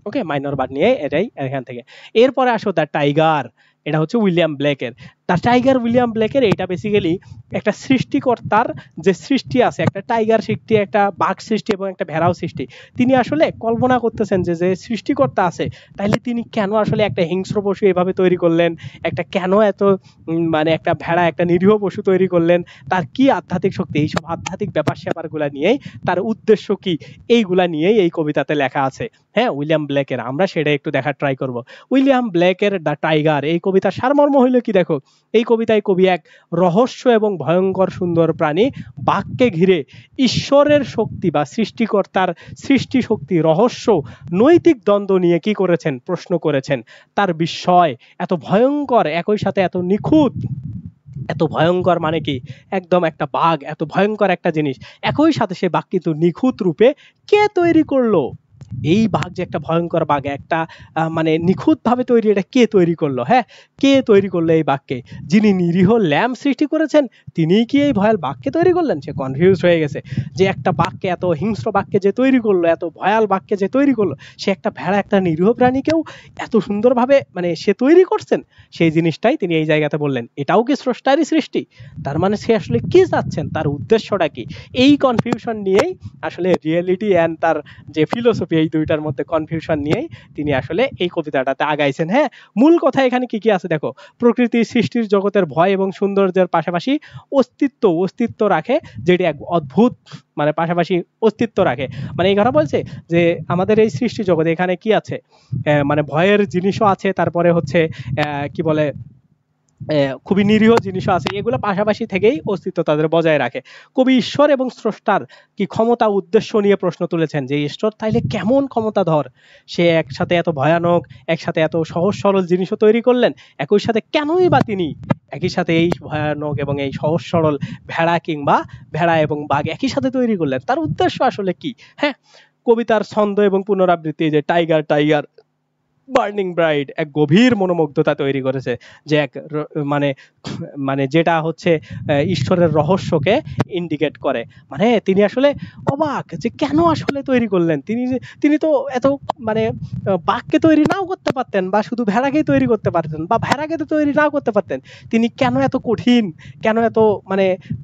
Okay, minor bird নিয়ে এটাই এখান থেকে। এরপরে আসো দ্য টাইগার, এটা হচ্ছে উইলিয়াম ব্লেকের। দ্য টাইগার উইলিয়াম ব্লেকের, এটা বেসিক্যালি একটা সৃষ্টিকর্তার যে সৃষ্টি আছে, একটা টাইগার সৃষ্টি, একটা বাঘ সৃষ্টি এবং একটা ভেড়াও সৃষ্টি। তিনি আসলে কল্পনা করতেছেন যে যে সৃষ্টিকর্তা আছে তাইলে তিনি কেন আসলে একটা হিংস্র পশু এভাবে তৈরি করলেন, একটা কেন এত মানে একটা ভেড়া, একটা নিরীহ পশু তৈরি করলেন, তার কি আধ্যাত্মিক শক্তি, এইসব আধ্যাত্মিক ব্যাপার স্যাপারগুলা নিয়েই, তার উদ্দেশ্য কি, এইগুলা নিয়েই এই কবিতাতে লেখা আছে। হ্যাঁ, উইলিয়াম ব্লেকের, আমরা সেটা একটু দেখার ট্রাই করব। উইলিয়াম ব্লেকের দ্য টাইগার, এই কবিতার সারমর্ম হইল কি দেখো, এই কবিতায় কবি এক রহস্য এবং ভয়ঙ্কর সুন্দর প্রাণী বাঘকে ঘিরে ঈশ্বরের শক্তি বা সৃষ্টিকর্তার সৃষ্টি শক্তি, রহস্য, নৈতিক দ্বন্দ্ব নিয়ে কি করেছেন, প্রশ্ন করেছেন। তার বিস্ময় এত ভয়ঙ্কর, একই সাথে এত নিখুঁত। এত ভয়ঙ্কর মানে কি, একদম একটা বাঘ এত ভয়ঙ্কর একটা জিনিস, একই সাথে সে বাঘ কিন্তু নিখুঁত রূপে কে তৈরি করলো, এই বাঘ যে একটা ভয়ঙ্কর বাঘ, একটা মানে নিখুঁত ভাবে তৈরি, এটা কে তৈরি করলো? হ্যাঁ, কে তৈরি করলো এই বাঘকে? যিনি নিরীহ ল্যাম্প সৃষ্টি করেছেন তিনিই কি এই ভয়াল বাঘকে তৈরি করলেন? সে কনফিউজ হয়ে গেছে যে একটা বাঘকে, এত হিংস্র বাঘকে যে তৈরি করলো, এত ভয়াল বাঘকে যে তৈরি করলো, সে একটা ভেড়া, একটা নিরীহ প্রাণীকেও এত সুন্দরভাবে মানে সে তৈরি করছেন, সেই জিনিসটাই তিনি এই জায়গাতে বললেন। এটাও কি স্রষ্টারই সৃষ্টি? তার মানে সে আসলে কি চাচ্ছেন, তার উদ্দেশ্যটা কি? এই কনফিউশন নিয়েই আসলে রিয়েলিটি অ্যান্ড তার যে ফিলোসফি, এই দুইটার মধ্যে কনফিউশন নিয়েই তিনি আসলে এই কবিতাটাতে আগাইছেন। হ্যাঁ, মূল কথা এখানে কি কি আছে দেখো, প্রকৃতি সৃষ্টির জগতের ভয় এবং সৌন্দর্যের পাশাপাশি অস্তিত্ব রাখে, যেটি এক অদ্ভুত মানে পাশাপাশি অস্তিত্ব রাখে। মানে এই কথা বলছে যে আমাদের এই সৃষ্টি জগতে এখানে কি আছে, মানে ভয়ের জিনিসও আছে, তারপরে হচ্ছে কি বলে খুবই নিরীহ জিনিসও আছে, এগুলো পাশাপাশি থেকেই অস্তিত্ব তাদের বজায় রাখে। কবি ঈশ্বর এবং স্রষ্টার কি ক্ষমতা উদ্দেশ্য নিয়ে প্রশ্ন তুলেছেন যে ঈশ্বর তাইলে কেমন ক্ষমতাধর, সে একসাথে এত ভয়ানক, একসাথে এত সহজ সরল জিনিসও তৈরি করলেন, একই সাথে কেনই বা তিনি একই সাথে এই ভয়ানক এবং এই সহজ সরল ভেড়া এবং বাঘ একই সাথে তৈরি করলেন, তার উদ্দেশ্য আসলে কি? হ্যাঁ, কবিতার ছন্দ এবং পুনরাবৃত্তি, যে টাইগার টাইগার বার্নিং ব্রাইড এক গভীর মনোমুগ্ধতা তৈরি করেছে, যে এক মানে মানে যেটা হচ্ছে ঈশ্বরের রহস্যকে ইন্ডিকেট করে। মানে তিনি আসলে অবাক যে কেন আসলে তৈরি করলেন, তিনি তো এত মানে বাঘকে তৈরি নাও করতে পারতেন, বা শুধু ভেড়াকেই তৈরি করতে পারতেন, বা ভেড়াকে তো তৈরি নাও করতে পারতেন, তিনি কেন এত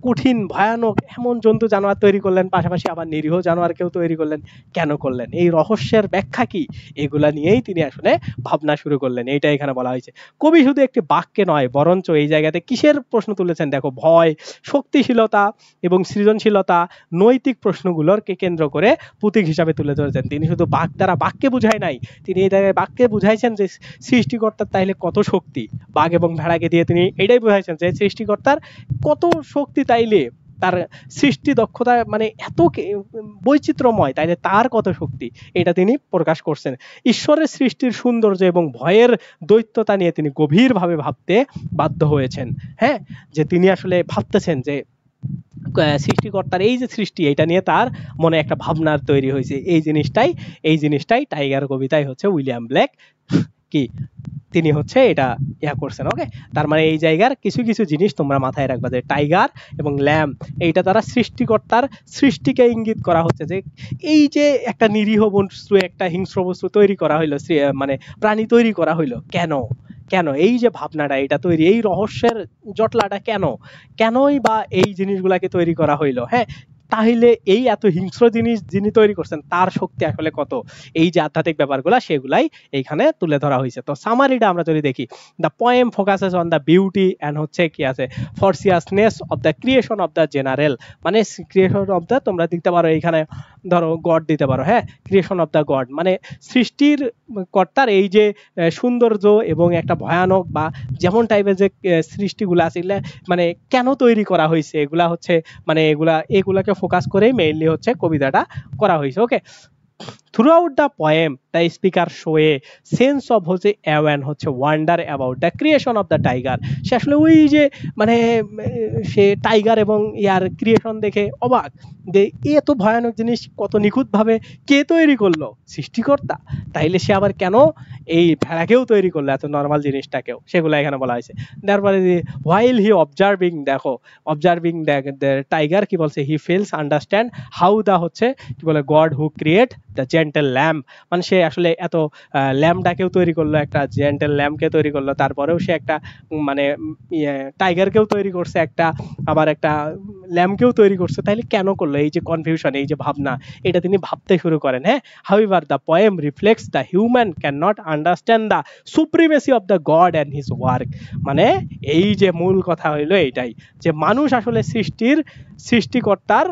কঠিন ভয়ানক এমন জন্তু জানোয়ার তৈরি করলেন, পাশাপাশি আবার নিরীহ জানোয়ারকেও তৈরি করলেন, কেন করলেন, এই রহস্যের ব্যাখ্যা কি, এগুলা নিয়েই তিনি আসলে ভাবনা শুরু করলেন। এইটা এখানে বলা হয়েছে। কবি শুধু একটি বাক্যে নয়, বরঞ্চ এই জায়গাতে কিসের প্রশ্ন তুলেছেন দেখো, ভয়, শক্তিশীলতা এবং সৃজনশীলতা, নৈতিক প্রশ্নগুলোকে কেন্দ্র করে প্রতীক হিসাবে তুলে ধরেছেন। তিনি শুধু বাক দ্বারা বাক্যে বুঝায় নাই, তিনি এই জায়গায় বাক্যে বুঝাইছেন যে সৃষ্টিকর্তার তাইলে কত শক্তি, বাঘ এবং ভেড়াকে দিয়ে তিনি এটাই বুঝাইছেন যে সৃষ্টিকর্তার কত শক্তি, তাইলে তার সৃষ্টি দক্ষতা মানে এত বৈচিত্র্যময়, তাইলে তার কত শক্তি, এটা তিনি প্রকাশ করছেন। ঈশ্বরের সৃষ্টির সৌন্দর্য এবং ভয়ের দৈত্যতা নিয়ে তিনি গভীরভাবে ভাবতে বাধ্য হয়েছেন। হ্যাঁ, যে তিনি আসলে ভাবতেছেন যে সৃষ্টিকর্তার এই যে সৃষ্টি, এটা নিয়ে তার মনে একটা ভাবনার তৈরি হয়েছে। এই জিনিসটাই টাইগার কবিতায় হচ্ছে উইলিয়াম ব্লেক কি তিনি হচ্ছে এটা করছেন। ওকে, তার মানে এই জায়গার কিছু কিছু জিনিস তোমরা মাথায় রাখবা, যে টাইগার এবং ল্যাম্ব এইটা দ্বারা সৃষ্টিকর্তার সৃষ্টিকে ইঙ্গিত করা হচ্ছে, যে এই যে একটা নিরীহ বস্তু, একটা হিংস্র বস্তু তৈরি করা হইলো, মানে প্রাণী তৈরি করা হইলো, কেন এই যে ভাবনাটা এটা তৈরি, এই রহস্যের জটলাটা কেনই বা এই জিনিসগুলাকে তৈরি করা হইলো। হ্যাঁ, তাহলে এই এত হিংস্র জিনিস যিনি তৈরি করছেন তার শক্তি আসলে কত, এই যে আধ্যাত্মিক ব্যাপারগুলা সেগুলাই এইখানে তুলে ধরা হয়েছে। তো সামারিটা আমরা যদি দেখি, the poem focuses on the beauty and হচ্ছে কি আছে ferociousness of the creation of the general, মানে ক্রিয়েশন অফ দ্য, তোমরা দিতে পারো এইখানে ধরো গড দিতে পারো। হ্যাঁ, ক্রিয়েশন অফ দ্য গড মানে সৃষ্টির কর্তার এই যে সৌন্দর্য এবং একটা ভয়ানক বা যেমন টাইপের যে সৃষ্টিগুলো আছে, মানে কেন তৈরি করা হয়েছে, এগুলা হচ্ছে মানে এগুলাকে ফোকাস করেই মেইনলি হচ্ছে কবিতাটা করা হয়েছে। Okay, throughout the poem the speaker show a sense of হচ্ছে অ্যাওয়ান হচ্ছে wonder about the creation of the tiger. সে আসলে ওই যে মানে সে টাইগার এবং ইয়ার ক্রিয়েশন দেখে অবাক, যে এত ভয়ানক জিনিস কত নিখুঁতভাবে কে তৈরি করলো, সৃষ্টিকর্তা, তাইলে সে আবার কেন এই ভেড়াকেও তৈরি করলো, এত নর্মাল জিনিসটাকেও, সেগুলো এখানে বলা হয়েছে। তারপরে হোয়াইল হি অবজার্ভিং, দেখো অবজার্ভিং দ্য টাইগার কি বলছে, হি ফেলস আন্ডারস্ট্যান্ড হাউ দ্য হচ্ছে কি বলে god who create the gentle lamb, মানে সে আসলে এত ল্যাম্বটাকেও তৈরি করলো, একটা জেন্টেল ল্যাম্বকে তৈরি করলো, তারপরেও সে একটা মানে টাইগারকেও তৈরি করছে, আবার একটা ল্যাম্বকেও তৈরি করছে, তাইলে কেন করলো, এই যে কনফিউশন, এই যে ভাবনা, এটা তিনি ভাবতে শুরু করেন। হ্যাঁ, however the poem reflects the human can not understand the supremacy of the god and his work, মানে এই যে মূল কথা হইলো এইটাই, যে মানুষ আসলে সৃষ্টিকর্তার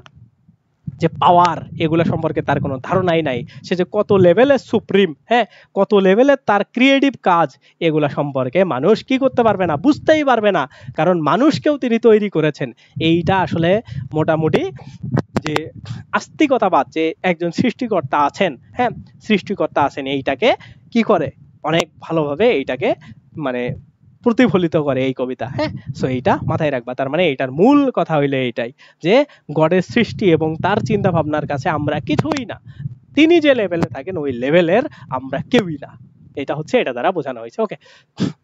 যে পাওয়ার এগুলো সম্পর্কে তার কোনো ধারণাই নাই, সে যে কত লেভেলের সুপ্রিম, হ্যাঁ কত লেভেলের তার ক্রিয়েটিভ কাজ, এগুলা সম্পর্কে মানুষ কি করতে পারবে না, বুঝতেই পারবে না, কারণ মানুষকেও তিনি তৈরি করেছেন। এইটা আসলে মোটামুটি যে আস্তিকতাবাদ, যে একজন সৃষ্টিকর্তা আছেন, হ্যাঁ সৃষ্টিকর্তা আছেন, এইটাকে কি করে অনেক ভালোভাবে এইটাকে মানে প্রতিফলিত করে এই কবিতা। হ্যাঁ, সো এইটা মাথায় রাখবা। তার মানে এটার মূল কথা হইলে এইটাই, যে গডের সৃষ্টি এবং তার চিন্তা ভাবনার কাছে আমরা কিছুই না, তিনি যে লেভেলে থাকেন ওই লেভেলের আমরা কেউই না, এটা হচ্ছে এটা দ্বারা বোঝানো হয়েছে। ওকে,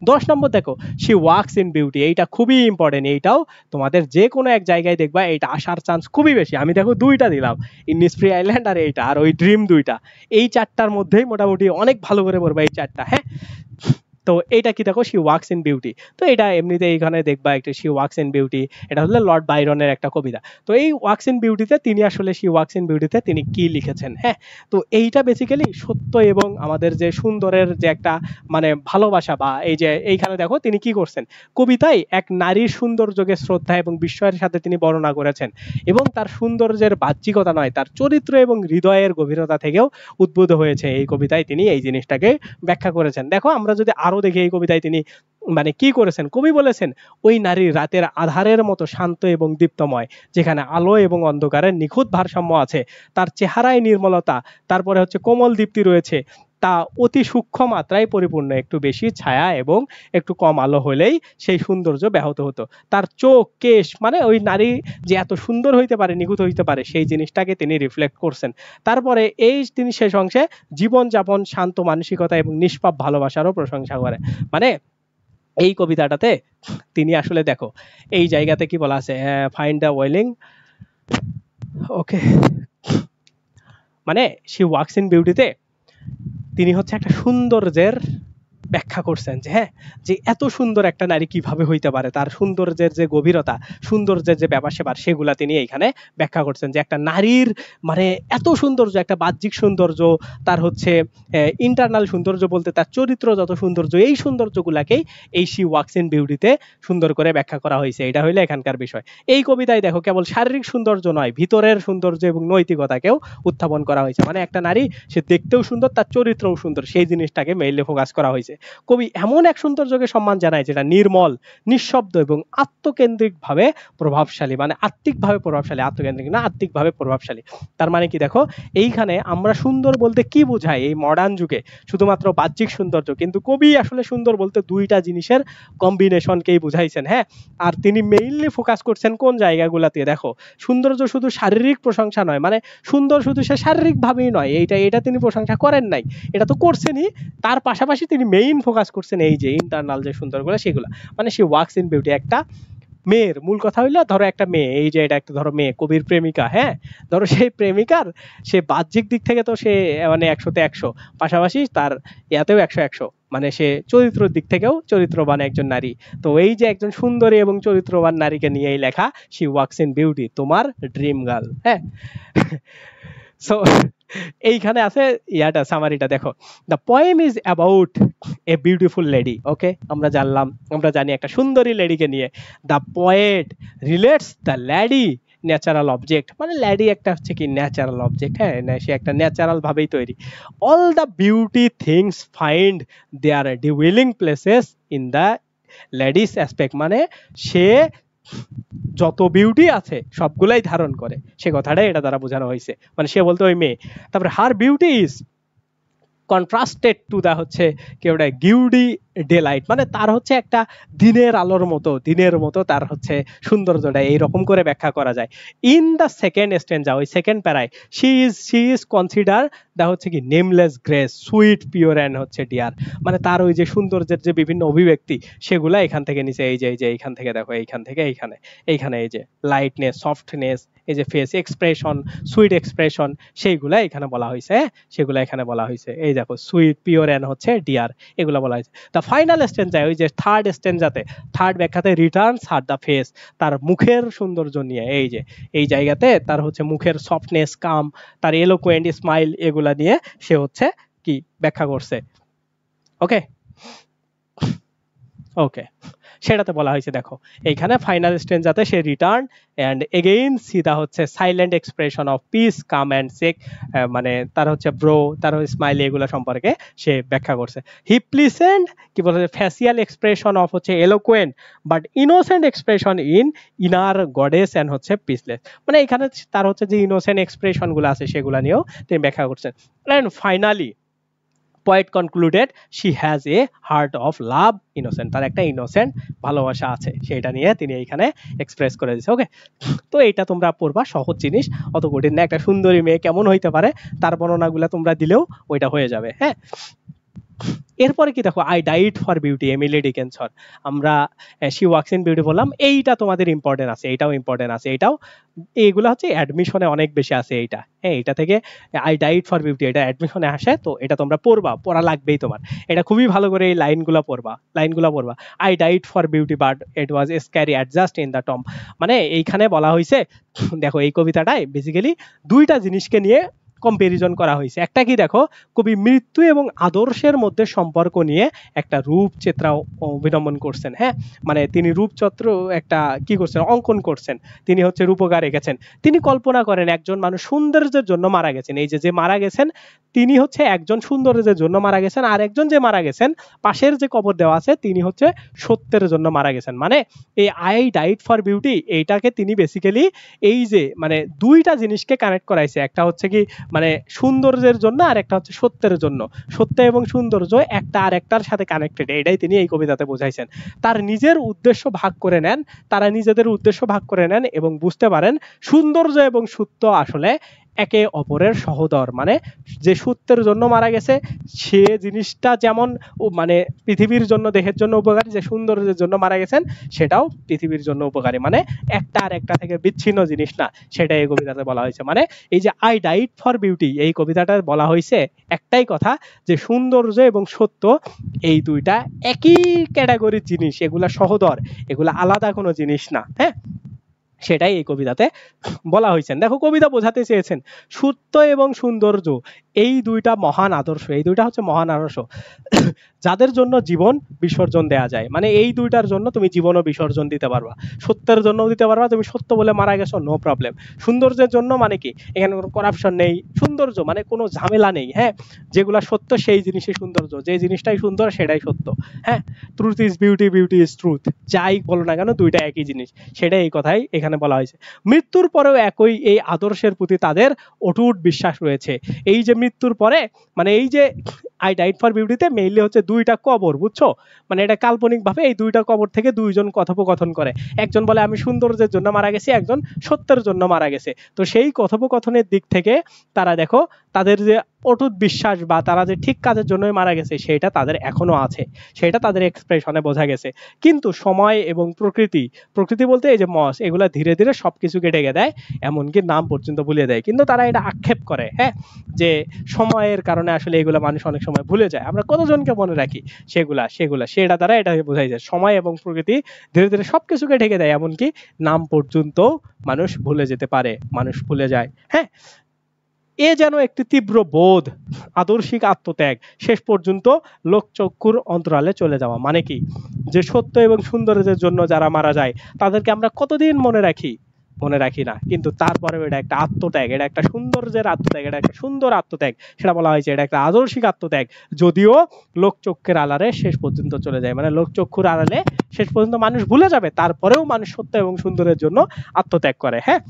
10 নম্বর দেখো, শি ওয়ার্কস ইন বিউটি, এইটা খুবই ইম্পর্টেন্ট, এইটাও তোমাদের যে কোনো এক জায়গায় দেখবা এইটা আসার চান্স খুবই বেশি। আমি দেখো দুইটা দিলাম, ইনিসফ্রি আইল্যান্ড আর এইটা, আর ওই ড্রিম দুইটা, এই চারটার মধ্যেই মোটামুটি অনেক ভালো করে পড়বা এই চারটা। হ্যাঁ, তো এইটা কি দেখো, শি ওয়াক্স ইন বিউটি। তো এটা এমনিতে এইখানে দেখবা একটা শি ওয়াক্স ইন বিউটি, এটা হলো লর্ড বাইরনের একটা কবিতা। তো এই ওয়াক্স ইন বিউটিতে তিনি আসলে শি ওয়াক্স ইন বিউটিতে তিনি কি লিখেছেন, হ্যাঁ। তো এইটা বেসিক্যালি সত্য এবং আমাদের যে সুন্দরের যে একটা মানে ভালোবাসা, বা এই যে এইখানে দেখো তিনি কি করছেন, কবিতায় এক নারীর সৌন্দর্যকে শ্রদ্ধা এবং বিস্ময়ের সাথে তিনি বর্ণনা করেছেন, এবং তার সৌন্দর্যের বাহ্যিকতা নয়, তার চরিত্র এবং হৃদয়ের গভীরতা থেকেও উদ্ভূত হয়েছে। এই কবিতায় তিনি এই জিনিসটাকে ব্যাখ্যা করেছেন। দেখো আমরা যদি আরো দেখি এই কবিতায় তিনি মানে কি করেছেন, কবি বলেছেন, ওই নারী রাতের আধারের মতো শান্ত এবং দীপ্তময়, যেখানে আলো এবং অন্ধকারের নিখুঁত ভারসাম্য আছে। তার চেহারায় নির্মলতা, তারপরে হচ্ছে কোমল দীপ্তি রয়েছে, তা অতি সূক্ষ্ম মাত্রায় পরিপূর্ণ, একটু বেশি ছায়া এবং একটু কম আলো হলেই সেই সৌন্দর্য ব্যাহত হতো। তার চোখ, কেশ, মানে ওই নারী যে এত সুন্দর হইতে পারে, নিখুঁত হইতে পারে, সেই জিনিসটাকে তিনি রিফ্লেক্ট করছেন। তারপরে এই তিনি শেষ অংশে জীবনযাপন, শান্ত মানসিকতা এবং নিষ্পাপ ভালোবাসারও প্রশংসা করে। মানে এই কবিতাটাতে তিনি আসলে দেখো এই জায়গাতে কি বলা আছে, ফাইন্ড দ্য ওয়েলিং, ওকে, মানে শি ওয়াক্স ইন বিউটিতে তিনি হচ্ছে একটা সৌন্দর্যের ব্যাখ্যা করছেন, যে হ্যাঁ, যে এত সুন্দর একটা নারী কিভাবে হইতে পারে, তার সৌন্দর্যের যে গভীরতা, সৌন্দর্যের যে ব্যাপার স্যাপার, সেগুলা তিনি এইখানে ব্যাখ্যা করছেন, যে একটা নারীর মানে এত সৌন্দর্য, একটা বাহ্যিক সৌন্দর্য, তার হচ্ছে ইন্টারনাল সৌন্দর্য বলতে তার চরিত্র যত সৌন্দর্য, এই সৌন্দর্যগুলাকেই এই শি ওয়াক্স ইন বিউটিতে সুন্দর করে ব্যাখ্যা করা হয়েছে। এটা হইলে এখানকার বিষয়। এই কবিতায় দেখো কেবল শারীরিক সৌন্দর্য নয়, ভিতরের সৌন্দর্য এবং নৈতিকতাকেও উত্থাপন করা হয়েছে। মানে একটা নারী সে দেখতেও সুন্দর, তার চরিত্রও সুন্দর, সেই জিনিসটাকে মেইনলি ফোকাস করা হয়েছে। কবি এমন এক সৌন্দর্যকে সম্মান জানায় যেটা নির্মল, নিঃশব্দ এবং আত্মকেন্দ্রিকভাবে প্রভাবশালী, মানে আত্মিকভাবে প্রভাবশালী, আত্মকেন্দ্রিক না, আত্মিকভাবে প্রভাবশালী। তার মানে কি দেখো, এইখানে আমরা সুন্দর বলতে কি বোঝাই এই মডার্ন যুগে, শুধুমাত্র বাহ্যিক সৌন্দর্য, কিন্তু কবি আসলে সুন্দর বলতে দুইটা জিনিসের কম্বিনেশনকেই বুঝাইছেন, হ্যাঁ। আর তিনি মেইনলি ফোকাস করছেন কোন জায়গাগুলোতে, দেখো সৌন্দর্য শুধু শারীরিক প্রশংসা নয়, মানে সুন্দর শুধু সে শারীরিক ভাবেই নয়, এটা তিনি প্রশংসা করেন নাই, এটা তো করছেনই, তার পাশাপাশি তিনি মেইন ফোকাস করছেন এই যে ইন্টারনাল যে সুন্দরগুলো সেগুলো। মানে সে ওয়ার্কস ইন বিউটি, একটা মেয়ের মূল কথা হইলো, ধরো একটা মেয়ে, এই যে এটা একটা ধরো মেয়ে, কবির প্রেমিকা, হ্যাঁ, ধরো সেই প্রেমিকার সে বাহ্যিক দিক থেকে তো সে মানে 100-তে 100, পাশাপাশি তার ইয়াতেও 100-100, মানে সে চরিত্রের দিক থেকেও চরিত্রবান একজন নারী। তো এই যে একজন সুন্দরী এবং চরিত্রবান নারীকে নিয়েই লেখা শি ওয়ার্কস ইন বিউটি, তোমার ড্রিম গার্ল, হ্যাঁ। সো এইখানে আছে ইয়াটা, সামারিটা দেখো, the poem is about a beautiful lady, okay, আমরা জানলাম, আমরা জানি একটা সুন্দরী লেডিকে নিয়ে। The poet relates the lady natural object, মানে লেডি একটা হচ্ছে কি ন্যাচারাল অবজেক্ট, হ্যাঁ, সে একটা ন্যাচারাল ভাবেই তৈরি। All the beauty things find their dwelling places in the lady's aspect, মানে সে যত বিউটি আছে সবগুলাই ধারণ করে, সে কথাটাই এটা দ্বারা বোঝানো হয়েছে। মানে সে বলতে ওই মেয়ে, তারপরে her beauty is contrasted to the হচ্ছে কি ওটা গিউডি ডে লাইট, মানে তার হচ্ছে একটা দিনের আলোর মতো, দিনের মতো তার হচ্ছে সৌন্দর্যটা, এইরকম করে ব্যাখ্যা করা যায়। ইন দ্য সেকেন্ড স্ট্যান্জা, ওই সেকেন্ড প্যারায়, শি ইজ কনসিডার দা হচ্ছে কি নেমলেস গ্রেস, সুইট, পিওর অ্যান্ড হচ্ছে ডিয়ার, মানে তার ওই যে সৌন্দর্যের যে বিভিন্ন অভিব্যক্তি সেগুলা এখান থেকে নিচে, এই যে এইখান থেকে দেখো, এইখান থেকে এইখানে এই যে লাইটনেস, সফটনেস, এই যে ফেস এক্সপ্রেশন, সুইট এক্সপ্রেশন, সেইগুলা এখানে বলা হয়েছে, সেগুলা এখানে বলা হয়েছে। এই দেখো সুইট, পিওর অ্যান্ড হচ্ছে ডিয়ার, এগুলা বলা হয়েছে। দ্য ফাইনাল স্ট্যান্জায়, ওই যে থার্ড স্ট্যান্জাতে, থার্ড ব্যাখ্যাতে, রিটার্নস হার দ্য ফেস, তার মুখের সৌন্দর্য নিয়ে, এই যে এই জায়গাতে তার হচ্ছে মুখের সফটনেস, কাম, তার এলোকুয়েন্ট স্মাইল, এগুলা নিয়ে সে হচ্ছে কি ব্যাখ্যা করছে। ওকে ওকে, সেটাতে বলা হয়েছে দেখো এইখানে ফাইনাল স্টেঞ্জাতে সে রিটার্ন অ্যান্ড এগেইন সিদা হচ্ছে silent expression of peace, calm and sake, মানে তার হচ্ছে ব্রো, তার স্মাইল, এগুলো সম্পর্কে সে ব্যাখ্যা করছে। হি প্লিসেন্ট কি বলে, ফেসিয়াল এক্সপ্রেশন অফ হচ্ছে eloquent but innocent expression in inner goddess and হচ্ছে পিসলেস, মানে এখানে তার হচ্ছে যে ইনোসেন্ট এক্সপ্রেশন গুলো আছে সেগুলো নিয়েও তিনি ব্যাখ্যা করছেন। And finally poet concluded she has a heart of love innocent, তার একটা ইনোসেন্ট ভালোবাসা আছে, সেটা নিয়ে তিনি এইখানে এক্সপ্রেস করে দিয়েছে। ওকে, তো এটা তোমরা পড়বা, সহজ জিনিস, অত কঠিন না। একটা সুন্দরী মেয়ে কেমন হইতে পারে তার বর্ণনাগুলো তোমরা দিলেও ওইটা হয়ে যাবে, হ্যাঁ। এরপরে কি দেখো, I died for beauty, Emily Dickinson. আমরা শি ওয়াক্স ইন বিউটি বললাম, এইটা তোমাদের ইম্পর্টেন্ট আছে, এইটাও ইম্পর্টেন্ট আছে, এইটাও এইগুলো হচ্ছে অ্যাডমিশনে অনেক বেশি আছে এইটা। হ্যাঁ, এটা থেকে আই ডাইড ফর বিউটি এটা অ্যাডমিশনে আসে, তো এটা তোমরা পড়বা, পড়া লাগবেই তোমার। এটা খুবই ভালো করে এই লাইনগুলো পড়বা, লাইনগুলো পড়বা। I died for beauty but it was scary adjust in the Tom. মানে এইখানে বলা হয়েছে, দেখো এই কবিতাটায় বেসিক্যালি দুইটা জিনিসকে নিয়ে কম্পারিজন করা হয়েছে। একটা কি দেখো, কবি মৃত্যু এবং আদর্শের মধ্যে সম্পর্ক নিয়ে একটা রূপচিত্র অবলম্বন করছেন। হ্যাঁ, মানে তিনি রূপচিত্র একটা কি করছেন, অঙ্কন করছেন, তিনি হচ্ছে রূপকার এঁকেছেন। তিনি কল্পনা করেন একজন মানুষ সৌন্দর্যের জন্য মারা গেছেন, এই যে যে মারা গেছেন তিনি হচ্ছে একজন সৌন্দর্যের জন্য মারা গেছেন, আর একজন যে মারা গেছেন পাশের যে কবর দেওয়া আছে তিনি হচ্ছে সত্যের জন্য মারা গেছেন। মানে এই আই ডাইড ফর বিউটি এইটাকে তিনি বেসিক্যালি এই যে মানে দুইটা জিনিসকে কানেক্ট করাইছে, একটা হচ্ছে কি মানে সৌন্দর্যের জন্য, আর একটা হচ্ছে সত্যের জন্য। সত্য এবং সৌন্দর্য একটা আর একটার সাথে কানেক্টেড, এটাই তিনি এই কবিতাতে বোঝাইছেন। তার নিজের উদ্দেশ্য ভাগ করে নেন, তারা নিজেদের উদ্দেশ্য ভাগ করে নেন এবং বুঝতে পারেন সৌন্দর্য এবং সত্য আসলে একে অপরের সহোদর। মানে যে সত্যের জন্য মারা গেছে সে জিনিসটা যেমন মানে পৃথিবীর জন্য, দেহের জন্য উপকারী, যে সৌন্দর্যের জন্য মারা গেছেন সেটাও পৃথিবীর জন্য উপকারী। মানে একটা আর একটা থেকে বিচ্ছিন্ন জিনিস না, সেটা এই কবিতাতে বলা হয়েছে। মানে এই যে আই ডাইড ফর বিউটি এই কবিতাটার বলা হয়েছে একটাই কথা, যে সৌন্দর্য এবং সত্য এই দুইটা একই ক্যাটাগরির জিনিস, এগুলা সহোদর, এগুলা আলাদা কোনো জিনিস না। হ্যাঁ, সেটাই এই কবিতাতে বলা হয়েছে। দেখো কবিতা বোঝাতে চেয়েছেন সত্য এবং সৌন্দর্য এই দুইটা মহান আদর্শ, এই দুইটা হচ্ছে মহান আদর্শ যাদের জন্য জীবন বিসর্জন দেয়া যায়। মানে এই দুইটার জন্য তুমি জীবনও বিসর্জন দিতে পারবা, সত্যের জন্য দিতে পারবা, তুমি সত্য বলে মারা গেছো নো প্রবলেম। সৌন্দর্যের জন্য মানে কি, এখানে কোনো করাপশন নেই, সৌন্দর্য মানে কোনো ঝামেলা নেই। হ্যাঁ, যেগুলা সত্য সেই জিনিসই সৌন্দর্য, যে জিনিসটাই সুন্দর সেটাই সত্য। হ্যাঁ, truth is beauty, beauty is truth, যাই বলো না কেন দুইটা একই জিনিস, সেটাই এই কথাই এখানে বলা হয়েছে। মৃত্যুর পরেও একই এই আদর্শের প্রতি তাদের অটুট বিশ্বাস রয়েছে। এই যে মৃত্যুর পরে মানে এই যে আই ডাইড ফর বিউটিতে মেইনলি হচ্ছে দুইটা কবর, বুঝছো? মানে এটা কাল্পনিক ভাবে এই দুইটা কবর থেকে দুইজন কথোপকথন করে, একজন বলে আমি সৌন্দর্যের জন্য মারা গেছি, একজন সত্যের জন্য মারা গেছে। তো সেই কথোপকথনের দিক থেকে তারা দেখো তাদের যে অটুট বিশ্বাস বা তারা যে ঠিক কাজের জন্যই মারা গেছে সেটা তাদের এখনো আছে, সেটা তাদের এক্সপ্রেশনে বোঝা গেছে। কিন্তু সময় এবং প্রকৃতি, প্রকৃতি বলতে এই যে মস, এগুলা ধীরে ধীরে সবকিছুকে ঢেকে দেয়, এমনকি নাম পর্যন্ত ভুলিয়ে দেয়। কিন্তু তারা এটা আক্ষেপ করে, হ্যাঁ, যে সময়ের কারণে আসলে এগুলা মানুষ অনেক সময় ভুলে যায়, আমরা কতজনকে মনে রাখি সেগুলা, সেটা দ্বারা এটা বোঝাই যায় সময় এবং প্রকৃতি ধীরে ধীরে সবকিছুকে ঢেকে দেয়, এমনকি নাম পর্যন্ত মানুষ ভুলে যেতে পারে, মানুষ ভুলে যায়। হ্যাঁ, এ যেন একটি তীব্র বোধ, আদর্শিক আত্মত্যাগ, শেষ পর্যন্ত লোকচক্ষুর অন্তরালে চলে যাওয়া। মানে কি, যে সত্য এবং সৌন্দর্যের জন্য যারা মারা যায় তাদেরকে আমরা কতদিন মনে রাখি, মনে রাখি না, কিন্তু তারপরেও এটা একটা আত্মত্যাগ, এটা একটা সৌন্দর্যের আত্মত্যাগ, এটা একটা সুন্দর আত্মত্যাগ, সেটা বলা হয়েছে এটা একটা আদর্শিক আত্মত্যাগ। যদিও লোকচক্ষুর আড়ালে শেষ পর্যন্ত চলে যায়, মানে লোকচক্ষুর আড়ালে শেষ পর্যন্ত মানুষ ভুলে যাবে, তারপরেও মানুষ সত্য এবং সুন্দরের জন্য আত্মত্যাগ করে। হ্যাঁ,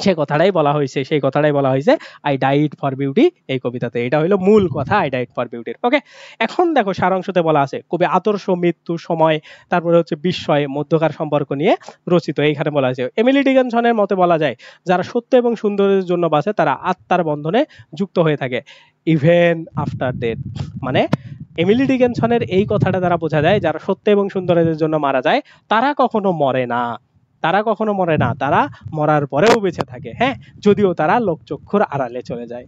সেই কথাটাই বলা হয়েছে, সেই কথাটাই বলা হয়েছে আই ডাইড ফর বিউটি এই কবিতাতে। এটা হলো মূল কথা আই ডাইড ফর বিউটির। ওকে, এখন দেখো সারাংশতে বলা আছে কবি আদর্শ, মৃত্যু, সময়, তারপরে হচ্ছে বিস্ময় মধ্যকার সম্পর্ক নিয়ে রচিত। এইখানে বলা আছে এমিলি ডিকিনসনের মতে বলা যায় যারা সত্য এবং সুন্দরের জন্য বাঁচে তারা আত্মার বন্ধনে যুক্ত হয়ে থাকে ইভেন আফটার ডেথ। মানে এমিলি ডিকিনসনের এই কথাটা দ্বারা বোঝা যায় যারা সত্য এবং সুন্দরের জন্য মারা যায় তারা কখনো মরে না, তারা কখনো মরে না, তারা মরার পরেও বেঁচে থাকে। হ্যাঁ, যদিও তারা লোকচক্ষুর আড়ালে চলে যায়।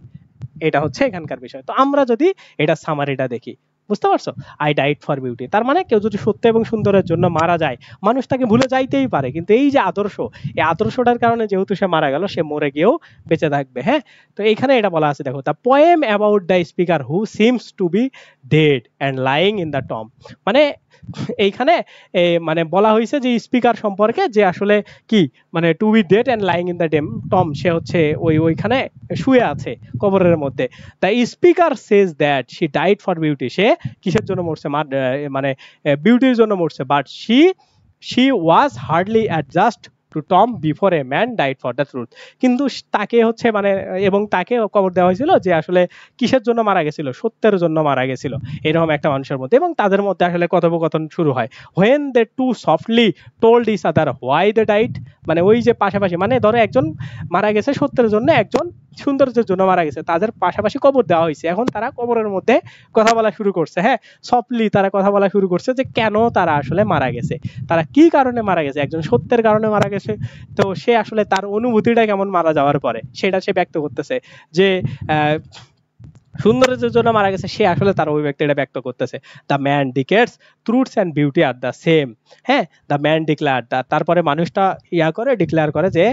এটা হচ্ছে এখানকার বিষয়। তো আমরা যদি এটা সামারিটা দেখি, বুঝতে পারছো, আই ডাইড ফর বিউটি তার মানে কেউ যদি সত্য এবং সুন্দরের জন্য মারা যায় মানুষ তাকে ভুলে যাইতেই পারে, কিন্তু এই যে আদর্শ, এই আদর্শটার কারণে যেহেতু সে মারা গেল সে মরে গিয়েও বেঁচে থাকবে। হ্যাঁ, তো এইখানে এটা বলা আছে দেখো, the poem about the speaker who seems to be dead and lying in the Tom. মানে এইখানে মানে বলা হয়েছে যে স্পিকার সম্পর্কে যে আসলে কি মানে to be dead and lying in the tomb, সে হচ্ছে ওইখানে শুয়ে আছে কবরের মধ্যে। The speaker says that she died for beauty, সে কিসের জন্য মরছে, মানে বিউটির জন্য মরছে, but she was hardly adjust to tomb before a man died for the truth. কিন্তু তাকে হচ্ছে মানে এবং তাকে কবর দেওয়া হয়েছিল যে আসলে কিসের জন্য মারা গেছিল, সত্যের জন্য মারা গেছিল, এরকম একটা মানুষের মধ্যে। এবং তাদের মধ্যে আসলে কথোপকথন শুরু হয় when they to softly told each other why they died. মানে ওই যে পাশাপাশি, মানে ধরো একজন মারা গেছে সত্যের জন্য, একজন সৌন্দর্যের জন্য মারা গেছে, তাদের পাশাপাশি কবর দেওয়া হয়েছে। এখন তারা কবরের মধ্যে কথা বলা শুরু করছে, হ্যাঁ, সফটলি তারা কথা বলা শুরু করছে যে কেন তারা আসলে মারা গেছে, তারা কি কারণে মারা গেছে। একজন সত্যের কারণে মারা গেছে, তো সে আসলে তার অনুভূতিটা কেমন মারা যাওয়ার পরে সেটা সে ব্যক্ত করতেছে, যে সৌন্দর্যের জন্য মারা গেছে, সে আসলে তার অভিব্যক্তিটা ব্যক্ত করতেছে। The man ডিকেটস truths and beauty are the same, হ্যাঁ, দ্য ম্যান ডিক্লেয়ার, তারপরে মানুষটা ডিক্লেয়ার করে যে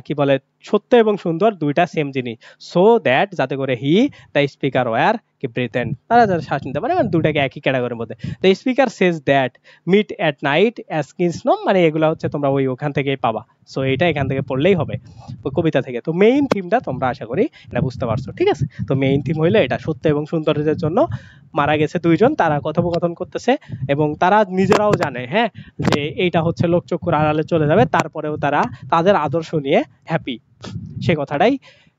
কি বলে, সত্য এবং সুন্দর দুইটা সেম জিনিস, সো দ্যাট, যাতে করে হি দ্য স্পিকার ওয়ার কি ব্রিথেন, তারা যাতে শ্বাস নিতে পারে, মানে দুটাকে একই ক্যাটাগরির মধ্যে। The speaker says that met at night as kinsmen, মানে এগুলো হচ্ছে তোমরা ওখান থেকেই পাবা। সো এটা এখান থেকে পড়লেই হবে কবিতা থেকে। তো মেইন থিমটা তোমরা আশা করি এটা বুঝতে পারছো, ঠিক আছে। তো মেইন থিম হইলো এটা, সত্য এবং সৌন্দর্যের জন্য মারা গেছে দুইজন, তারা কথোপকথন করতেছে এবং তারা নিজেরাও জানে, হ্যাঁ, যে এইটা হচ্ছে লোকচক্ষুর আড়ালে চলে যাবে, তারপরেও তারা তাদের আদর্শ নিয়ে হ্যাপি, সে কথাটাই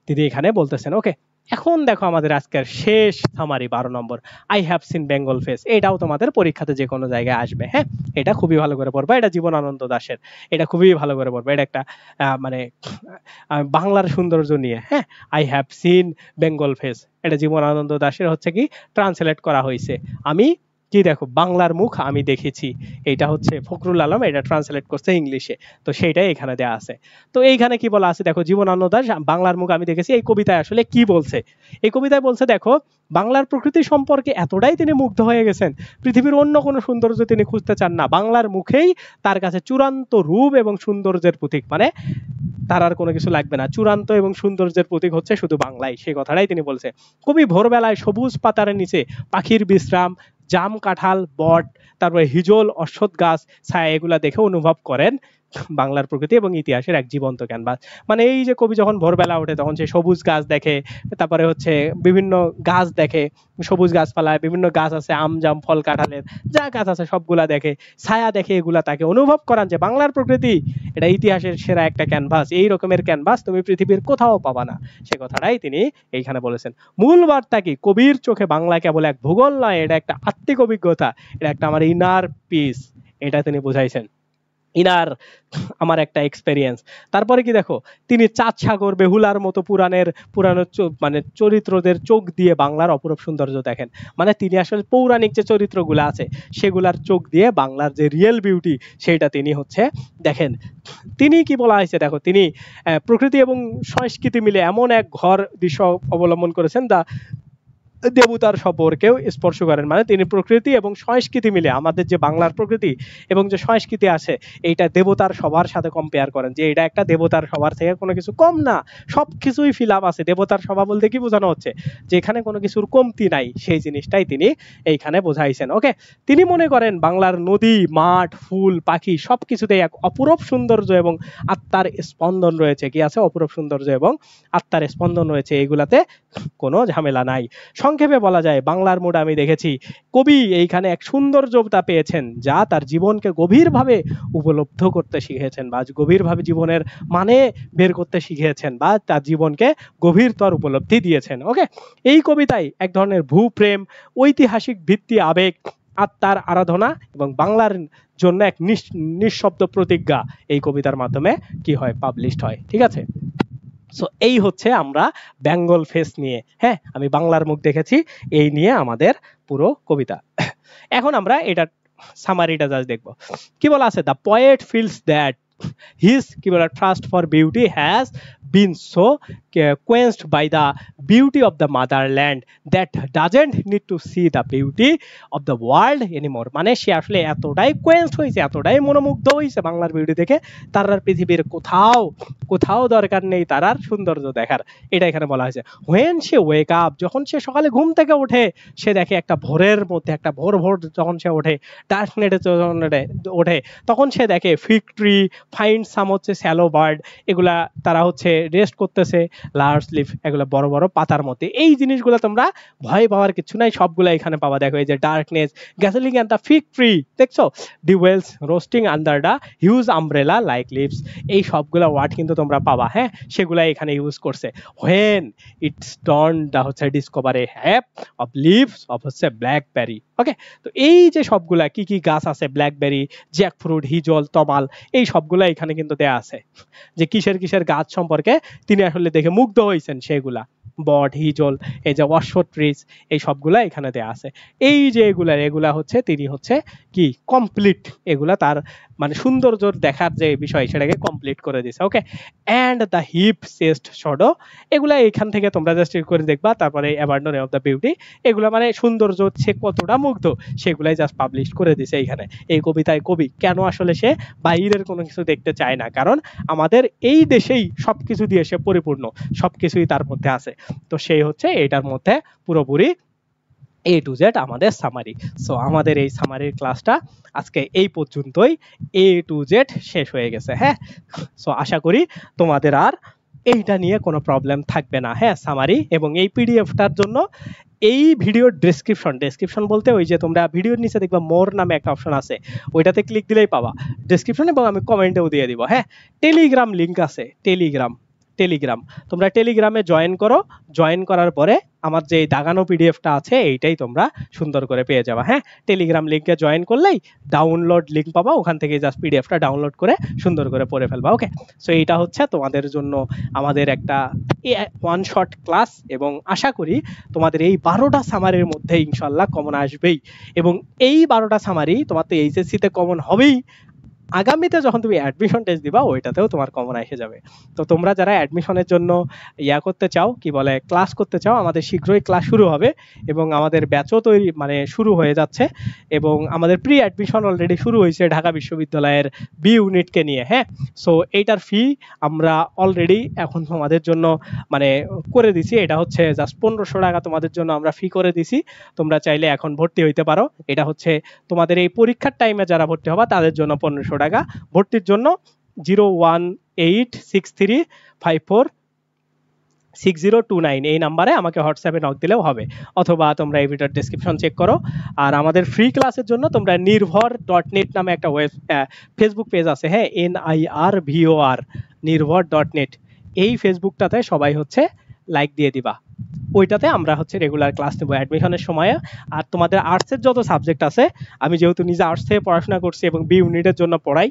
তিনি এখানে বলতেছেন। ওকে, এখন দেখো আমাদের আজকের শেষ summary 12 number, I have seen Bengal face. এটাও তোমাদের পরীক্ষাতে যে কোনো জায়গায় আসবে, হ্যাঁ, এটা খুবই ভালো করে পড়বা, এটা জীবনানন্দ দাশের, এটা খুবই ভালো করে পড়বা, এটা একটা মানে বাংলার সৌন্দর্য নিয়ে, হ্যাঁ, I have seen Bengal face, এটা জীবনানন্দ দাশের হচ্ছে কি ট্রান্সলেট করা হয়েছে। আমি কি দেখো, বাংলার মুখ আমি দেখেছি, এটা হচ্ছে ফখরুল আলম, এটা ট্রান্সলেট করছে ইংলিশে, তো সেইটাই এখানে দেয়া আছে। তো এইখানে কি বলা আছে দেখো, জীবনানন্দ দাশ বাংলার মুখ আমি দেখেছি, এই কবিতায় আসলে কি বলছে। এই কবিতায় বলছে দেখো, বাংলার প্রকৃতি সম্পর্কে এতটাই তিনি মুগ্ধ হয়ে গেছেন, পৃথিবীর অন্য কোনো সৌন্দর্য তিনি খুঁজতে চান না, বাংলার মুখেই তার কাছে চূড়ান্ত রূপ এবং সৌন্দর্যের প্রতীক, মানে তার আর কোনো কিছু লাগবে না, চূড়ান্ত এবং সৌন্দর্যের প্রতীক হচ্ছে শুধু বাংলাই, সেই কথাটাই তিনি বলছে। কবি ভোরবেলায় সবুজ পাতার নিচে পাখির বিশ্রাম, জাম, কাঁঠাল, বট, তারপরে হিজল, অশ্বত্থ গাছ ছায়া, এগুলা দেখে অনুভব করেন বাংলার প্রকৃতি এবং ইতিহাসের এক জীবন্ত ক্যানভাস। মানে এই যে কবি যখন ভোরবেলা ওঠে তখন সে সবুজ গাছ দেখে, তারপরে হচ্ছে বিভিন্ন গাছ দেখে, সবুজ গাছপালায় বিভিন্ন গাছ আছে, আম, জাম, ফল, কাঁঠালের যা গাছ আছে সবগুলা দেখে, ছায়া দেখে, এগুলা তাকে অনুভব করান যে বাংলার প্রকৃতি এটা ইতিহাসের সেরা একটা ক্যানভাস, এই রকমের ক্যানভাস তুমি পৃথিবীর কোথাও পাবা না, সে কথাটাই তিনি এইখানে বলেছেন। মূল বার্তা কি, কবির চোখে বাংলা কেবল এক ভূগোল নয়, এটা একটা আত্মিক অভিজ্ঞতা, এটা একটা আমার ইনার পিস, এটা তিনি বুঝাইছেন, ইনার আমার একটা এক্সপেরিয়েন্স। তারপরে কি দেখো, তিনি চাঁদ, সাগর, বেহুলার মতো পুরানো মানে চরিত্রদের চোখ দিয়ে বাংলার অপরূপ সৌন্দর্য দেখেন, মানে তিনি আসলে পৌরাণিক যে চরিত্রগুলো আছে সেগুলার চোখ দিয়ে বাংলার যে রিয়েল বিউটি সেটা তিনি হচ্ছে দেখেন। তিনি কি বলা হয়েছে দেখো, তিনি প্রকৃতি এবং সংস্কৃতি মিলে এমন এক ঘর দৃশ্য অবলম্বন করেছেন দা দেবতার সম্পর্কেও স্পর্শ করেন, মানে তিনি প্রকৃতি এবং সংস্কৃতি মিলে আমাদের যে বাংলার প্রকৃতি এবং যে সংস্কৃতি আছে এইটা দেবতার সবার সাথে কম্পেয়ার করেন, যে এটা একটা দেবতার সবার থেকে কোনো কিছু কম না, সবকিছুই ফিল আপ আছে। দেবতার সভা বলতে কি বোঝানো হচ্ছে, যে এখানে কোনো কিছুর কমতি নাই, সেই জিনিসটাই তিনি এইখানে বোঝাইছেন। ওকে, তিনি মনে করেন বাংলার নদী, মাঠ, ফুল, পাখি সবকিছুতেই এক অপূরব সৌন্দর্য এবং আত্মার স্পন্দন রয়েছে। কি আছে, অপূরব সৌন্দর্য এবং আত্মার স্পন্দন রয়েছে, এইগুলাতে কোনো ঝামেলা নাই। সংক্ষেপে বলা যায়, বাংলার মোড় আমি দেখেছি, কবি এইখানে এক সৌন্দর্যতা পেয়েছেন যা তার জীবনকে গভীরভাবে উপলব্ধ করতে শিখেছেন, বা গভীরভাবে জীবনের মানে বের করতে শিখেছেন, বা তার জীবনকে গভীরতর উপলব্ধি দিয়েছেন। ওকে, এই কবিতায় এক ধরনের ভূপ্রেম, ঐতিহাসিক ভিত্তি, আবেগ, আত্মার আরাধনা এবং বাংলার জন্য এক নিঃশব্দ প্রতিজ্ঞা এই কবিতার মাধ্যমে কি হয়, পাবলিশড হয়। ঠিক আছে, সো এই হচ্ছে আমরা বেঙ্গল ফেস নিয়ে, হ্যাঁ, আমি বাংলার মুখ দেখেছি, এই নিয়ে আমাদের পুরো কবিতা। এখন আমরা এটা সামারিটা জাস্ট দেখবো। কি বলা আছে, the poet feels that his কি বলে trust for beauty has been so quenched by the beauty of the motherland that doesn't need to see the beauty of the world anymore, মানে সে আসলে এতটাই quenched হয়েছে, এতটাই মনোমুগ্ধ হয়েছে বাংলার বিউটি দেখে, তার আর পৃথিবীর কোথাও দরকার নেই তার আর সৌন্দর্য দেখার, এটা এখানে বলা হয়েছে। when she wake up, যখন সে সকালে ঘুম থেকে ওঠে, সে দেখে একটা ভোরের মধ্যে, একটা ভোর যখন সে ওঠে, ডার্ক নেটে যখন ওঠে, তখন সে দেখে ফিগ ট্রি, ফাইন্ড সাম হচ্ছে স্যালো বার্ড, এগুলা তারা হচ্ছে রেস্ট করতেছে, লার্জ লিফ, এগুলো বড় বড় পাতার মধ্যে। এই জিনিসগুলো তোমরা ভয় পাওয়ার কিছু নাই, সবগুলো এখানে পাবা। দেখো এই যে darkness, gosling and the fig tree, দেখছো, the wells roasting under the huge umbrella like leaves, এই সবগুলো ওয়ার্ড কিন্তু তোমরা পাবা, হ্যাঁ, সেগুলা এখানে ইউজ করছে। হোয়েন ইটস ডন দা হচ্ছে discover a heap of leaves of হচ্ছে ব্ল্যাকবেরি। ওকে, তো এই যে সবগুলা কি কি গাছ আছে, ব্ল্যাকবেরি, জ্যাকফ্রুট, হিজল, তমাল, এই সবগুলো সেগুলো এখানে কিন্তু দেয়া আছে, যে কিসের কিসের গাছ সম্পর্কে তিনি আসলে দেখে মুগ্ধ হয়েছেন সেগুলা, বট, হিজল, এই যে ওয়াশফোর্ড ট্রিজ, এই সবগুলা এখানে দেয়া আছে। এই যে এগুলা হচ্ছে তিনি হচ্ছে কি কমপ্লিট, এগুলা তার মানে সৌন্দর্য দেখার যে বিষয় সেটাকে কমপ্লিট করে দিছে। ওকে, অ্যান্ড দ্য হিপ চেস্ট শডো, এগুলা এখান থেকে তোমরা জাস্ট করে দেখবা। তারপরে অ্যাবান্ডন অফ দ্য বিউটি, এগুলা মানে সৌন্দর্য হচ্ছে কতটা মুগ্ধ সেগুলাই জাস্ট পাবলিশ করে দিছে এখানে। এই কবিতায় কবি কেন আসলে সে বাইরের কোনো কিছু দেখতে চায় না, কারণ আমাদের এই দেশেই সবকিছু দিয়ে সে পরিপূর্ণ, সবকিছুই তার মধ্যে আছে। তো সেই হচ্ছে এটার মধ্যে পুরোপুরি A to Z আমাদের সামারি। সো আমাদের এই সামারির ক্লাসটা আজকে এই পর্যন্তই, A to Z শেষ হয়ে গেছে। হ্যাঁ, সো আশা করি তোমাদের আর এইটা নিয়ে কোনো প্রবলেম থাকবে না। হ্যাঁ, সামারি এবং এই পিডিএফটার জন্য এই ভিডিওর ডেসক্রিপশন বলতে ওই যে তোমরা ভিডিওর নিচে দেখবা মোর নামে একটা অপশন আছে, ওইটাতে ক্লিক দিলেই পাবা ডেসক্রিপশন, এবং আমি কমেন্টেও দিয়ে দিব। হ্যাঁ, টেলিগ্রাম লিংক আছে, টেলিগ্রাম তোমরা টেলিগ্রামে জয়েন করো, জয়েন করার পরে আমার যে দাগানো পিডিএফটা আছে এইটাই তোমরা সুন্দর করে পেয়ে যাবা। হ্যাঁ, টেলিগ্রাম লিংকে জয়েন করলেই ডাউনলোড লিংক পাবা, ওখান থেকে জাস্ট পিডিএফটা ডাউনলোড করে সুন্দর করে পড়ে ফেলবা। ওকে, সো এইটা হচ্ছে তোমাদের জন্য আমাদের একটা ওয়ান শট ক্লাস, এবং আশা করি তোমাদের এই 12টা সামারির মধ্যে ইনশাল্লাহ কমন আসবেই, এবং এই 12টা সামারি তোমার তো এইচএসসি তে কমন হবেই, আগামীতে যখন তুমি অ্যাডমিশন টেস্ট দিবা ওইটাতেও তোমার কমন এসে যাবে। তো তোমরা যারা অ্যাডমিশনের জন্য করতে চাও, কি বলে ক্লাস করতে চাও, আমাদের শীঘ্রই ক্লাস শুরু হবে, এবং আমাদের ব্যাচও তৈরি মানে শুরু হয়ে যাচ্ছে, এবং আমাদের প্রি অ্যাডমিশন অলরেডি শুরু হয়েছে ঢাকা বিশ্ববিদ্যালয়ের বি ইউনিটকে নিয়ে। হ্যাঁ, সো এইটার ফি আমরা অলরেডি এখন তোমাদের জন্য মানে করে দিছি, এটা হচ্ছে জাস্ট 1500 টাকা তোমাদের জন্য আমরা ফি করে দিছি। তোমরা চাইলে এখন ভর্তি হইতে পারো, এটা হচ্ছে তোমাদের এই পরীক্ষার টাইমে যারা ভর্তি হবা তাদের জন্য 1500 টাকা। ভর্তির জন্য 01863546029 এই নাম্বারে আমাকে হোয়াটসঅ্যাপে নক দিলেও হবে, অথবা তোমরা এই ভিডিওর ডেসক্রিপশন চেক করো। আর আমাদের ফ্রি ক্লাসের জন্য তোমরা নির্ভর.net নামে একটা ফেসবুক পেজ আছে। হ্যাঁ, NIRVOR, নির্ভর.net, এই ফেসবুকটাতে সবাই হচ্ছে লাইক দিয়ে দিবা, ওইটাতে আমরা হচ্ছে রেগুলার ক্লাস নেব অ্যাডমিশনের সময়। আর তোমাদের আর্টসের যত সাবজেক্ট আছে, আমি যেহেতু নিজে আর্টস থেকে পড়াশোনা করছি এবং বি ইউনিটের জন্য পড়াই,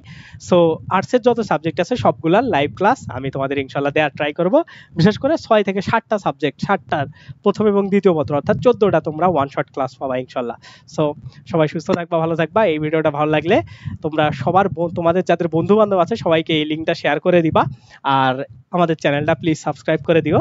সো আর্টসের যত সাবজেক্ট আছে সবগুলার লাইভ ক্লাস আমি তোমাদের ইনশাল্লাহ দেওয়ার ট্রাই করব। বিশেষ করে 6 থেকে 7টা সাবজেক্ট, 7টার প্রথম এবং দ্বিতীয় পত্র, অর্থাৎ 14টা তোমরা ওয়ান শট ক্লাস পাবা ইনশাল্লাহ। সো সবাই সুস্থ থাকবা, ভালো থাকবা। এই ভিডিওটা ভালো লাগলে তোমরা তোমাদের যাদের বন্ধু বান্ধব আছে সবাইকে এই লিঙ্কটা শেয়ার করে দিবা, আর আমাদের চ্যানেলটা প্লিজ সাবস্ক্রাইব করে দিও।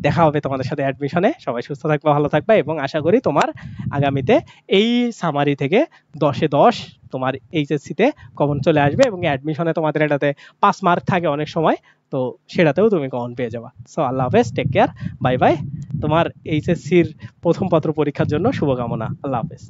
দেখা হবে তোমাদের সাথে অ্যাডমিশনে। সবাই সুস্থ থাকবা, ভালো থাকবা, এবং আশা করি তোমার আগামীতে এই সামারি থেকে 10-এ 10 তোমার এইচএসসি তে কমন চলে আসবে, এবং অ্যাডমিশনে তোমাদের এটাতে 5 মার্ক থাকে অনেক সময়, তো সেটাতেও তুমি কমন পেয়ে যাবা। সো আল্লাহ হাফেজ, টেক কেয়ার, বাই বাই। তোমার এইচএসসির প্রথম পত্র পরীক্ষার জন্য শুভকামনা। আল্লাহ হাফেজ।